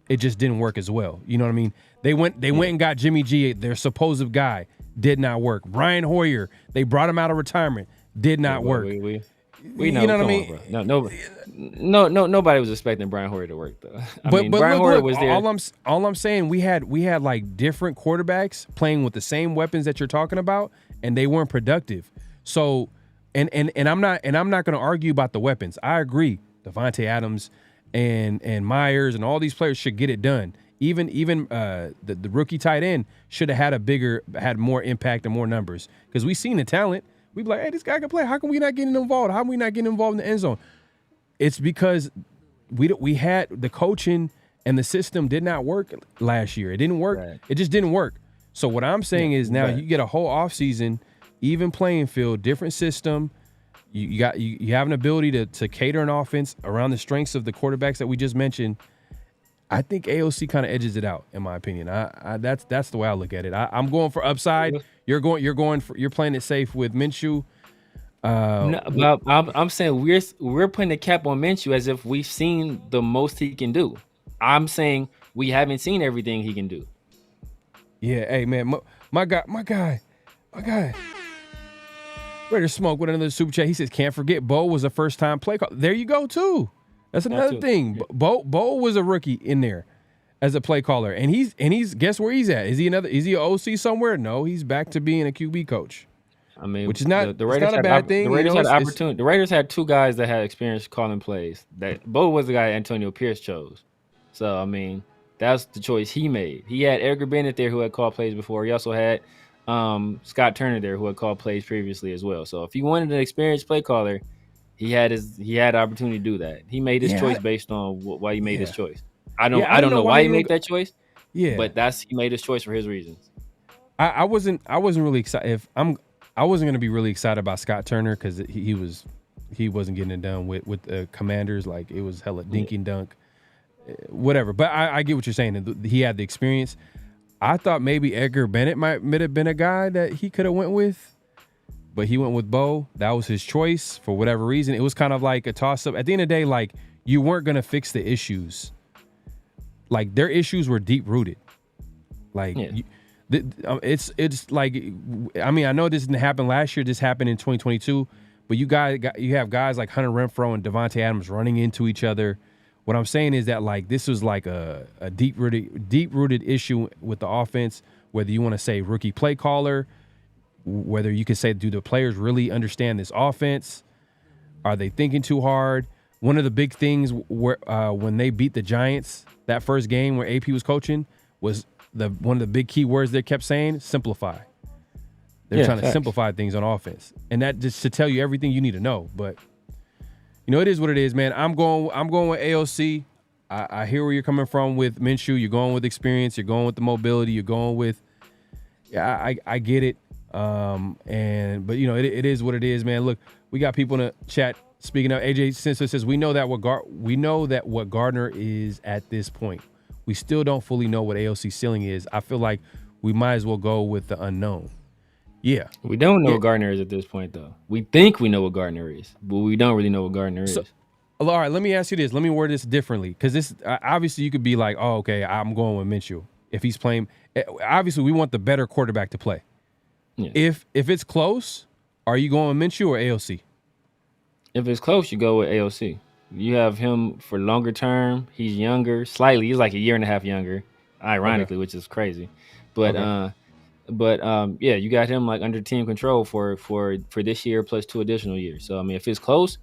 it just didn't work as well. You know what I mean? They went and got Jimmy G, their supposed guy, did not work. Brian Hoyer, they brought him out of retirement, did not work. We know. You know what I Come mean? on, bro. No, nobody was expecting Brian Hoyer to work though. But Brian Hoyer was there. All I'm saying, we had like different quarterbacks playing with the same weapons that you're talking about, and they weren't productive. So, and I'm not going to argue about the weapons. I agree, Devontae Adams and Myers and all these players should get it done. Even the rookie tight end should have had more impact and more numbers, because we seen the talent. We be like, hey, this guy can play. How come we not getting involved? How are we not getting involved in the end zone? It's because we had the coaching and the system did not work last year. It didn't work. Right. It just didn't work. So what I'm saying is now you get a whole offseason, even playing field, different system. You have an ability to cater an offense around the strengths of the quarterbacks that we just mentioned. I think AOC kind of edges it out, in my opinion. That's the way I look at it. I'm going for upside. You're playing it safe with Minshew. No, I'm saying we're putting a cap on Minshew as if we've seen the most he can do. I'm saying we haven't seen everything he can do. Yeah, hey man, my guy. Ready to smoke with another super chat. He says, can't forget Bo was a first-time play call. There you go too. That's another thing. Yeah. Bo was a rookie in there as a play caller, and he's guess where he's at? Is he an OC somewhere? No, he's back to being a QB coach. I mean, which is not the Raiders not a bad thing. The Raiders had opportunity. The Raiders had two guys that had experience calling plays. That Bo was the guy Antonio Pierce chose. So I mean, that's the choice he made. He had Edgar Bennett there who had called plays before. He also had Scott Turner there who had called plays previously as well. So if he wanted an experienced play caller, he had the opportunity to do that. He made his choice based on why he made his choice. I don't know why he made that choice. Yeah, but he made his choice for his reasons. I wasn't really excited. I wasn't going to be really excited about Scott Turner because he wasn't getting it done with the Commanders. Like, it was hella dink and dunk, whatever. But I get what you're saying. He had the experience. I thought maybe Edgar Bennett might have been a guy that he could have went with, but he went with Bo. That was his choice for whatever reason. It was kind of like a toss-up. At the end of the day, like, you weren't going to fix the issues. Like, their issues were deep-rooted. Like, it's like, I mean, I know this didn't happen last year. This happened in 2022. But you have guys like Hunter Renfrow and Devontae Adams running into each other. What I'm saying is that, like, this was like a deep-rooted issue with the offense, whether you want to say rookie play caller, whether you can say, do the players really understand this offense? Are they thinking too hard? One of the big things when they beat the Giants that first game where AP was coaching was one of the big key words they kept saying, simplify. They're trying to simplify things on offense. And that just to tell you everything you need to know. But you know, it is what it is, man. I'm going with AOC. I hear where you're coming from with Minshew. You're going with experience. You're going with the mobility. You're going with, I get it. But you know, it is what it is, man. Look, we got people in the chat. Speaking of, AJ Sensor says we know that what Gardner is at this point. We still don't fully know what AOC's ceiling is. I feel like we might as well go with the unknown. Yeah. We don't know what Gardner is at this point, though. We think we know what Gardner is, but we don't really know what Gardner is. All right, let me ask you this. Let me word this differently, because this obviously you could be like, oh, okay, I'm going with Minshew if he's playing. Obviously, we want the better quarterback to play. Yeah. If it's close, are you going with Minshew or AOC? If it's close, you go with AOC. You have him for longer term. He's younger, slightly. He's like a year and a half younger, ironically, which is crazy. But yeah, you got him like under team control for this year plus 2 additional years. So I mean, if it's close,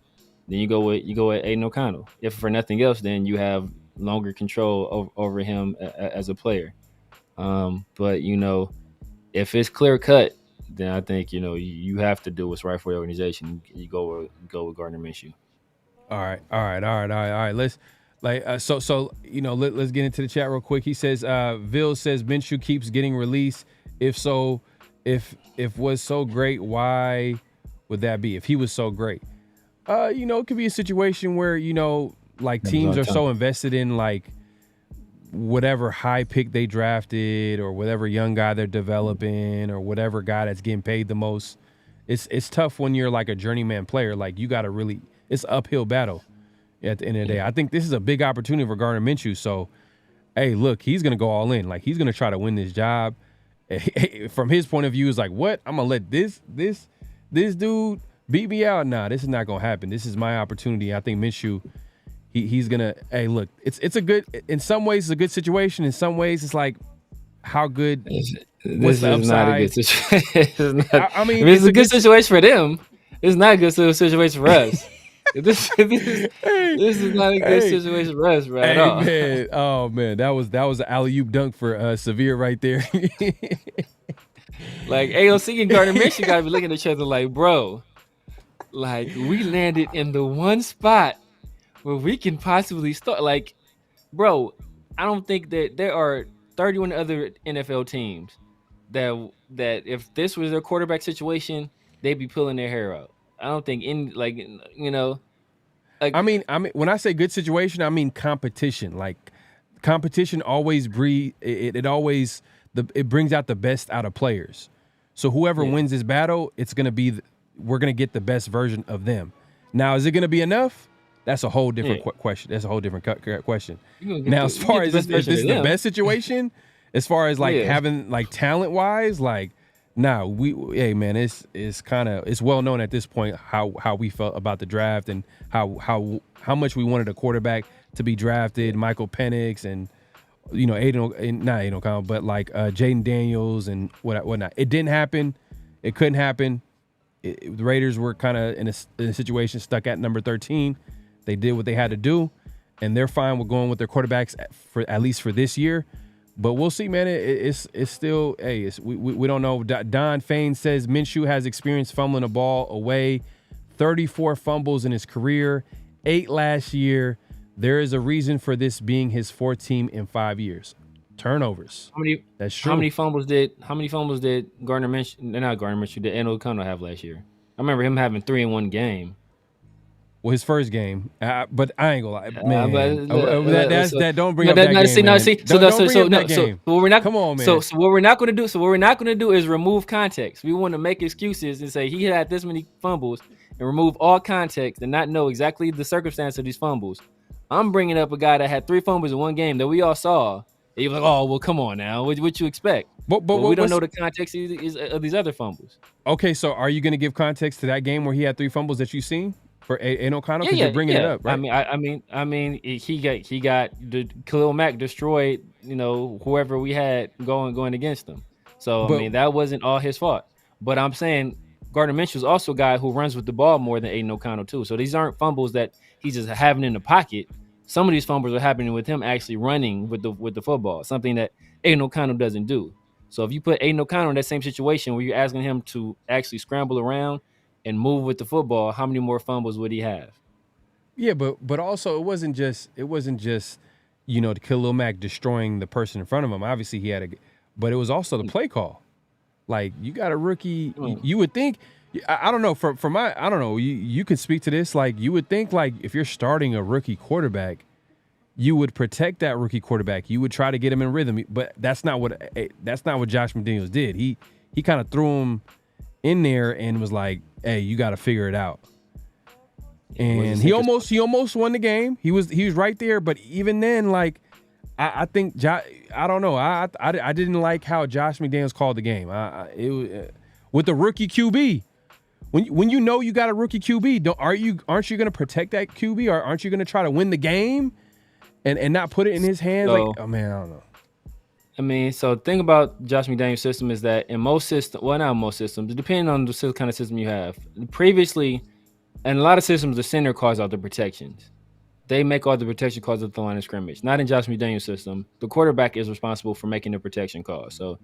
then you go with Aiden O'Connell. If for nothing else, then you have longer control over him as a player. But you know, if it's clear cut, then I think you know you have to do what's right for the organization. You go with Gardner Minshew. All right. Let's so you know, let's get into the chat real quick. He says Ville says Minshew keeps getting released. If so, if was so great, why would that be? If he was so great, you know, it could be a situation where, you know, like teams are so invested in like whatever high pick they drafted or whatever young guy they're developing or whatever guy that's getting paid the most. It's tough when you're like a journeyman player. Like, you got to really, it's an uphill battle at the end of the day. I think this is a big opportunity for Gardner Minshew. So, hey, look, he's going to go all in. Like, he's going to try to win this job. From his point of view, is like, what? I'm going to let this dude beat me out. Nah, this is not gonna happen. This is my opportunity. I think Minshew, he's gonna. Hey, look, it's a good. In some ways, it's a good situation. In some ways, it's like how good. This is not a good situation. I mean, it's a good situation for them. It's not a good situation for us. This is not a good situation for us, bro. At all. Man. Oh man, that was an alley-oop dunk for Severe right there. Like AOC and Gardner Minshew gotta be looking at each other like, bro, like we landed in the one spot where we can possibly start. Like, bro, I don't think that there are 31 other NFL teams that if this was their quarterback situation, they'd be pulling their hair out. I don't think like I mean when I say good situation, I mean competition. Like competition always it always it brings out the best out of players. So whoever wins this battle, it's going to be we're going to get the best version of them. Now, is it going to be enough? That's a whole different question. That's a whole different question. Now, as far as if this is the best situation, as far as like having like talent wise, like hey man, it's kind of it's well known at this point how we felt about the draft and how much we wanted a quarterback to be drafted, Michael Penix and Aiden O'Connell, but like Jaden Daniels and whatnot. It didn't happen. It couldn't happen. The Raiders were kind of in a situation stuck at number 13. They did what they had to do, and they're fine with going with their quarterbacks at least for this year. But we'll see, man. It's still, hey, we don't know. Don Fain says Minshew has experience fumbling a ball away, 34 fumbles in his career, 8 last year. There is a reason for this being his 4th team in 5 years. Turnovers. That's true. How many fumbles did Gardner Minshew? Not Gardner Minshew. Did Aiden O'Connell have last year? I remember him having 3 in one game. Well, his first game, but I ain't gonna lie, man. That don't bring up that game. So we're not. Come on, man. So what we're not gonna do. So what we're not gonna do is remove context. We want to make excuses and say he had this many fumbles and remove all context and not know exactly the circumstance of these fumbles. I'm bringing up a guy that had 3 fumbles in one game that we all saw. And you're like, oh well, come on now. What you expect? But we don't know the context of these other fumbles. Okay, so are you gonna give context to that game where he had 3 fumbles that you've seen? For Aiden O'Connell, because you're bringing it up, right? I mean, he got Khalil Mack destroyed. Whoever we had going against him. So I mean, that wasn't all his fault. But I'm saying Gardner Minshew is also a guy who runs with the ball more than Aiden O'Connell too. So these aren't fumbles that he's just having in the pocket. Some of these fumbles are happening with him actually running with the football, something that Aiden O'Connell doesn't do. So if you put Aiden O'Connell in that same situation where you're asking him to actually scramble around and move with the football, how many more fumbles would he have? Yeah, but also it wasn't just the Khalil Mack destroying the person in front of him. Obviously he had but it was also the play call. Like you got a rookie, you would think. I don't know. I don't know. You can speak to this. Like you would think, like if you're starting a rookie quarterback, you would protect that rookie quarterback. You would try to get him in rhythm. But that's not what Josh McDaniels did. He kind of threw him in there and was like, hey, you got to figure it out. And he almost won the game. He was right there, but even then, like I think I don't know. I didn't like how Josh McDaniels called the game. With the rookie QB. When you know you got a rookie QB, aren't you going to protect that QB, or aren't you going to try to win the game and not put it in his hands? So, like, oh man, I don't know. I mean, so the thing about Josh McDaniels' system is that in most systems, well, not most systems, depending on the kind of system you have. Previously, in a lot of systems, the center calls out the protections. They make all the protection calls at the line of scrimmage. Not in Josh McDaniels' system. The quarterback is responsible for making the protection calls. So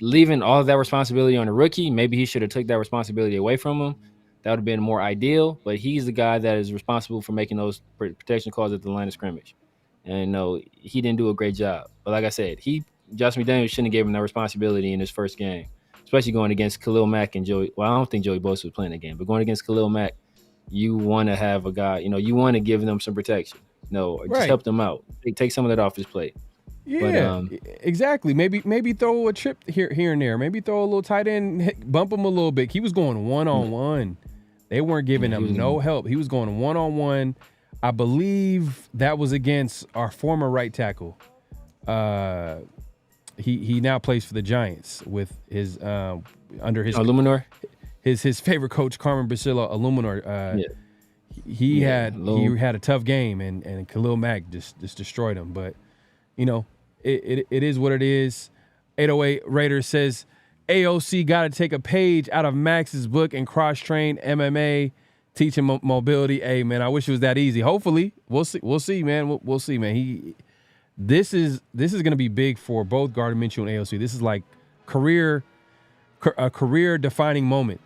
leaving all of that responsibility on the rookie, maybe he should have took that responsibility away from him. That would have been more ideal. But he's the guy that is responsible for making those protection calls at the line of scrimmage. And no, he didn't do a great job. But like I said, Josh McDaniels shouldn't have given him that responsibility in his first game, especially going against Khalil Mack and Joey. Well, I don't think Joey Bosa was playing the game, but going against Khalil Mack, you want to have a guy, you want to give them some protection. Just help them out. Take some of that off his plate. Yeah, but, exactly. Maybe throw a trip here and there. Maybe throw a little tight end, bump him a little bit. He was going one-on-one. They weren't giving him no help. He was going one-on-one. I believe that was against our former right tackle. He now plays for the Giants with his under his Luminor. his favorite coach, Carmen Priscilla Illuminor, he had a tough game, and Khalil Mack just destroyed him. But it is what it is. 808 Raiders says AOC got to take a page out of Max's book and cross-train MMA, teaching mobility. Hey, man, I wish it was that easy. Hopefully, we'll see. We'll see, man. We'll see, man. This is going to be big for both Gardner Minshew and AOC. This is like a career defining moment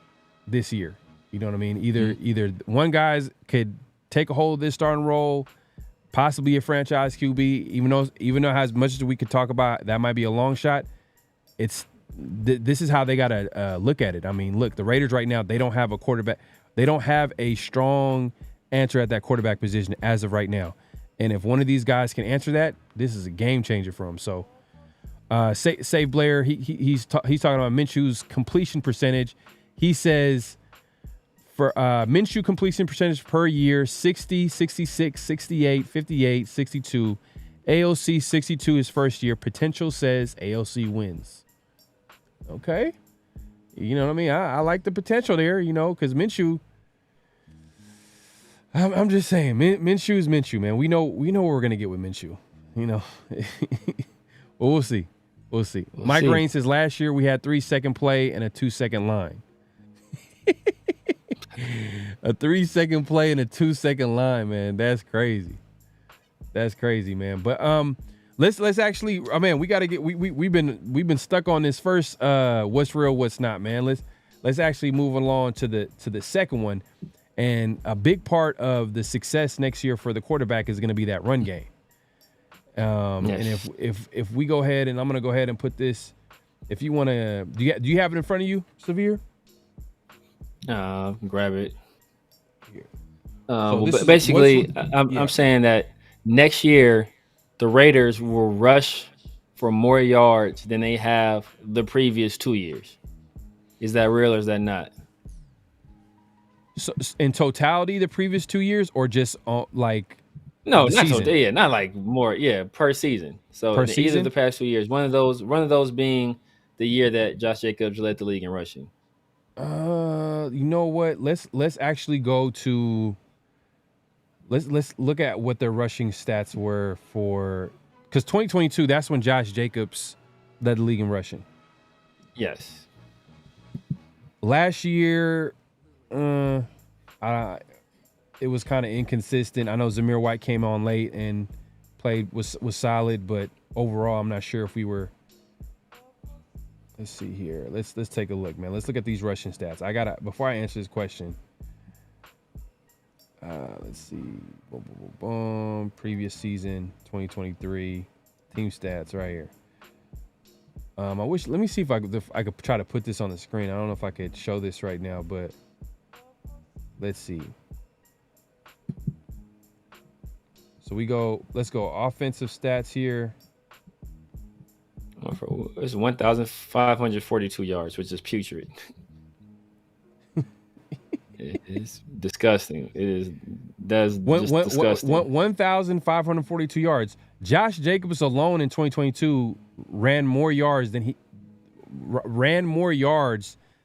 this year. You know what I mean? Either one guy's could take a hold of this starting role, possibly a franchise QB. Even though as much as we could talk about that might be a long shot, this is how they got to look at it. I mean, look, the Raiders right now, they don't have a quarterback. They don't have a strong answer at that quarterback position as of right now. And if one of these guys can answer that, this is a game changer for him. So, Save Blair, he's talking about Minshew's completion percentage. He says for Minshew completion percentage per year, 60, 66, 68, 58, 62. AOC 62 his first year. Potential says AOC wins. Okay. You know what I mean? I like the potential there, because Minshew, I'm just saying, Minshew is Minshew, man. We know what we're going to get with Minshew, Well, we'll see. Mike Rain says last year we had 3-second play and a 2-second line. A 3-second play and a 2-second line, man. That's crazy. That's crazy, man. But let's actually, man, we got to get we've been stuck on this first what's real, what's not, man. Let's actually move along to the second one. And a big part of the success next year for the quarterback is going to be that run game. And if we go ahead, and I'm going to go ahead and put this, if you want to, do you have it in front of you, Severe? Grab it. So basically, I'm saying that next year, the Raiders will rush for more yards than they have the previous 2 years. Is that real or is that not? So in totality, the previous 2 years, or just like no, not season? Not like more, per season. So either of the past 2 years, one of those being the year that Josh Jacobs led the league in rushing. You know what? Let's actually go to. Let's look at what their rushing stats were for, because 2022, that's when Josh Jacobs led the league in rushing. Yes. Last year, it was kind of inconsistent. I know Zamir White came on late and was solid, but overall, I'm not sure if we were. Let's see here. Let's take a look, man. Let's look at these rushing stats. Before I answer this question. Let's see. Boom. Previous season, 2023, team stats right here. Let me see if I could try to put this on the screen. I don't know if I could show this right now, but let's see. So let's go offensive stats here. It's 1,542 yards, which is putrid. It's disgusting. That's disgusting. 1,542 yards. Josh Jacobs alone in 2022 ran more yards than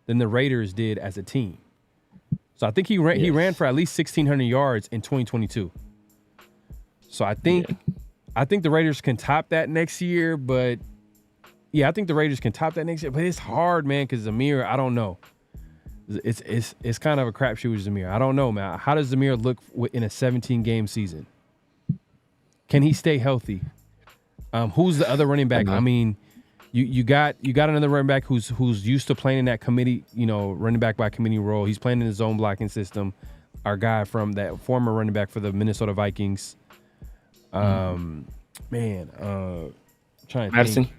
the Raiders did as a team. So I think he ran for at least 1,600 yards in 2022. So I think the Raiders can top that next year, but I think the Raiders can top that next year. But it's hard, man, because Zamir, I don't know. It's kind of a crapshoot with Zamir. I don't know, man. How does Zamir look in a 17-game season? Can he stay healthy? Who's the other running back? I mean, you got another running back who's used to playing in that committee, running back by committee role. He's playing in the zone blocking system. Our guy from that former running back for the Minnesota Vikings. Trying to think.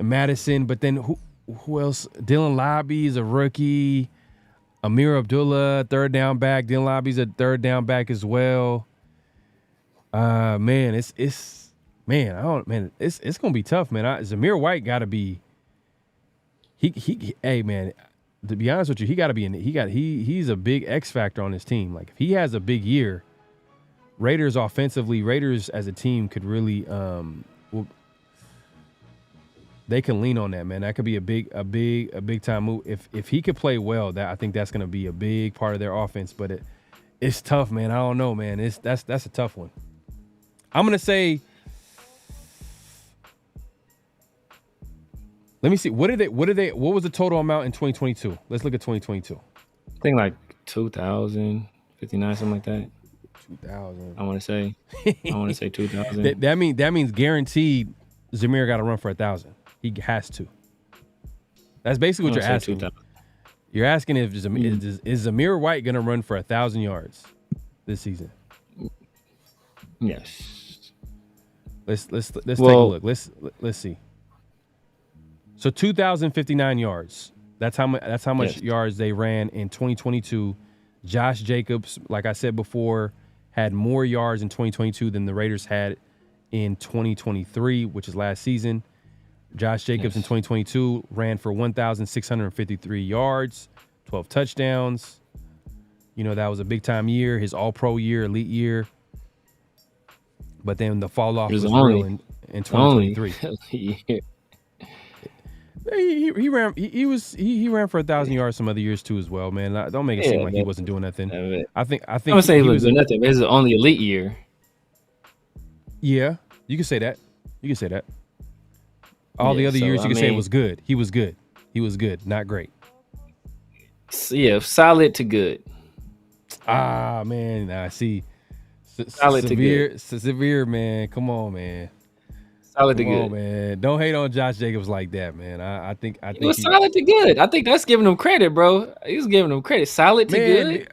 Madison, but then who else? Dylan Lobby is a rookie. Amir Abdullah, third down back. Dylan Lobby's a third down back as well. It's gonna be tough, man. Zamir White gotta be. Hey man, to be honest with you, he gotta be he's a big X factor on his team. Like if he has a big year, Raiders offensively, Raiders as a team could really they can lean on that, man. That could be a big time move. If he could play well, I think that's going to be a big part of their offense. But it's tough, man. I don't know, man. That's a tough one. I'm going to say, let me see. What was the total amount in 2022? Let's look at 2022. I think like 2,059, something like that. 2,000. I want to say 2,000. that means guaranteed Zamir got to run for 1,000. He has to. That's basically what you're asking. 2,000. You're asking if is Zamir White going to run for 1,000 yards this season? Yes. Let's take a look. Let's see. So 2,059 yards. That's how much yards they ran in 2022. Josh Jacobs, like I said before, had more yards in 2022 than the Raiders had in 2023, which is last season. Josh Jacobs in 2022 ran for 1,653 yards, 12 touchdowns. You know, that was a big-time year, his all-pro year, elite year. But then the fall-off was real in 2023. He ran for 1,000 yards some other years too as well, man. Don't make it seem like he wasn't doing nothing. I think I'm gonna say he was doing nothing. But it's the only elite year. Yeah, you can say that. All the other years you can say it was good. He was good. Not great. Yeah, solid to good. Ah, man. I see. Solid to good. Severe, man. Come on, man. Solid to good, man. Don't hate on Josh Jacobs like that, man. I think it was solid to good. I think that's giving him credit, bro. He was giving him credit. Solid to good.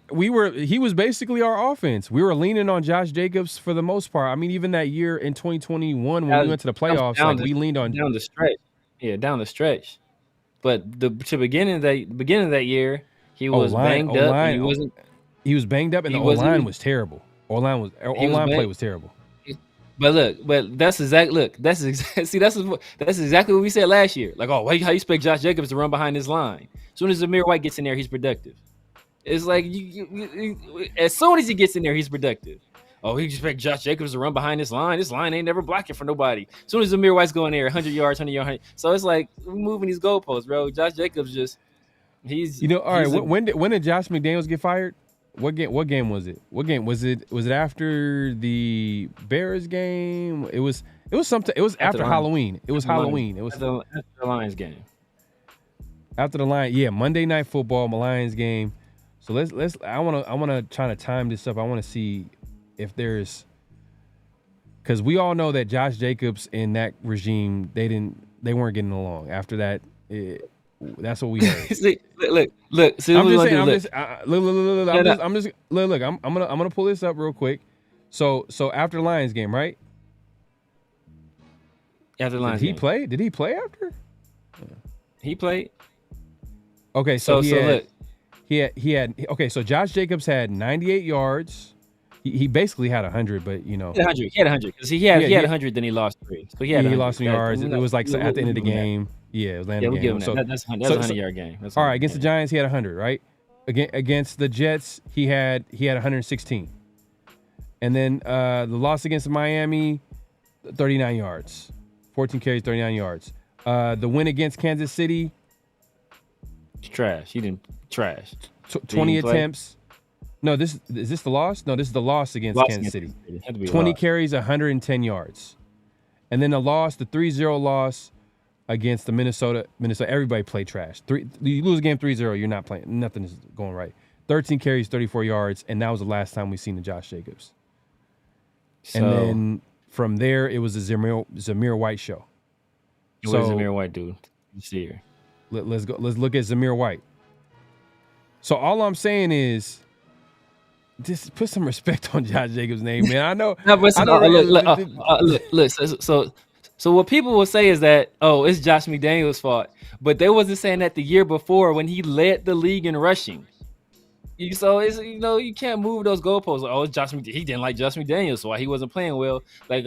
He was basically our offense. We were leaning on Josh Jacobs for the most part. I mean, even that year in 2021 when we went to the playoffs, we leaned on down the stretch. Yeah, down the stretch. But the beginning of that year, he was banged up. And he was banged up, and the O-line was terrible. O-line play was terrible. But that's exactly what we said last year. Like, how you expect Josh Jacobs to run behind this line? As soon as Zamir White gets in there, he's productive. It's like as soon as he gets in there, he's productive. Oh, he expect Josh Jacobs to run behind this line. This line ain't never blocking for nobody. As soon as Zamir White's going there, 100 yards, 100 yards. So it's like we're moving these goalposts, bro. Josh Jacobs all right. When did Josh McDaniels get fired? What game was it? What game was it? Was it after the Bears game? It was something. It was after Halloween. It was Halloween. It was after the Lions game. After the Lions, yeah, Monday Night Football, Lions game. So let's. I wanna try to time this up. I want to see if there's, because we all know that Josh Jacobs and that regime they weren't getting along. After that, that's what we heard. See, look. See, I'm gonna pull this up real quick. So after the Lions game, right? After the Lions game. Did he play after? He played. Okay, so he had. Okay, so Josh Jacobs had 98 yards. He basically had 100, but you know. He had 100 because he had 100, then he lost 3. So he lost some yards. It was like at the end of the game. Yeah, it was the end of the game. So that's a 100-yard game. All right, against the Giants, he had 100, right? Against the Jets, he had 116. And then the loss against Miami, 39 yards. 14 carries, 39 yards. The win against Kansas City. Trash. He didn't trash. 20 attempts. No, is this the loss? No, this is the loss against Kansas City. 20 carries, 110 yards. And then the 3-0 loss against the Minnesota. Everybody played trash. You lose a game 3-0, you're not playing. Nothing is going right. 13 carries, 34 yards, and that was the last time we seen the Josh Jacobs. And then from there, it was a Zamir White show. What is Zamir White do this year? Let's go. Let's look at Zamir White. So all I'm saying is, just put some respect on Josh Jacobs' name, man. I know. Look. So what people will say is that, it's Josh McDaniels' fault, but they wasn't saying that the year before when he led the league in rushing. So it's, you can't move those goalposts. Like, it's Josh McDaniels. He didn't like Josh McDaniels, so why he wasn't playing well. Like,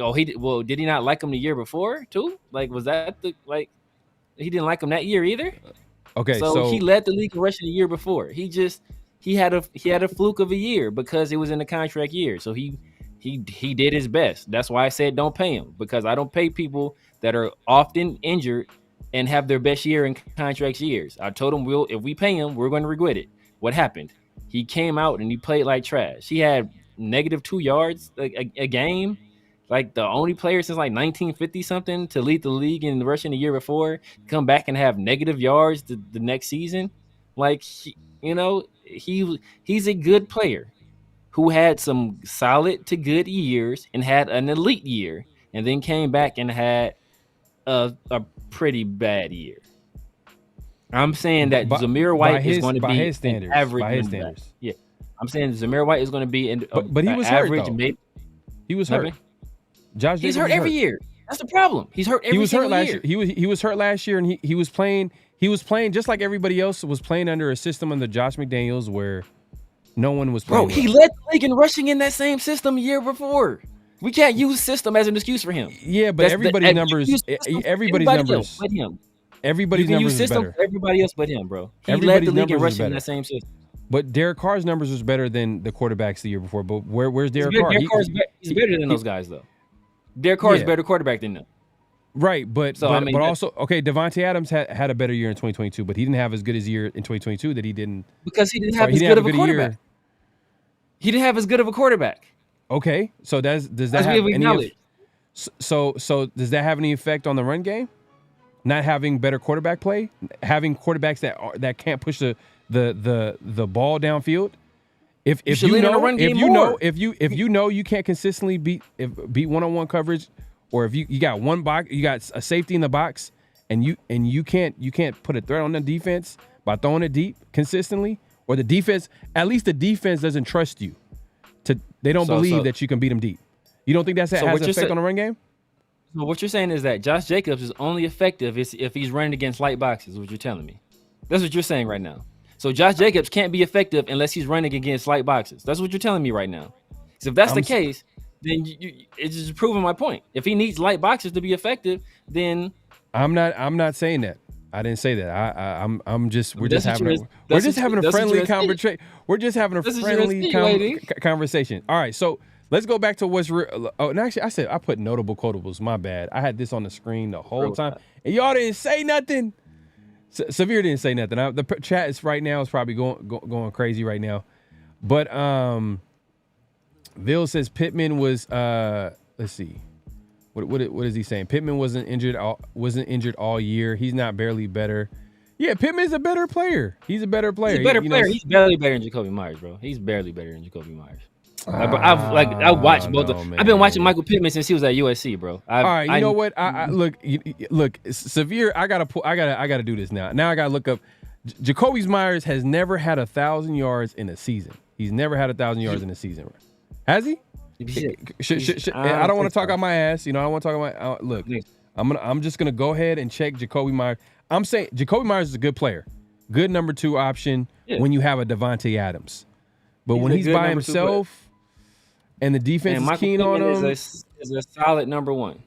did he not like him the year before too? Like, was that he didn't like him that year either? Okay, so he led the league in rushing the year before. He had a fluke of a year because it was in the contract year. So he did his best. That's why I said don't pay him, because I don't pay people that are often injured and have their best year in contract years. I told him, if we pay him, we're going to regret it. What happened? He came out and he played like trash. He had -2 yards a game. Like the only player since like 1950 something to lead the league in rushing the year before, come back and have negative yards the next season. Like, he's a good player who had some solid to good years and had an elite year, and then came back and had a pretty bad year. I'm saying that Zamir White is going to be his standards, average. by his standards. Yeah, I'm saying Zamir White is going to be but he was average. Hurt, though. He was hurt. Josh He's Jacobs hurt every year. That's the problem. He's hurt every he was hurt last year. year. He was hurt last year, and he was playing. He was playing just like everybody else was playing under a system under Josh McDaniels where no one was playing. Bro, he led the league in rushing in that same system a year before. We can't use system as an excuse for him. Yeah, but everybody's numbers is better. Everybody else but him. Everybody else but him, bro. He led the league in rushing in that same system. But Derek Carr's numbers was better than the quarterbacks the year before. But where's Derek Carr? He's better than those guys, though. Derek Carr is a better quarterback than them. Right, but also, okay, Devontae Adams had a better year in 2022, but he didn't have as good as year in 2022 that he didn't. Because he didn't have as good of a quarterback. He didn't have as good of a quarterback. Okay, so does that have any? So does that have any effect on the run game? Not having better quarterback play, having quarterbacks that can't push the ball downfield. If you know you can't consistently beat one-on-one coverage, or if you got one box, you got a safety in the box, and you can't put a threat on the defense by throwing it deep consistently, or the defense doesn't trust you. They don't believe that you can beat them deep. You don't think has an effect on the run game? So what you're saying is that Josh Jacobs is only effective if he's running against light boxes, is what you're telling me. That's what you're saying right now. So Josh Jacobs can't be effective unless he's running against light boxes. That's what you're telling me right now. So if that's the case, then it's just proving my point. If he needs light boxes to be effective, then I'm not saying that. I didn't say that. We're just having a friendly conversation. We're just having a friendly conversation. All right, so let's go back to what's real. Oh, and actually, I put notable quotables. My bad. I had this on the screen the whole time, and y'all didn't say nothing. Severe didn't say nothing. The chat is probably going crazy right now. But Ville says Pittman was let's see. What is he saying? Pittman wasn't injured all year. He's not barely better. Yeah, Pittman's a better player. He's a better player. He's a better player. He's barely better than Jacoby Myers, bro. He's barely better than Jacoby Myers. I've watched both. I've been watching Michael Pittman since he was at USC, bro. All right, you know what? I look. Severe. I gotta do this now. Now I gotta look up. Jacoby Myers has never had 1,000 yards in a season. He's never had 1,000 yards in a season. Has he? I don't want to talk out my ass. I don't want to talk about. Look, I'm just gonna go ahead and check Jacoby Myers. I'm saying Jacoby Myers is a good player, good number 2 option when you have a Devontae Adams. But when he's by himself and the defense is keen on him, is a solid number 1.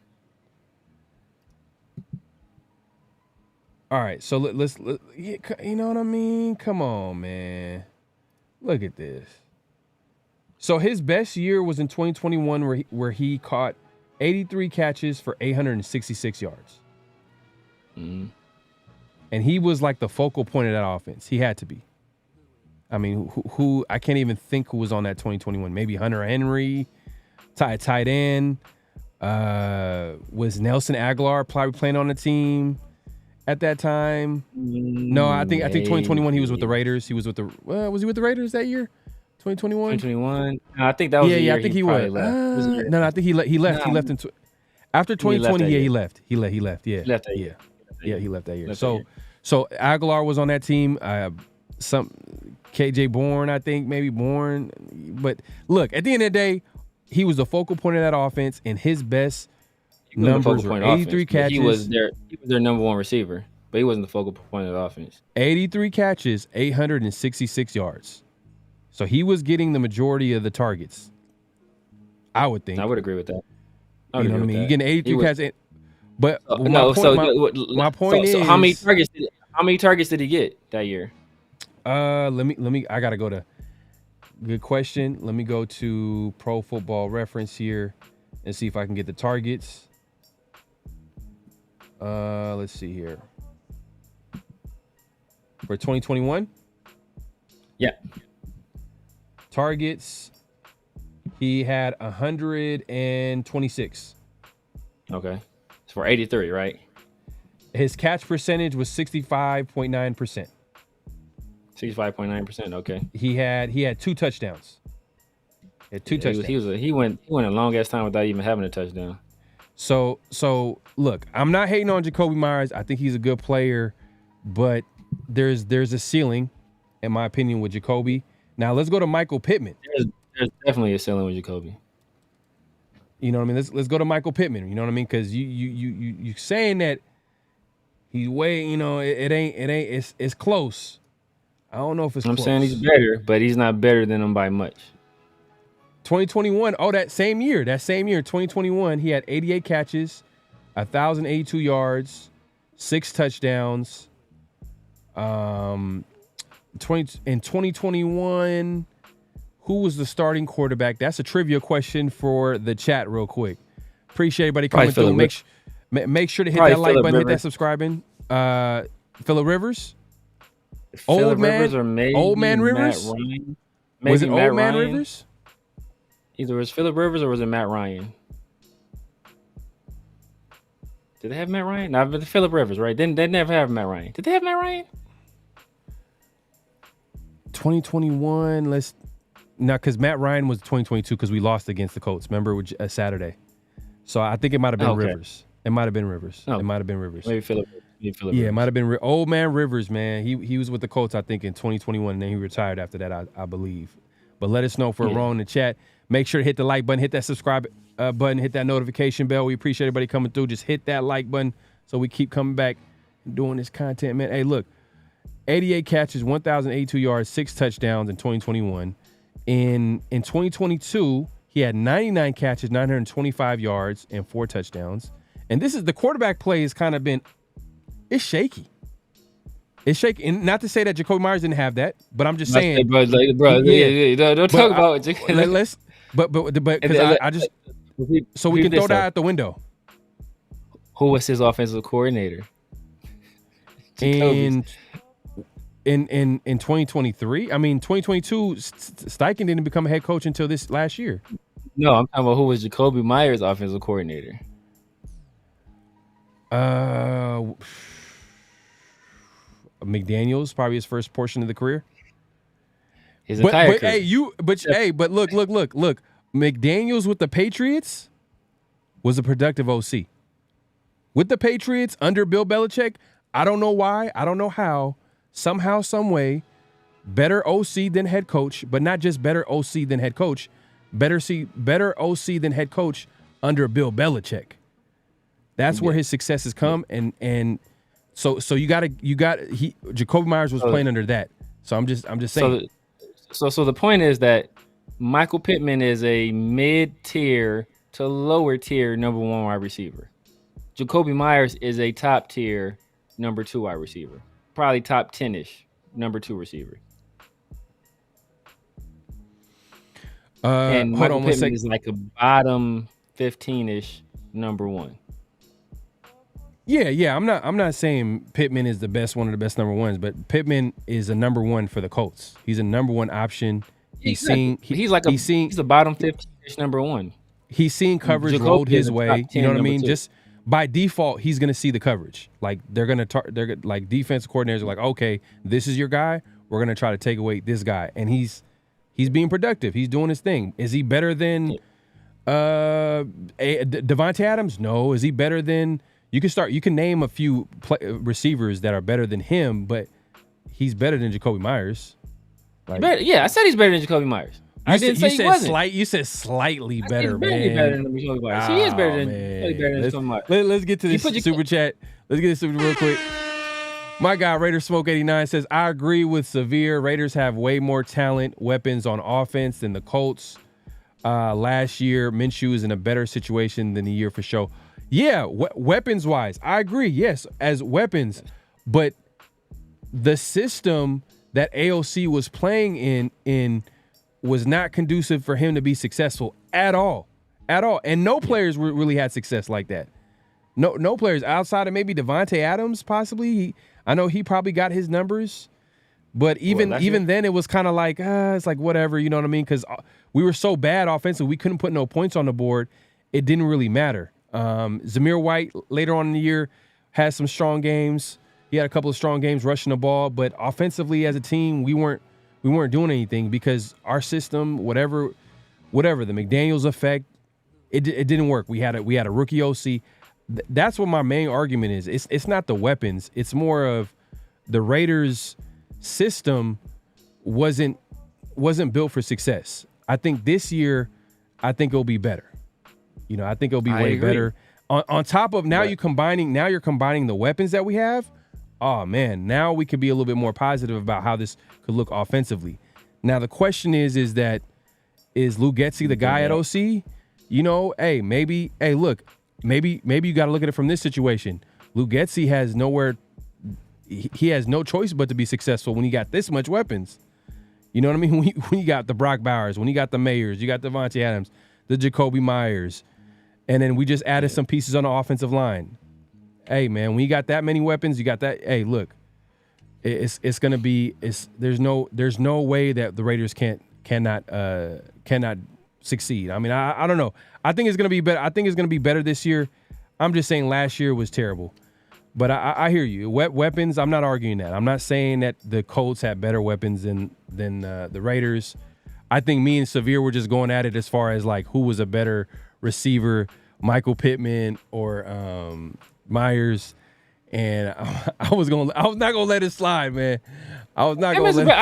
All right, so let's you know what I mean? Come on, man. Look at this. So his best year was in 2021 where he caught 83 catches for 866 yards. Mm-hmm. And he was like the focal point of that offense. He had to be. I mean, who I can't even think who was on that 2021. Maybe Hunter Henry, tight end. Was Nelson Aguilar probably playing on the team at that time? No, I think 2021 he was with the Raiders. He was with was he with the Raiders that year? 2021. No, I think that was the year I think he was. No, I think he left. He left after 2020. He left. He left. Yeah. He left that year. So Aguilar was on that team. Some KJ Bourne, I think maybe Bourne. But look, at the end of the day, he was the focal point of that offense, and his best numbers were 83 catches. He was their number 1 receiver, but he wasn't the focal point of the offense. 83 catches, 866 yards. So he was getting the majority of the targets, I would think. I would agree with that. You know what I mean? You're getting 83 catches. But my point is, how many targets did he get that year? Let me. I gotta go to. Good question. Let me go to Pro Football Reference here and see if I can get the targets. Let's see here. For 2021? Yeah. Targets, he had 126. Okay. It's for 83, right? His catch percentage was 65.9%. 65.9%. Okay. He had 2 touchdowns. He had 2 touchdowns. He went a long ass time without even having a touchdown. So look, I'm not hating on Jacoby Myers. I think he's a good player, but there's a ceiling, in my opinion, with Jacoby. Now let's go to Michael Pittman. There's definitely a ceiling with Jacoby. You know what I mean? Let's go to Michael Pittman. You know what I mean? Because you saying that he's way, it's close. I don't know if it's I'm close. saying he's better, but he's not better than him by much. 2021. Oh, that same year, 2021, he had 88 catches, 1,082 yards, 6 touchdowns. In 2021, who was the starting quarterback? That's a trivia question for the chat, real quick. Appreciate everybody coming through. Make sure to hit that like button, hit that subscribing. Phillip Rivers. Old man Rivers. Was it Old Man Rivers? Either it was Phillip Rivers or was it Matt Ryan? Did they have Matt Ryan? No, but Phillip Rivers, right? They never have Matt Ryan. Did they have Matt Ryan? 2021. Because Matt Ryan was 2022 because we lost against the Colts. Remember, Saturday. So I think it might have been Rivers. It might have been Rivers. Oh. It might have been Rivers. Maybe Phillip. Yeah, it might have been Old Man Rivers, man. He was with the Colts, I think, in 2021, and then he retired after that, I believe. But let us know if we're wrong in the chat. Make sure to hit the like button, hit that subscribe button, hit that notification bell. We appreciate everybody coming through. Just hit that like button so we keep coming back and doing this content, man. Hey, look, 88 catches, 1,082 yards, 6 touchdowns in 2021. In 2022, he had 99 catches, 925 yards, and 4 touchdowns. And this is the quarterback play has kind of been, it's shaky. It's shaky. And not to say that Jacoby Myers didn't have that, but I'm just saying, don't talk about it. Let's, but because I just, so we can throw that out the window. Who was his offensive coordinator? In 2023, I mean 2022, Steichen didn't become a head coach until this last year. No, I'm talking about who was Jacoby Myers' offensive coordinator. McDaniels, probably his first portion of the career. His entire career. But look. McDaniels with the Patriots was a productive OC. With the Patriots under Bill Belichick, I don't know why, I don't know how, somehow, some way, better OC than head coach, but not just better OC than head coach, better OC than head coach under Bill Belichick. That's where his success has come, and so Jacoby Myers was playing under that. So I'm just saying. So the point is that Michael Pittman is a mid-tier to lower tier number 1 wide receiver. Jacoby Myers is a top tier number 2 wide receiver, probably top 10-ish number 2 receiver. And Michael Pittman is like a bottom 15-ish number 1. Yeah. I'm not saying Pittman is the best, one of the best number 1s, but Pittman is a number 1 for the Colts. He's a number 1 option. He's a bottom 15-ish number 1. He's seeing coverage rolled his way. You know what I mean? 2. Just by default, he's going to see the coverage. Like they're like defense coordinators are like, okay, this is your guy. We're going to try to take away this guy, and he's being productive. He's doing his thing. Is he better than Devontae Adams? No. Is he better than? You can name a few receivers that are better than him, but he's better than Jacoby Myers. Like, I said he's better than Jacoby Myers. I didn't say he wasn't. You said slightly better, man. He's better than Jacoby Myers. He is better than Jacoby Myers. Let's get to this super chat. Let's get this real quick. My guy, Raider Smoke 89 says, I agree with Severe. Raiders have way more talent, weapons on offense than the Colts. Last year, Minshew is in a better situation than the year for show. Yeah, weapons-wise, I agree, yes, as weapons. But the system that AOC was playing in was not conducive for him to be successful at all. And no players really had success like that. No players outside of maybe Devontae Adams, possibly. I know he probably got his numbers. But even then, it was kind of like, it's like whatever, you know what I mean? Because we were so bad offensively, we couldn't put no points on the board. It didn't really matter. Zamir White later on in the year had some strong games. He had a couple of strong games rushing the ball, but offensively as a team, we weren't doing anything because our system, whatever the McDaniels effect, it didn't work. We had a rookie OC. That's what my main argument is. It's not the weapons. It's more of the Raiders' system wasn't built for success. I think this year, it'll be better. You know, I think it'll be way better. On top of now, you're combining the weapons that we have. Oh man, now we could be a little bit more positive about how this could look offensively. Now the question is Lou Getsy the guy at OC? You know, maybe you got to look at it from this situation. Lou Getsy has nowhere. He has no choice but to be successful when he got this much weapons. You know what I mean? When you got the Brock Bowers, when you got the Mayers, you got Devontae Adams, the Jacoby Myers, and then we just added some pieces on the offensive line. Hey man, when you got that many weapons, you got that. Hey, look, it's gonna be. There's no way that the Raiders cannot succeed. I mean, I don't know. I think it's gonna be better. I think it's gonna be better this year. I'm just saying last year was terrible. But I hear you. Weapons, I'm not arguing that. I'm not saying that the Colts had better weapons than the Raiders. I think me and Severe were just going at it as far as like who was a better receiver, Michael Pittman or Myers. And I was not gonna let it slide, man. I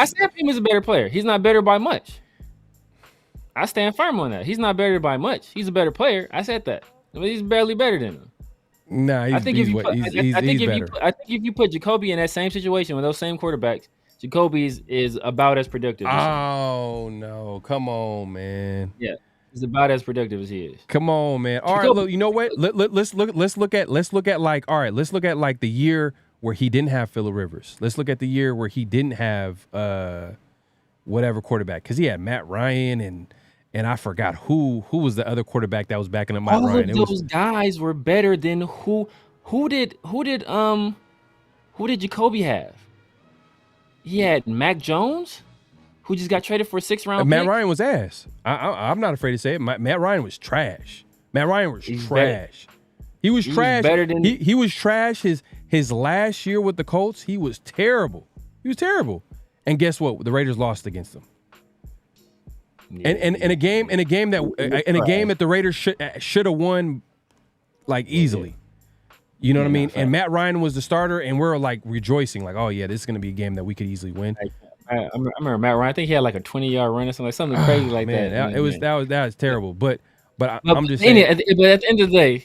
said him is a better player. He's not better by much. I stand firm on that. He's not better by much. He's a better player. I said that. I mean, he's barely better than him. Nah, I think if you put Jacoby in that same situation with those same quarterbacks, Jacoby is about as productive. Oh no, come on, man. Yeah, he's about as productive as he is. Come on, man. All right, look, you know what? Let's look at like the year where he didn't have Phillip Rivers. Let's look at the year where he didn't have whatever quarterback, because he had Matt Ryan and I forgot who was the other quarterback that was backing up Matt Ryan. All of those guys were better than who did Jacoby have? He had Mac Jones, who just got traded for a 6th-round Matt pick. Ryan was ass. I'm not afraid to say it. Matt Ryan was trash. He was trash. Better than he was trash. His last year with the Colts, he was terrible. And guess what? The Raiders lost against him. Yeah. And in a game that the Raiders should have won like easily. You know what I mean? And Matt Ryan was the starter, and we're like rejoicing, like, oh yeah, this is gonna be a game that we could easily win. I remember Matt Ryan. I think he had like a 20-yard run or something crazy like man, that. That was terrible. But I'm just saying. But at the end of the day,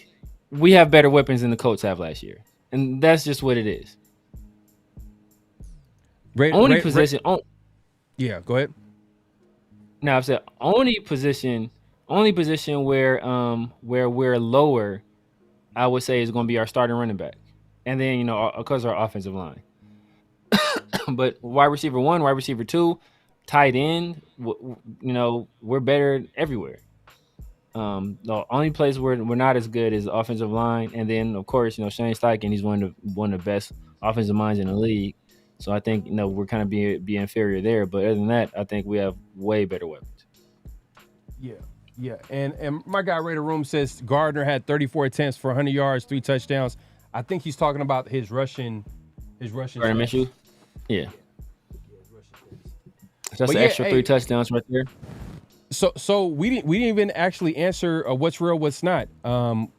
we have better weapons than the Colts have last year, and that's just what it is. Yeah, go ahead. Now I've said only position where we're lower, I would say is going to be our starting running back, and then because our offensive line. But wide receiver 1, wide receiver 2, tight end, we're better everywhere. The only place where we're not as good is the offensive line, and then of course Shane Steichen, he's one of the best offensive minds in the league. So I think we're kind of be inferior there, but other than that, I think we have way better weapons. Yeah. And my guy Raider Room says Gardner had 34 attempts for 100 yards, 3 touchdowns. I think he's talking about his rushing. Gardner Minshew? Yeah. That's an extra 3 touchdowns right there. So we didn't even actually answer what's real, what's not.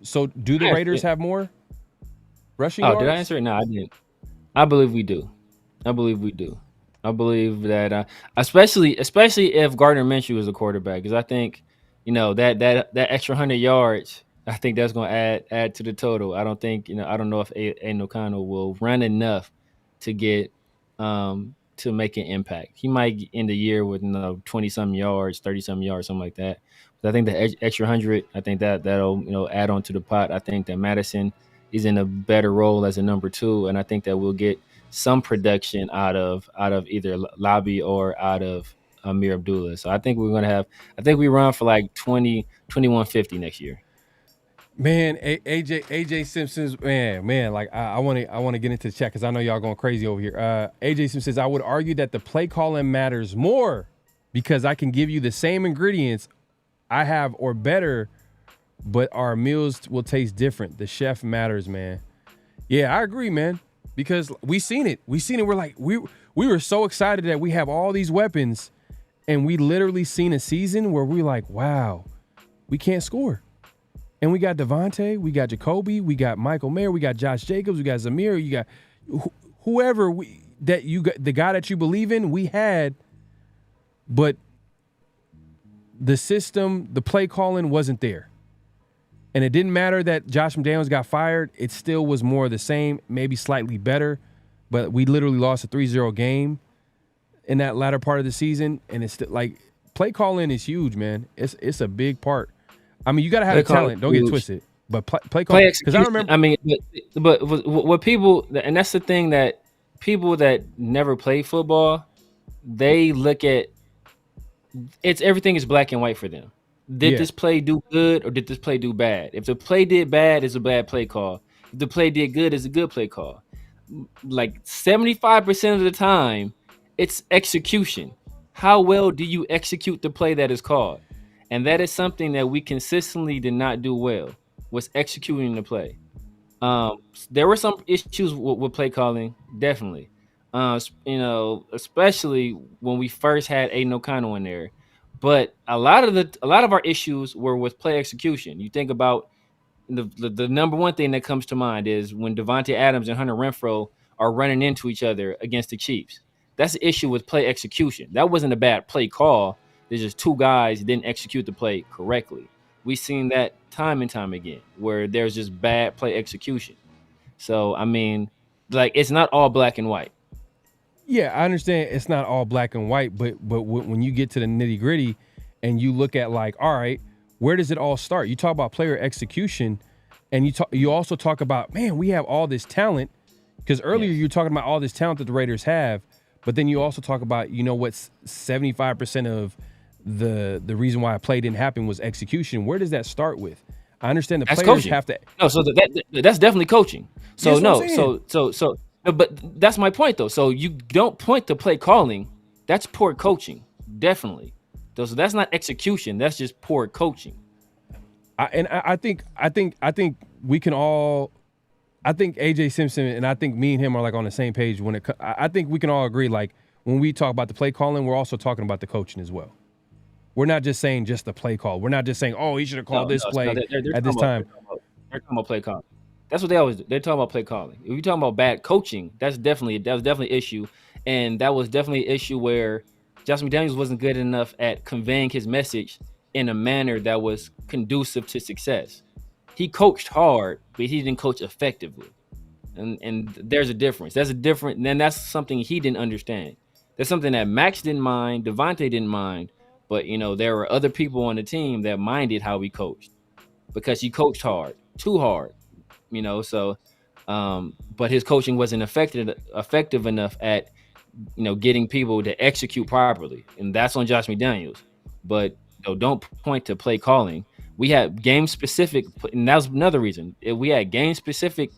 So do the Raiders have more rushing yards? Did I answer it? No, I didn't. I believe we do. I believe that, especially if Gardner Minshew is a quarterback, because I think, that extra 100 yards, I think that's going to add to the total. I don't think, I don't know if Aiden O'Connell will run enough to get to make an impact. He might end the year with 20-some yards, 30-some yards, something like that. But I think the extra 100, I think that'll add on to the pot. I think that Madison is in a better role as a number 2, and I think that we'll get some production out of either Lobby or out of Amir Abdullah. So I think we run for like 2150 next year. Man, AJ Simpson's man. Like I want to get into the chat because I know y'all going crazy over here. AJ Simpson says I would argue that the play calling matters more because I can give you the same ingredients I have or better, but our meals will taste different. The chef matters, man. Yeah, I agree, man. Because we seen it. We're like we were so excited that we have all these weapons, and we literally seen a season where we're like, wow, we can't score. And we got Devontae, we got Jacoby, we got Michael Mayer, we got Josh Jacobs, we got Zamir, you got whoever the guy that you believe in, we had, but the system, the play calling wasn't there. And it didn't matter that Josh McDaniels got fired. It still was more of the same, maybe slightly better. But we literally lost a 3-0 game in that latter part of the season. And it's still, like, play calling is huge, man. It's a big part. I mean, you got to have the talent. Don't get twisted. But play calling. Because I remember. I mean, but what people, and that's the thing that people that never play football, they look at, everything is black and white for them. Did this play do good or did this play do bad? If the play did bad, it's a bad play call. If the play did good, it's a good play call. Like 75% of the time, it's execution. How well do you execute the play that is called? And that is something that we consistently did not do well, was executing the play. There were some issues with play calling, definitely. Especially when we first had Aiden O'Connell in there. But a lot of our issues were with play execution. You think about the number one thing that comes to mind is when Devontae Adams and Hunter Renfrow are running into each other against the Chiefs. That's the issue with play execution. That wasn't a bad play call. There's just two guys who didn't execute the play correctly. We've seen that time and time again where there's just bad play execution. So, I mean, like, it's not all black and white. Yeah, I understand it's not all black and white, but when you get to the nitty gritty and you look at, like, all right, where does it all start? You talk about player execution, and you also talk about, man, we have all this talent, because earlier you were talking about all this talent that the Raiders have, but then you also talk about, you know, what's 75% of the reason why a play didn't happen was execution. Where does that start with? I understand the players coaching. have to. No, so that's definitely coaching. So no, but that's my point though. So you don't point to play calling. That's poor coaching, definitely. So that's not execution. That's just poor coaching. I think we can all. I think AJ Simpson and I think me and him are like on the same page when it. I think we can all agree, like, when we talk about the play calling, we're also talking about the coaching as well. We're not just saying just the play call. We're not just saying, oh, he should have called this play at this time. They're talking about play calling. That's what they always do. They're talking about play calling. If you're talking about bad coaching, that was definitely an issue, and that was definitely an issue where Josh McDaniels wasn't good enough at conveying his message in a manner that was conducive to success. He coached hard, but he didn't coach effectively, and there's a difference. And that's something he didn't understand. That's something that Max didn't mind, Devontae didn't mind, but, you know, there were other people on the team that minded how he coached because he coached hard, too hard, you know. So, but his coaching wasn't effective enough at, you know, getting people to execute properly, and that's on Josh McDaniels. But, you know, don't point to play calling. We had game specific, and that was another reason. If we had game specific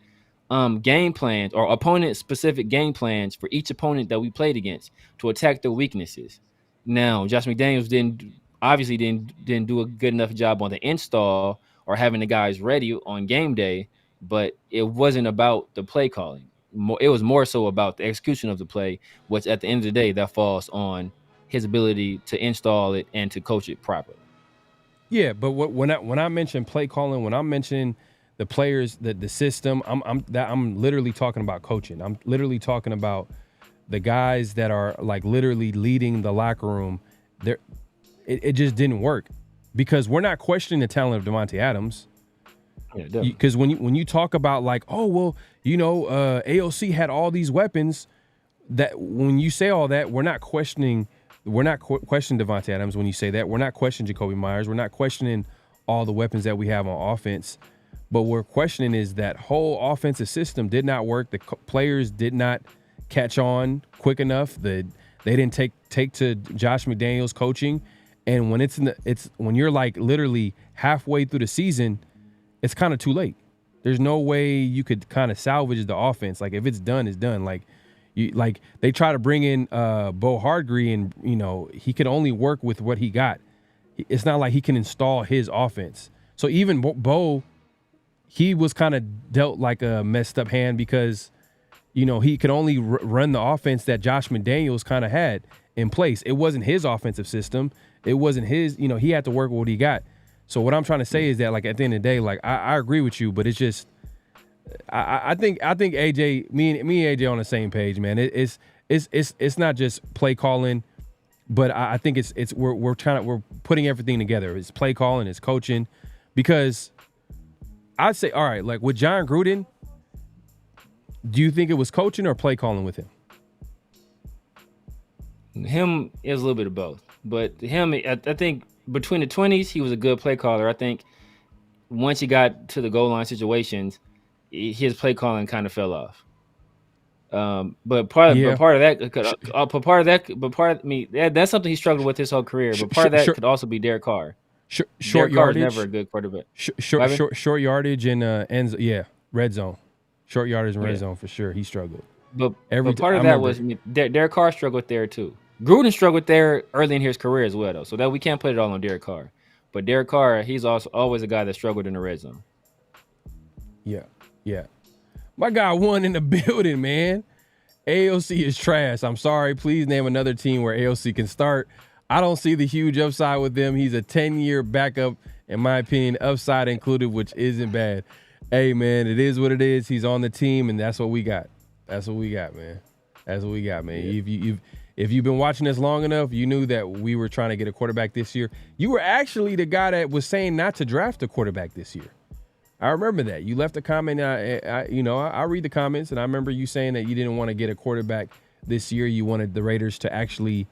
game plans or opponent specific game plans for each opponent that we played against to attack their weaknesses. Now, Josh McDaniels didn't do a good enough job on the install or having the guys ready on game day, but it wasn't about the play calling. It was more so about the execution of the play, which at the end of the day, that falls on his ability to install it and to coach it properly. Yeah, but when I mention play calling, when I'm mentioning the players, the system, I'm literally talking about coaching. I'm literally talking about the guys that are, like, literally leading the locker room. It just didn't work because we're not questioning the talent of Devontae Adams. Yeah, because when you talk about, like, oh, well, you know, AOC had all these weapons, that when you say all that, we're not questioning Devontae Adams. When you say that, we're not questioning Jacoby Myers. We're not questioning all the weapons that we have on offense. But what we're questioning is that whole offensive system did not work. The players did not catch on quick enough. They didn't take to Josh McDaniels coaching. And when when you're, like, literally halfway through the season it's kind of too late. There's no way you could kind of salvage the offense. Like if it's done, it's done. Like they try to bring in Bo Hardgree, and he can only work with what he got. It's not like he can install his offense. So even Bo, he was kind of dealt like a messed up hand because he could only run the offense that Josh McDaniels kind of had in place. It wasn't his offensive system. It wasn't his. He had to work with what he got. So what I'm trying to say is that, like, at the end of the day, like, I agree with you, but it's just, I think AJ, me and AJ on the same page, man. It's not just play calling, but I think we're putting everything together. It's play calling, it's coaching, because I'd say, all right, like with John Gruden, do you think it was coaching or play calling with him? Him is a little bit of both, but him, I think. Between the 20s, he was a good play caller. I think once he got to the goal line situations, his play calling kind of fell off. But part of that, that's something he struggled with his whole career. But part of that could also be Derek Carr. Short Derek Carr yardage, is never a good quarterback. Short yardage and red zone. Short yardage and red zone for sure. He struggled. But part of that was Derek Carr struggled there too. Gruden struggled there early in his career as well, though. So that we can't put it all on Derek Carr. But Derek Carr, he's also always a guy that struggled in the red zone. Yeah. My guy won in the building, man. AOC is trash. I'm sorry. Please name another team where AOC can start. I don't see the huge upside with them. He's a 10-year backup, in my opinion, upside included, which isn't bad. Hey, man, it is what it is. He's on the team, and that's what we got. That's what we got, man. Yeah. If you've been watching us long enough, you knew that we were trying to get a quarterback this year. You were actually the guy that was saying not to draft a quarterback this year. I remember that. You left a comment. I read the comments, and I remember you saying that you didn't want to get a quarterback this year. You wanted the Raiders to actually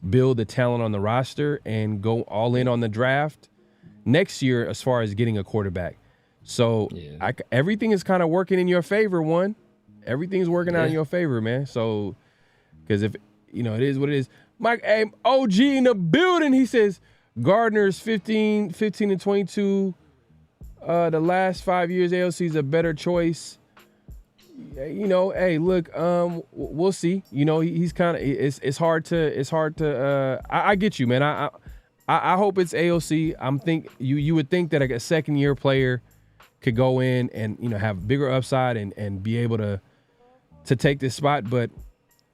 build the talent on the roster and go all in on the draft next year as far as getting a quarterback. So everything is kind of working in your favor, one. Everything's working out in your favor, man. So because if it is what it is. Mike, OG in the building. He says Gardner's 15 and 22. The last 5 years, AOC is a better choice. Hey, look, we'll see. He's kind of. It's hard to. I get you, man. I hope it's AOC. You would think that a second year player could go in and have bigger upside and be able to take this spot, but.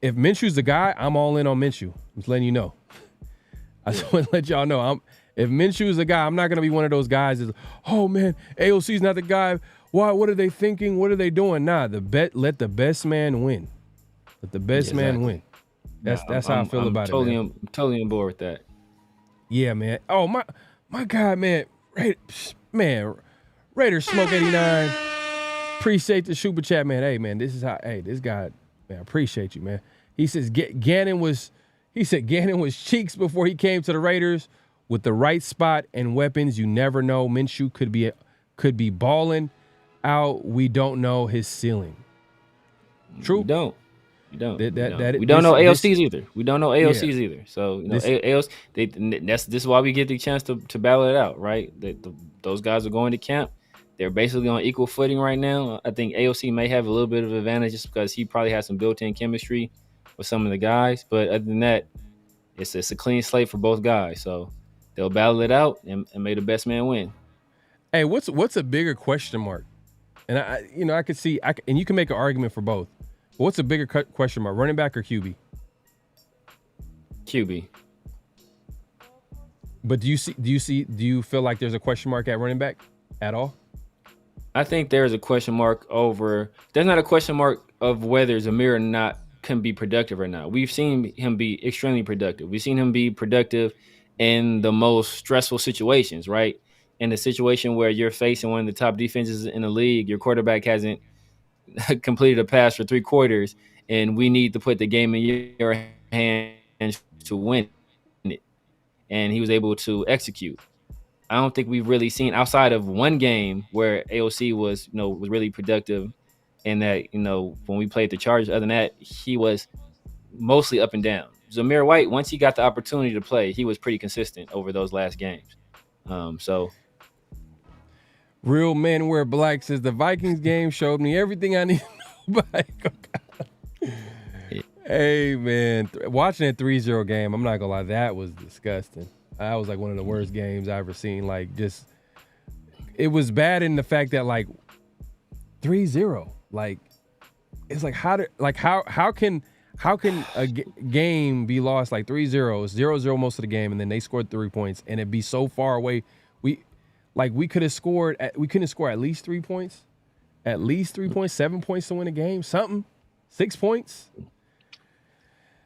If Minshew's the guy, I'm all in on Minshew. I'm just letting you know. I just want to let y'all know. If Minshew's the guy, I'm not going to be one of those guys that's, oh, man, AOC's not the guy. Why? What are they thinking? What are they doing? Nah, let the best man win. Let the best man win. That's how I feel about it, man. I'm totally on board with that. Yeah, man. Oh, my God, man. Raiders Smoke 89. Appreciate the super chat, man. Hey, man, this guy, man, I appreciate you, man. He says Gannon was cheeks before he came to the Raiders. With the right spot and weapons, you never know. Minshew could be balling out. We don't know his ceiling. True. You don't. We don't know AOC's either. We don't know AOC's either. So AOC. This is why we get the chance to battle it out, right? Those guys are going to camp. They're basically on equal footing right now. I think AOC may have a little bit of advantage just because he probably has some built-in chemistry with some of the guys. But other than that, it's a clean slate for both guys. So they'll battle it out and may the best man win. Hey, what's a bigger question mark? And I could see, and you can make an argument for both. But what's a bigger question mark, running back or QB? QB. But do you feel like there's a question mark at running back at all? I think there's a question mark there's not a question mark of whether Zamir or not can be productive or not. We've seen him be extremely productive. We've seen him be productive in the most stressful situations, right? In the situation where you're facing one of the top defenses in the league, your quarterback hasn't completed a pass for 3 quarters, and we need to put the game in your hands to win it. And he was able to execute. I don't think we've really seen outside of one game where AOC was really productive, and that when we played the Chargers. Other than that, he was mostly up and down. Zamir White, once he got the opportunity to play, he was pretty consistent over those last games. Real Men Wear Black says the Vikings game showed me everything I need to know about. Hey, man. Watching that 3-0 game, I'm not going to lie, that was disgusting. That was like one of the worst games I've ever seen. Like, just, it was bad in the fact that, like, 3-0. Like, it's like, how can a game be lost like 3-0, 0-0 most of the game, and then they scored 3 points, and it be so far away? We couldn't score at least 3 points, 7 points to win a game, something, 6 points.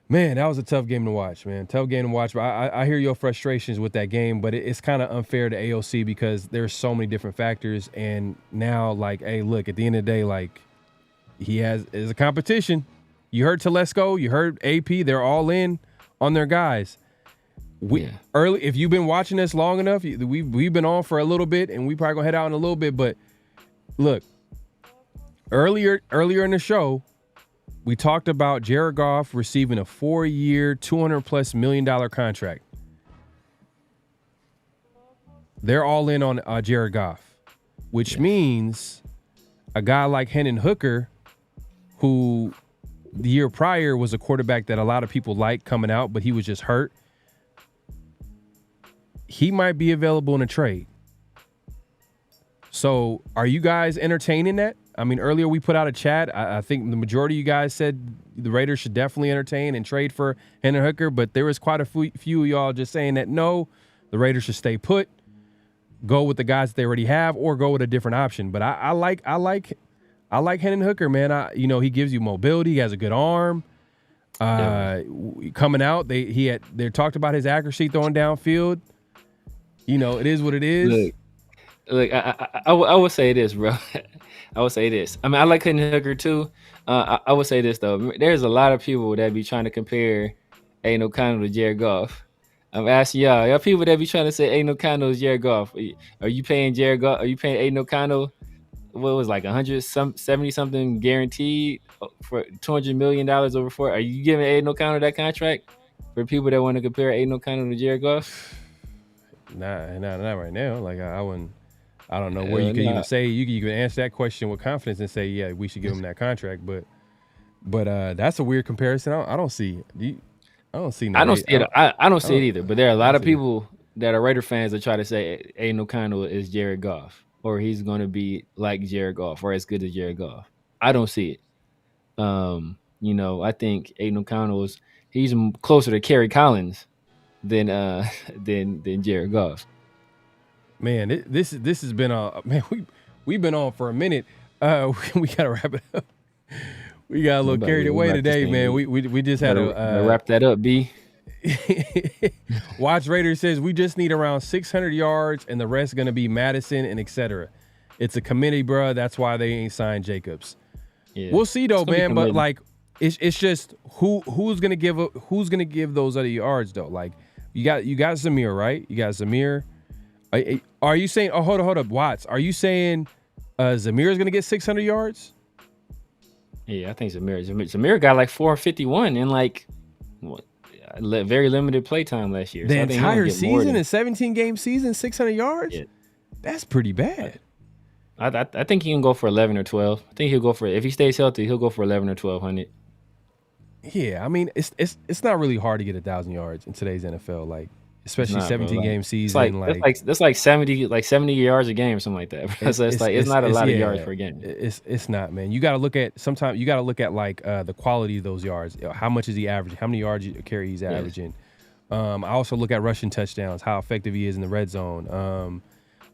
Man, that was a tough game to watch, man. Tough game to watch. But I hear your frustrations with that game, but it's kind of unfair to AOC because there's so many different factors. And now, like, hey, look, at the end of the day, like, is a competition. You heard Telesco, you heard AP, they're all in on their guys. Early, if you've been watching us long enough, we've been on for a little bit, and we probably gonna head out in a little bit. But look, earlier in the show, we talked about Jared Goff receiving a 4-year, $200+ million contract. They're all in on Jared Goff, which means a guy like Hendon Hooker, who the year prior was a quarterback that a lot of people liked coming out, but he was just hurt. He might be available in a trade. So are you guys entertaining that? I mean, earlier we put out a chat. I think the majority of you guys said the Raiders should definitely entertain and trade for Hendon Hooker, but there was quite a few of y'all just saying that no, the Raiders should stay put, go with the guys that they already have, or go with a different option. But I like Hendon Hooker, man. He gives you mobility. He has a good arm. Coming out, they talked about his accuracy throwing downfield. It is what it is. Look, I would say this, bro. I would say this. I mean, I like Hendon Hooker too. I would say this though. There's a lot of people that be trying to compare Aiden O'Connell to Jared Goff. I'm asking y'all people that be trying to say Aiden O'Connell is Jared Goff. Are you paying Jared Goff? Are you paying Aiden O'Connell? What was like 170 something guaranteed for $200 million over 4? Are you giving Aiden O'Connell that contract for people that want to compare Aiden O'Connell to Jared Goff? Nah, not right now. Like I wouldn't. I don't know where you can even say you can answer that question with confidence and say, yeah, we should give him that contract. But that's a weird comparison. I don't see. I don't see. I don't see it. I don't see it either. But there are a lot of people that are Raider fans that try to say Aiden O'Connell is Jared Goff, or he's going to be like Jared Goff, or as good as Jared Goff. I don't see it. I think Aiden O'Connell he's closer to Kerry Collins than Jared Goff. Man, this has been we've been on for a minute. We gotta wrap it up. We got a little carried away today, man. We just had to wrap that up, B. Watch Raider says we just need around 600 yards, and the rest gonna be Madison and etc. It's a committee, bro. That's why they ain't signed Jacobs. Yeah. We'll see though, man. But like, it's just who's gonna give those other yards though. Like you got Zamir, right? You got Zamir. Are you saying? Oh, hold up, Watts. Are you saying Zamir is going to get 600 yards? Yeah, I think Zamir got like 451 in like very limited play time last year. The entire season, a 17-game season, 600 yards. Yeah. That's pretty bad. I think he can go for 11 or 12. I think he'll go for, if he stays healthy, he'll go for 11 or 1200. Yeah, I mean it's not really hard to get 1,000 yards in today's NFL. Like. Especially 17-game season, that's like 70 yards a game or something like that. So it's not a lot of yards per game. It's not, man. You got to look at like the quality of those yards. How much is he averaging? How many yards carry he's averaging? I also look at rushing touchdowns, how effective he is in the red zone.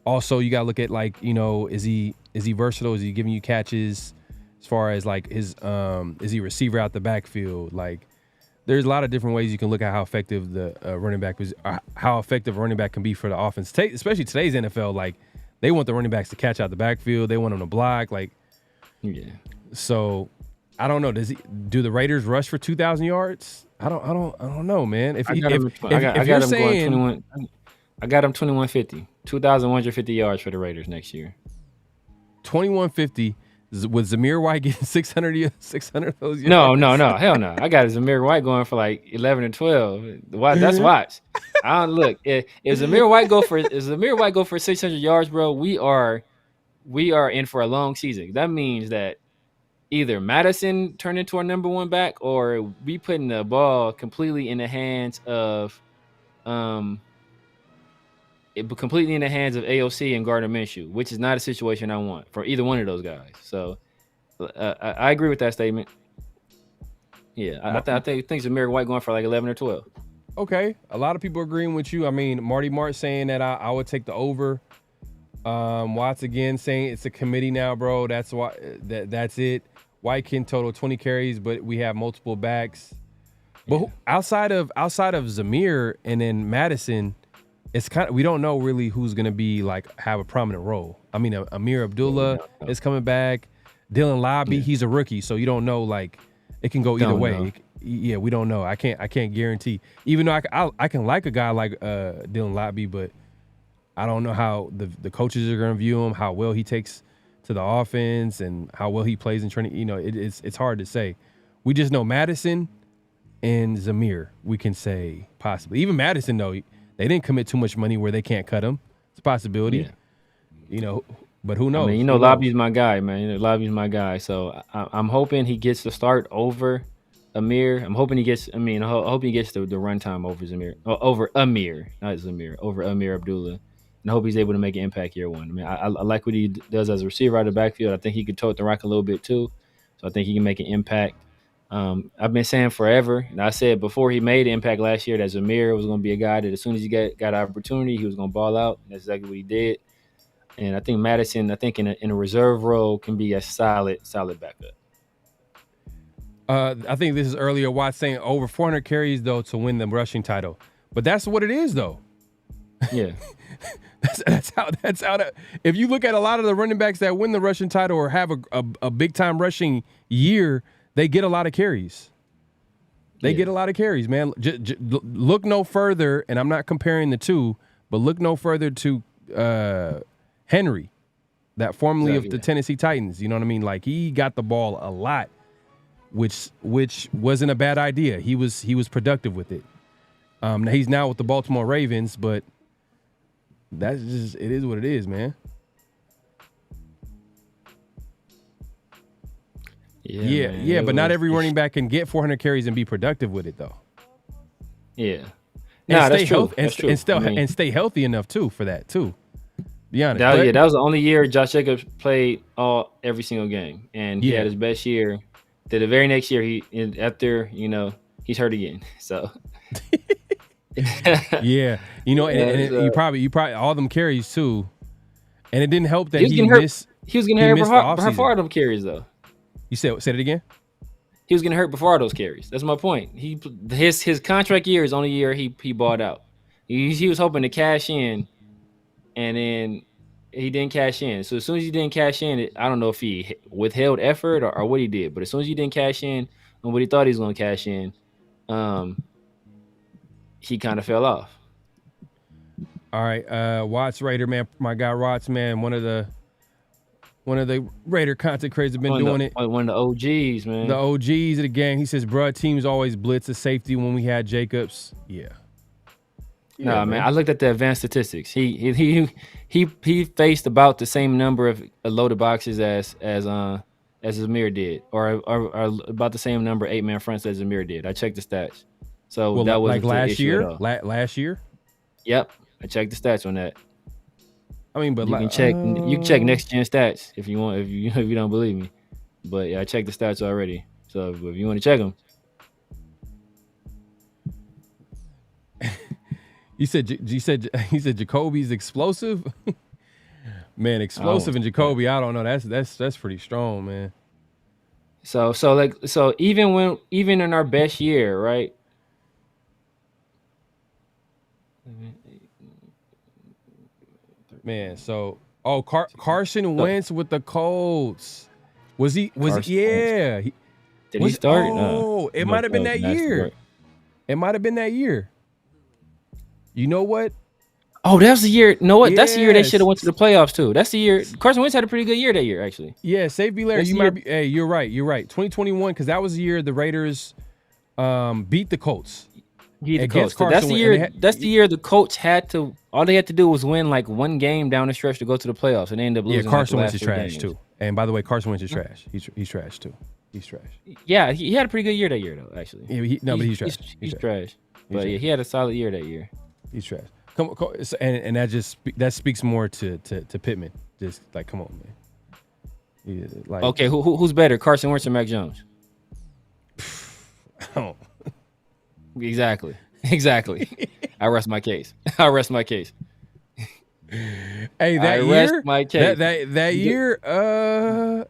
Also, you got to look at like is he versatile? Is he giving you catches? As far as like his is he a receiver out the backfield? Like. There's a lot of different ways you can look at how effective the running back was, how effective a running back can be for the offense. Especially today's NFL, like they want the running backs to catch out the backfield. They want them to block, like. Yeah. So, I don't know. Do the Raiders rush for 2,000 yards? I don't know, man. I got him going 2150, 2,150 yards for the Raiders next year. 2,150. Was Zamir White getting 600 of those yards? No, hell no. I got Zamir White going for like 11 or 12. That's watch. I don't look. If Zamir White go for 600 yards, bro, we are we are in for a long season. That means that either Madison turned into our number one back, or we putting the ball completely in the hands of completely in the hands of AOC and Gardner Minshew, which is not a situation I want for either one of those guys. So I agree with that statement. Yeah, I think Zamir White going for like 11 or 12. Okay, a lot of people agreeing with you. I mean, Marty March saying that I would take the over. Watts again saying it's a committee now, bro. That's why that's it. White can total 20 carries, but we have multiple backs. But outside of Zamir and then Madison, it's kind of, we don't know really who's gonna be like have a prominent role. I mean, Amir Abdullah is coming back. Dylan Lobby, he's a rookie, so you don't know. Like, it can go either way. Yeah, we don't know. I can't guarantee. Even though I can like a guy like Dylan Lobby, but I don't know how the coaches are gonna view him, how well he takes to the offense, and how well he plays in training. You know, it's hard to say. We just know Madison and Zamir. We can say possibly. Even Madison, though, they didn't commit too much money where they can't cut him. It's a possibility. Yeah. You know, but who knows? I mean, Lobby's my guy, man. Lobby's my guy. So I'm hoping he gets the start over Amir. I'm hoping he gets. I hope he gets the runtime over Zamir, over Amir, not Zamir, over Amir Abdullah. And I hope he's able to make an impact year one. I mean, I like what he does as a receiver out of the backfield. I think he could tote the rock a little bit too. So I think he can make an impact. I've been saying forever, and I said before he made an impact last year that Zamir was going to be a guy that as soon as he got an opportunity, he was going to ball out. And that's exactly what he did. And I think Madison, in a reserve role, can be a solid backup. I think this is earlier Watts saying over 400 carries, though, to win the rushing title. But that's what it is, though. Yeah. that's how that. If you look at a lot of the running backs that win the rushing title or have a big-time rushing year, they get a lot of carries. They get a lot of carries, man. Look no further, and I'm not comparing the two, but look no further to Henry, that formerly of the Tennessee Titans. You know what I mean? Like, he got the ball a lot, which wasn't a bad idea. He was productive with it. He's now with the Baltimore Ravens, but that's just, it is what it is, man. Yeah, but not every running back can get 400 carries and be productive with it, though. Yeah. That's true. And stay healthy enough too for that too. Be honest. That was the only year Josh Jacobs played every single game, and he had his best year. Then the very next year, he's hurt again. So. Yeah, and you probably all them carries too, and it didn't help that he missed. He was getting hurt before all them carries, though. You said it again. He was getting hurt before all those carries. That's my point. His contract year is only year he balled out. He was hoping to cash in, and then he didn't cash in. So as soon as he didn't cash in, I don't know if he withheld effort or what he did, but as soon as he didn't cash in on what he thought he was going to cash in, he kind of fell off. All right, Watts Raider, man, my guy Watts, man, one of the Raider content creators have been doing it. One of the OGs, man. The OGs of the game. He says, bruh, teams always blitz a safety when we had Jacobs. Yeah. Nah, man. I looked at the advanced statistics. He faced about the same number of loaded boxes as Zamir did, or about the same number of 8-man fronts as Zamir did. I checked the stats. So that was like last year. Last year. Yep, I checked the stats on that. I mean, but you can check next gen stats if you want. If you don't believe me, but yeah, I checked the stats already. So if you want to check them. He said Jacoby's explosive. Man, explosive and Jacoby, I don't know. That's pretty strong, man. So even in our best year, right? Man, so Carson Wentz with the Colts. Was he? Yeah. Did he start? Oh, it might have been that year. It might have been that year. You know what? Oh, that's the year. You know what? Yes. That's the year they should have went to the playoffs too. That's the year Carson Wentz had a pretty good year that year, actually. Yeah, Safe B. Larry, might be. Hey, you're right. 2021, because that was the year the Raiders beat the Colts. He's the against coach. So that's Carson the Wentz, year. and they That's the year the coach had to. All they had to do was win like one game down the stretch to go to the playoffs, and they ended up losing. Carson like Wentz the is last trash 3 games. too. And by the way, Carson Wentz is trash. He's trash too. He's trash. Yeah, he had a pretty good year that year though. Actually, Yeah, but he's trash. He's trash. But yeah, he had a solid year that year. He's trash. Come, and that speaks more to Pittman. Just like, come on, man. Yeah, like, Okay, who's better, Carson Wentz or Mac Jones? Oh. Exactly. I rest my case. Hey, that I year, rest my case. that year, come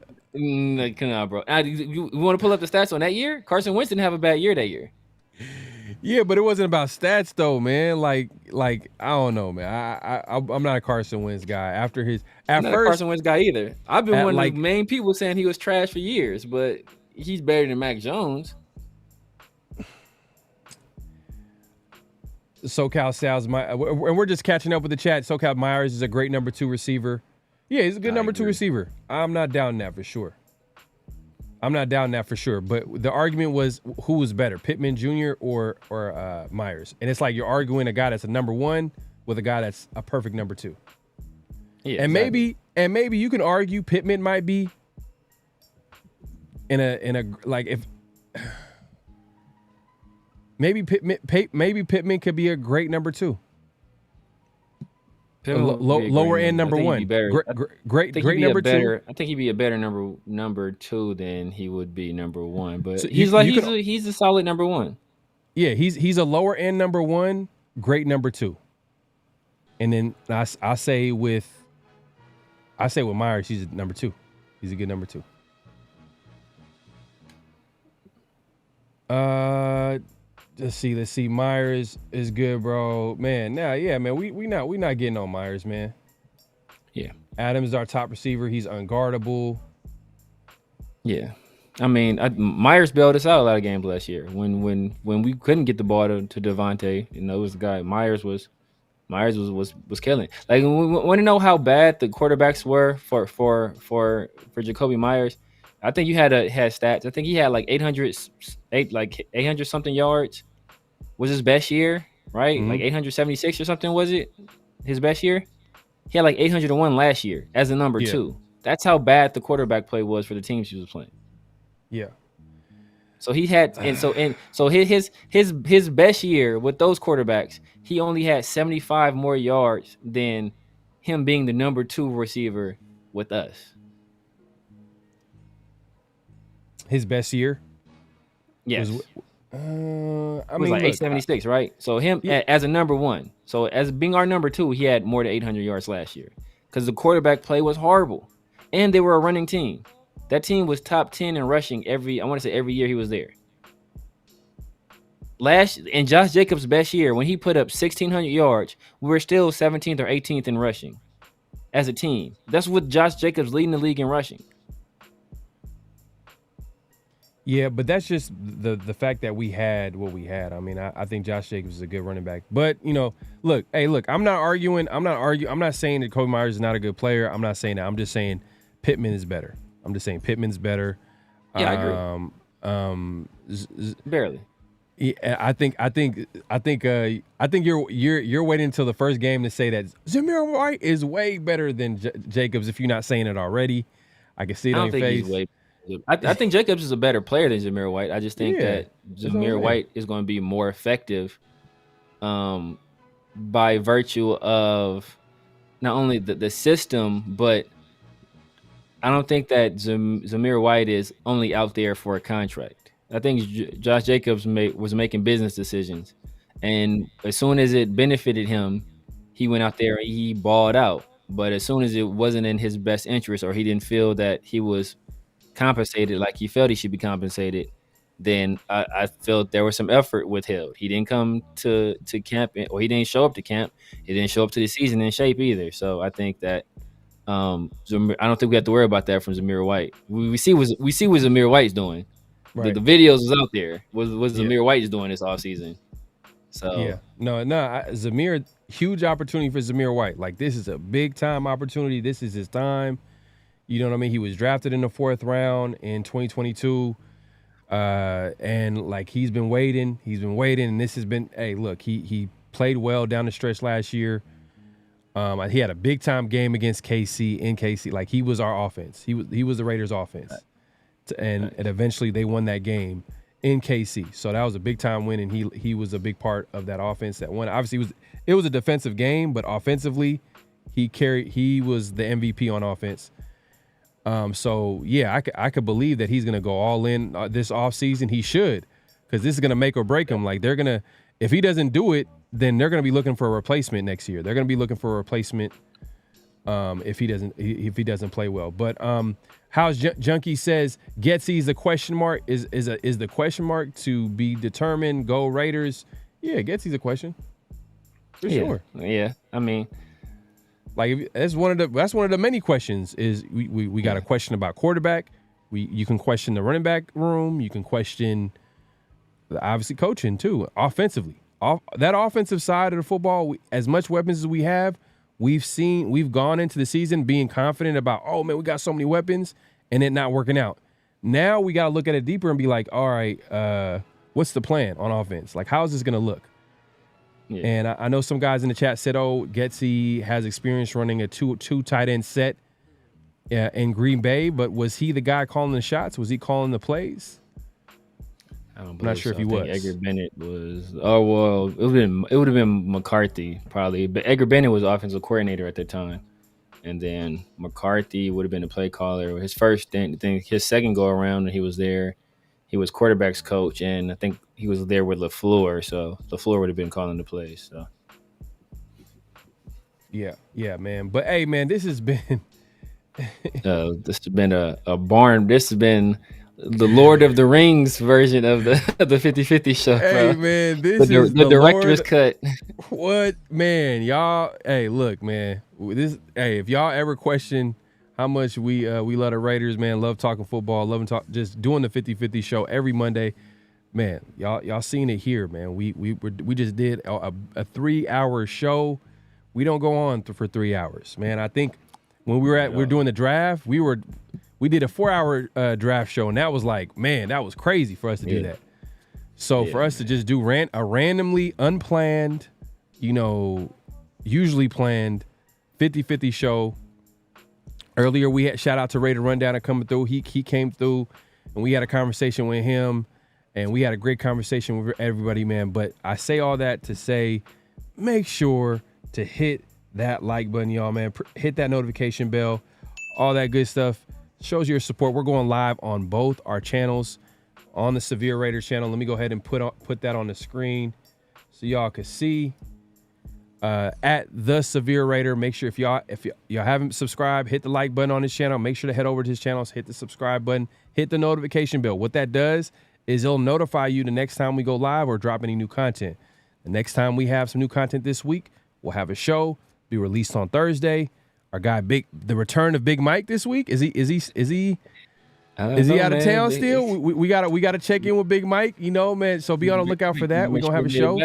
on, bro. You want to pull up the stats on that year? Carson Wentz didn't have a bad year that year. Yeah, but it wasn't about stats though, man. Like I don't know, man. I'm not a Carson Wentz guy. I'm not a Carson Wentz guy either. I've been one of the main people saying he was trash for years, but he's better than Mac Jones. SoCal Sal's and we're just catching up with the chat. SoCal Myers is a great number 2 receiver. Yeah, he's a good number 2 receiver. I'm not down that for sure. But the argument was who was better, Pittman Jr. or Myers, and it's like you're arguing a guy that's a number 1 with a guy that's a perfect number 2. Yeah, and exactly. maybe you can argue Pittman might be in a like if. Maybe Pittman could be a great number 2. Lower end number 1. Great number 2. I think he'd be a better number 2 than he would be number 1. But So he's a solid number 1. Yeah, he's a lower end number 1, great number 2. And then I say with Myers, he's a number 2. He's a good number 2. Let's see. Myers is good, bro. Man, man. We not getting on Myers, man. Yeah. Adams is our top receiver. He's unguardable. Yeah. I mean, Myers bailed us out a lot of games last year when we couldn't get the ball to Devontae. You know, it was the guy. Myers was killing. Like, we want to know how bad the quarterbacks were for Jacoby Myers. I think you had stats. I think he had like 800 something yards. Was his best year, right? Mm-hmm. Like 876 or something, was it? His best year? He had like 801 last year as a number 2. That's how bad the quarterback play was for the teams he was playing. Yeah. So he had so his best year with those quarterbacks, he only had 75 more yards than him being the number 2 receiver with us. His best year? Yes. I it was mean, like 876, right? So him as a number 1. So as being our number 2, he had more than 800 yards last year because the quarterback play was horrible, and they were a running team. That team was top 10 in rushing every year he was there. In Josh Jacobs' best year, when he put up 1,600 yards, we were still 17th or 18th in rushing as a team. That's with Josh Jacobs leading the league in rushing. Yeah, but that's just the fact that we had what we had. I mean, I think Josh Jacobs is a good running back. But, you know, look, I'm not arguing. I'm not saying that Kobe Myers is not a good player. I'm not saying that. I'm just saying Pittman is better. I'm just saying Pittman's better. Yeah, I agree. Barely. Yeah, I think you're waiting until the first game to say that Zamir White is way better than Jacobs if you're not saying it already. I can see it on your face. I think Jacobs is a better player than Zamir White. I just think that Zamir White is going to be more effective by virtue of not only the system, but I don't think that Zamir White is only out there for a contract. I think Josh Jacobs was making business decisions, and as soon as it benefited him, he went out there and he balled out. But as soon as it wasn't in his best interest, or he didn't feel that he was compensated like he felt he should be compensated, then I felt there was some effort withheld. He didn't come to camp, or he didn't show up to camp. He didn't show up to the season in shape either. So I think that I don't think we have to worry about that from Zamir White. We see what Zamir White's doing. Right. The videos was out there. What Zamir White's doing this offseason. So Zamir, huge opportunity for Zamir White. Like, this is a big time opportunity. This is his time. You know what I mean? He was drafted in the 4th round in 2022. And like he's been waiting, and this has been. Hey, look, he played well down the stretch last year. He had a big time game against KC in KC. Like he was our offense. He was the Raiders' offense, and eventually they won that game in KC. So that was a big time win, and he was a big part of that offense that won. Obviously, it was a defensive game, but offensively, he was the MVP on offense. So yeah, I could believe that he's gonna go all in this offseason. He should, because this is gonna make or break him. Like if he doesn't do it, then they're gonna be looking for a replacement next year. They're gonna be looking for a replacement if he doesn't play well. But How's Junkie says Getsy's the question mark is the question mark to be determined. Go Raiders. Yeah, Getsy's a question for sure. Yeah, I mean. Like that's one of the many questions. Is we got a question about quarterback. You can question the running back room. You can question obviously coaching too. Offensively, that offensive side of the football. As much weapons as we have, we've gone into the season being confident about. Oh man, we got so many weapons, and it not working out. Now we got to look at it deeper and be like, all right, what's the plan on offense? Like, how is this going to look? Yeah. And I know some guys in the chat said, "Oh, Getsy has experience running a two tight end set in Green Bay," but was he the guy calling the shots? Was he calling the plays? I'm not sure if he was. Edgar Bennett was. Oh well, it would have been McCarthy probably, but Edgar Bennett was offensive coordinator at the time, and then McCarthy would have been the play caller. His first thing, his second go around, when he was there. He was quarterback's coach, and I think he was there with LaFleur, so LaFleur would have been calling the plays. So, yeah, man. But hey, man, this has been this has been a barn. This has been the Lord of the Rings version of the 50-50 show. Hey, bro. man, this is the director's cut. What, man, y'all? Hey, look, man. If y'all ever question how much we love the Raiders, man. Love talking football. Just doing the 50-50 show every Monday, man. Y'all seen it here, man. We just did a 3-hour show. We don't go on for 3 hours, man. I think when we're doing the draft, we did a 4-hour draft show, and that was like, man, that was crazy for us to do that. So for us to just do a randomly unplanned, usually planned 50-50 show. Earlier, we had shout out to Raider Rundown coming through. He came through, and we had a conversation with him, and we had a great conversation with everybody, man. But I say all that to say, make sure to hit that like button, y'all, man. Hit that notification bell, all that good stuff. Shows your support. We're going live on both our channels, on the Severe Raiders channel. Let me go ahead and put that on the screen so y'all can see. At the Severe Raider. Make sure if y'all haven't subscribed, hit the like button on his channel. Make sure to head over to his channels, hit the subscribe button, hit the notification bell. What that does is it'll notify you the next time we go live or drop any new content. The next time we have some new content this week, we'll have a show be released on Thursday. Our guy the return of Big Mike this week. Is he out of town still? We gotta check in with Big Mike, man. So be on the lookout for that. We're gonna have a show.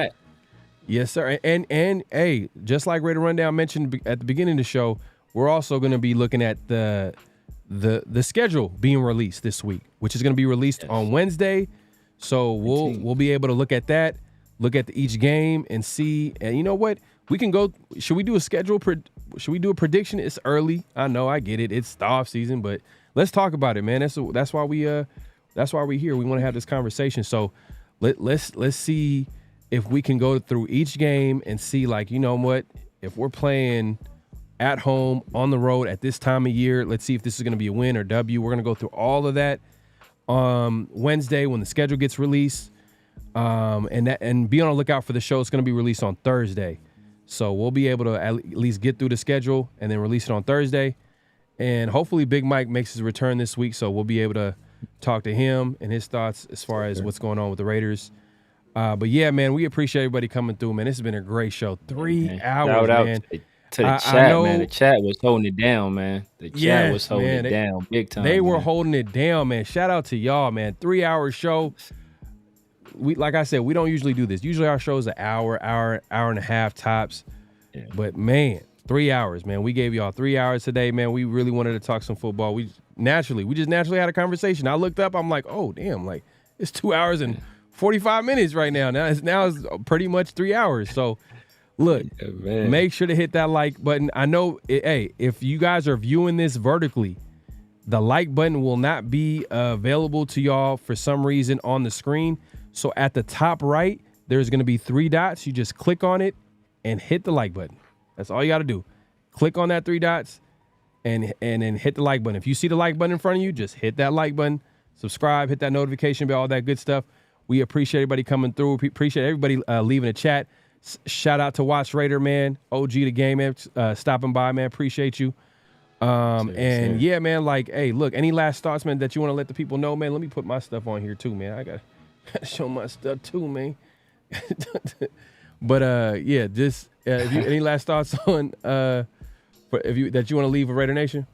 Yes, sir. And hey, just like Raider Rundown mentioned at the beginning of the show, we're also going to be looking at the schedule being released this week, which is going to be released on Wednesday. So we'll be able to look at that, look at each game and see. And you know what? We can go. Should we do a schedule? Should we do a prediction? It's early. I know. I get it. It's the off season, but let's talk about it, man. That's why we're here. We want to have this conversation. So let's see if we can go through each game and see, like, you know what, if we're playing at home, on the road at this time of year, let's see if this is going to be a win or W. We're going to go through all of that Wednesday when the schedule gets released, and be on the lookout for the show. It's going to be released on Thursday. So we'll be able to at least get through the schedule and then release it on Thursday. And hopefully Big Mike makes his return this week, so we'll be able to talk to him and his thoughts as far as what's going on with the Raiders. But yeah, man, we appreciate everybody coming through, man. This has been a great show. 3 hours, man. To the chat, man. The chat was holding it down, man. The chat was holding it down big time. They were holding it down, man. Shout out to y'all, man. 3-hour show. Like I said, we don't usually do this. Usually our show is an hour and a half tops. Yeah. But man, 3 hours, man. We gave y'all 3 hours today, man. We really wanted to talk some football. We just naturally had a conversation. I looked up, I'm like, oh damn, like It's 2 hours and 45 minutes right now. Now it's pretty much 3 hours. So look, make sure to hit that like button. I know, hey, if you guys are viewing this vertically, the like button will not be available to y'all for some reason on the screen. So at the top right, there's going to be 3 dots. You just click on it and hit the like button. That's all you got to do. Click on that 3 dots and then hit the like button. If you see the like button in front of you, just hit that like button, subscribe, hit that notification bell, all that good stuff. We appreciate everybody coming through. We appreciate everybody leaving a chat. Shout out to Watch Raider, man. OG the game, man. Stopping by, man. Appreciate you. Yeah, man, like, hey, look, any last thoughts, man, that you want to let the people know, man? Let me put my stuff on here too, man. I got to show my stuff too, man. But yeah, just if you any last thoughts on that you want to leave a Raider Nation?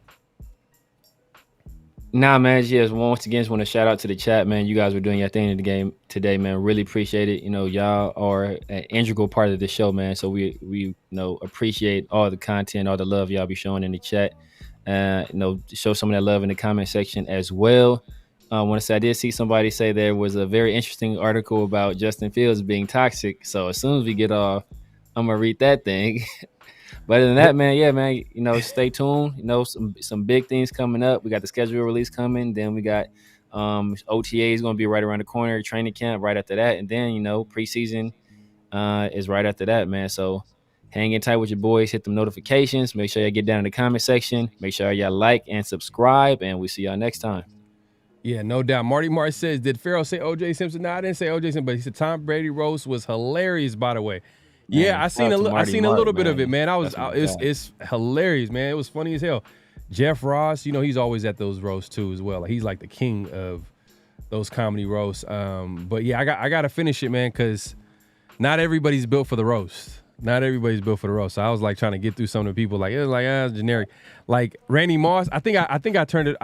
Nah, man. Just once again, just want to shout out to the chat, man. You guys were doing your thing in the game today, man. Really appreciate it. You know, y'all are an integral part of the show, man. So we appreciate all the content, all the love y'all be showing in the chat. Show some of that love in the comment section as well. I want to say I did see somebody say there was a very interesting article about Justin Fields being toxic. So as soon as we get off, I'm gonna read that thing. But other than that, man, yeah, man, stay tuned. Some big things coming up. We got the schedule release coming. Then we got OTA is going to be right around the corner. Training camp right after that. And then, preseason is right after that, man. So hang in tight with your boys. Hit them notifications. Make sure you get down in the comment section. Make sure y'all like and subscribe. And we see y'all next time. Yeah, no doubt. Marty Marsh says, did Pharaoh say O.J. Simpson? No, I didn't say O.J. Simpson, but he said Tom Brady roast was hilarious, by the way. Man, yeah, I seen a little bit of it, man. It's hilarious, man. It was funny as hell. Jeff Ross, he's always at those roasts too as well. Like, he's like the king of those comedy roasts. But yeah, I got to finish it, man, because not everybody's built for the roast. Not everybody's built for the roast. So I was like trying to get through some of the people. Like, it was like generic. Like Randy Moss, I think I turned it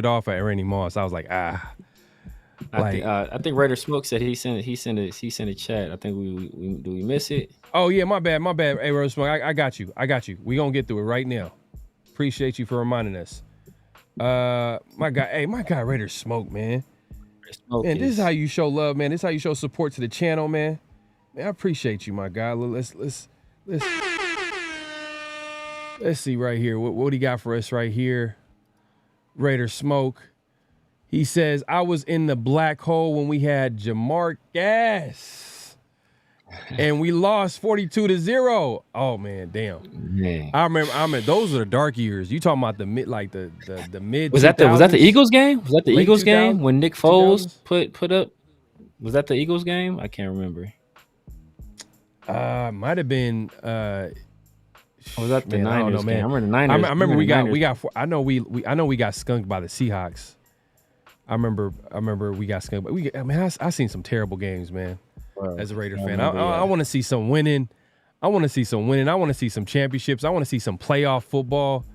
off at Randy Moss. I was like, I think Raider Smoke said he sent a chat. I think we miss it? Oh yeah, my bad. Hey, Raider Smoke, I got you. We gonna get through it right now. Appreciate you for reminding us. My guy Raider Smoke, man. Man, this is how you show love, man. This is how you show support to the channel, man. Man, I appreciate you, my guy. Let's see right here. What he got for us right here? Raider Smoke. He says, I was in the black hole when we had Jamarcus and we lost 42-0. Oh man, damn. Man. I remember those are the dark years. You talking about the mid Was that the Eagles game? Was that the Eagles game when Nick Foles put up? Was that the Eagles game? I can't remember. Might have been was that the Niners? I don't know, man. I remember the Niners. I remember I know we got skunked by the Seahawks. I remember we got skunked, but I seen some terrible games, man. As a Raider fan, I want to see some winning. I want to see some championships. I want to see some playoff football.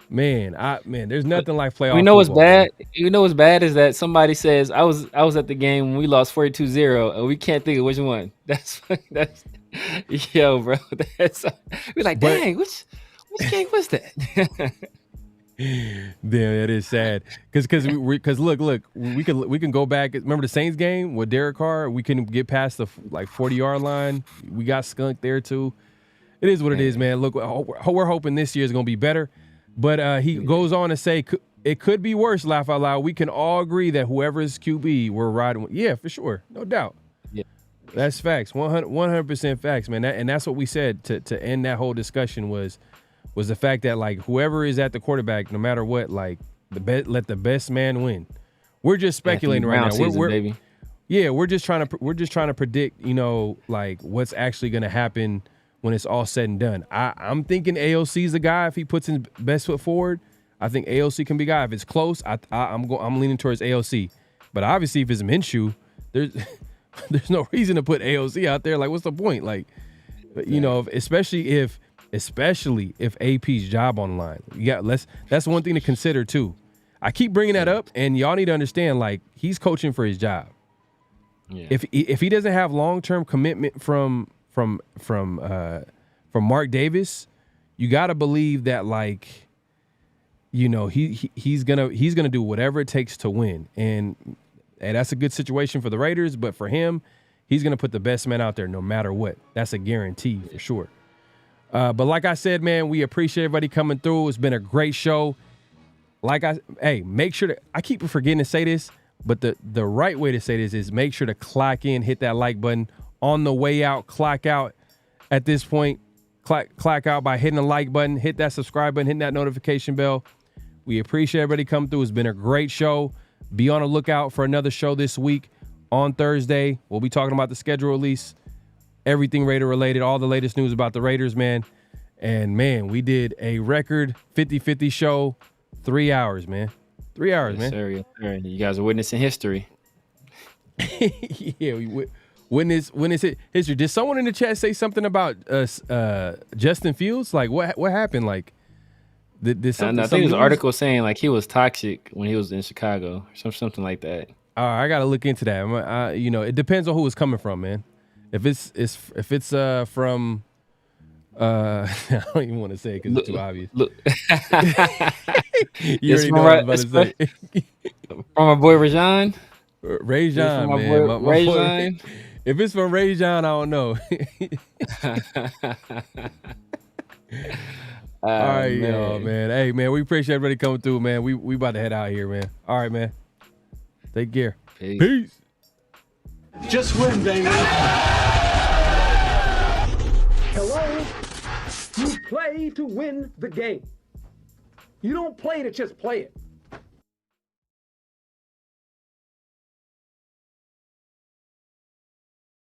Man, there's nothing like playoff. You know what's football, bad? Man. You know what's bad is that somebody says I was at the game when we lost 42-0, and we can't think of which one. That's yo, bro. We're like, dang, which game was that? Damn, that is sad. Because look, we can go back. Remember the Saints game with Derek Carr? We couldn't get past the 40-yard line. We got skunked there too. It is what it is, man. Look, we're hoping this year is going to be better. But he goes on to say it could be worse. Laugh out loud. We can all agree that whoever is QB, we're riding with. Yeah, for sure, no doubt. Yeah, that's facts. 100% facts, man. And that's what we said to end that whole discussion was the fact that whoever is at the quarterback, no matter what, let the best man win. We're just speculating right now. Baby. Yeah, we're just trying to predict, what's actually going to happen when it's all said and done. I'm thinking AOC's the guy if he puts his best foot forward. I think AOC can be a guy. If it's close, I'm leaning towards AOC. But obviously, if it's Minshew, there's no reason to put AOC out there. What's the point? Especially if AP's job on the line. That's one thing to consider too. I keep bringing that up, and y'all need to understand, he's coaching for his job. Yeah. If he doesn't have long-term commitment from Mark Davis, you got to believe that he's gonna do whatever it takes to win. And hey, that's a good situation for the Raiders, but for him, he's going to put the best man out there no matter what. That's a guarantee for sure. But like I said, man, we appreciate everybody coming through. It's been a great show. Make sure to, I keep forgetting to say this, but the right way to say this is make sure to clock in, hit that like button on the way out, clock out at this point. Clock out by hitting the like button, hit that subscribe button, hit that notification bell. We appreciate everybody coming through. It's been a great show. Be on the lookout for another show this week on Thursday. We'll be talking about the schedule release, everything Raider related, all the latest news about the Raiders, man. And, man, we did a record 50-50 show, 3 hours, man. 3 hours, man. Sir, yes, sir. You guys are witnessing history. Yeah, we witness history. Did someone in the chat say something about Justin Fields? Like, what happened? Like, did something? I think there's an article saying like he was toxic when he was in Chicago, or something like that. All right, I gotta look into that. It depends on who it's coming from, man. If it's from, I don't even want to say it because it's too obvious. Look, you already know what I was about to say. From my boy Rajon. Rajon, man. My Rajon. If it's from Rajon, I don't know. All right, y'all, man. Hey, man, we appreciate everybody coming through, man. We about to head out here, man. All right, man. Take care. Peace. Just win, baby. Hello? You play to win the game. You don't play to just play it.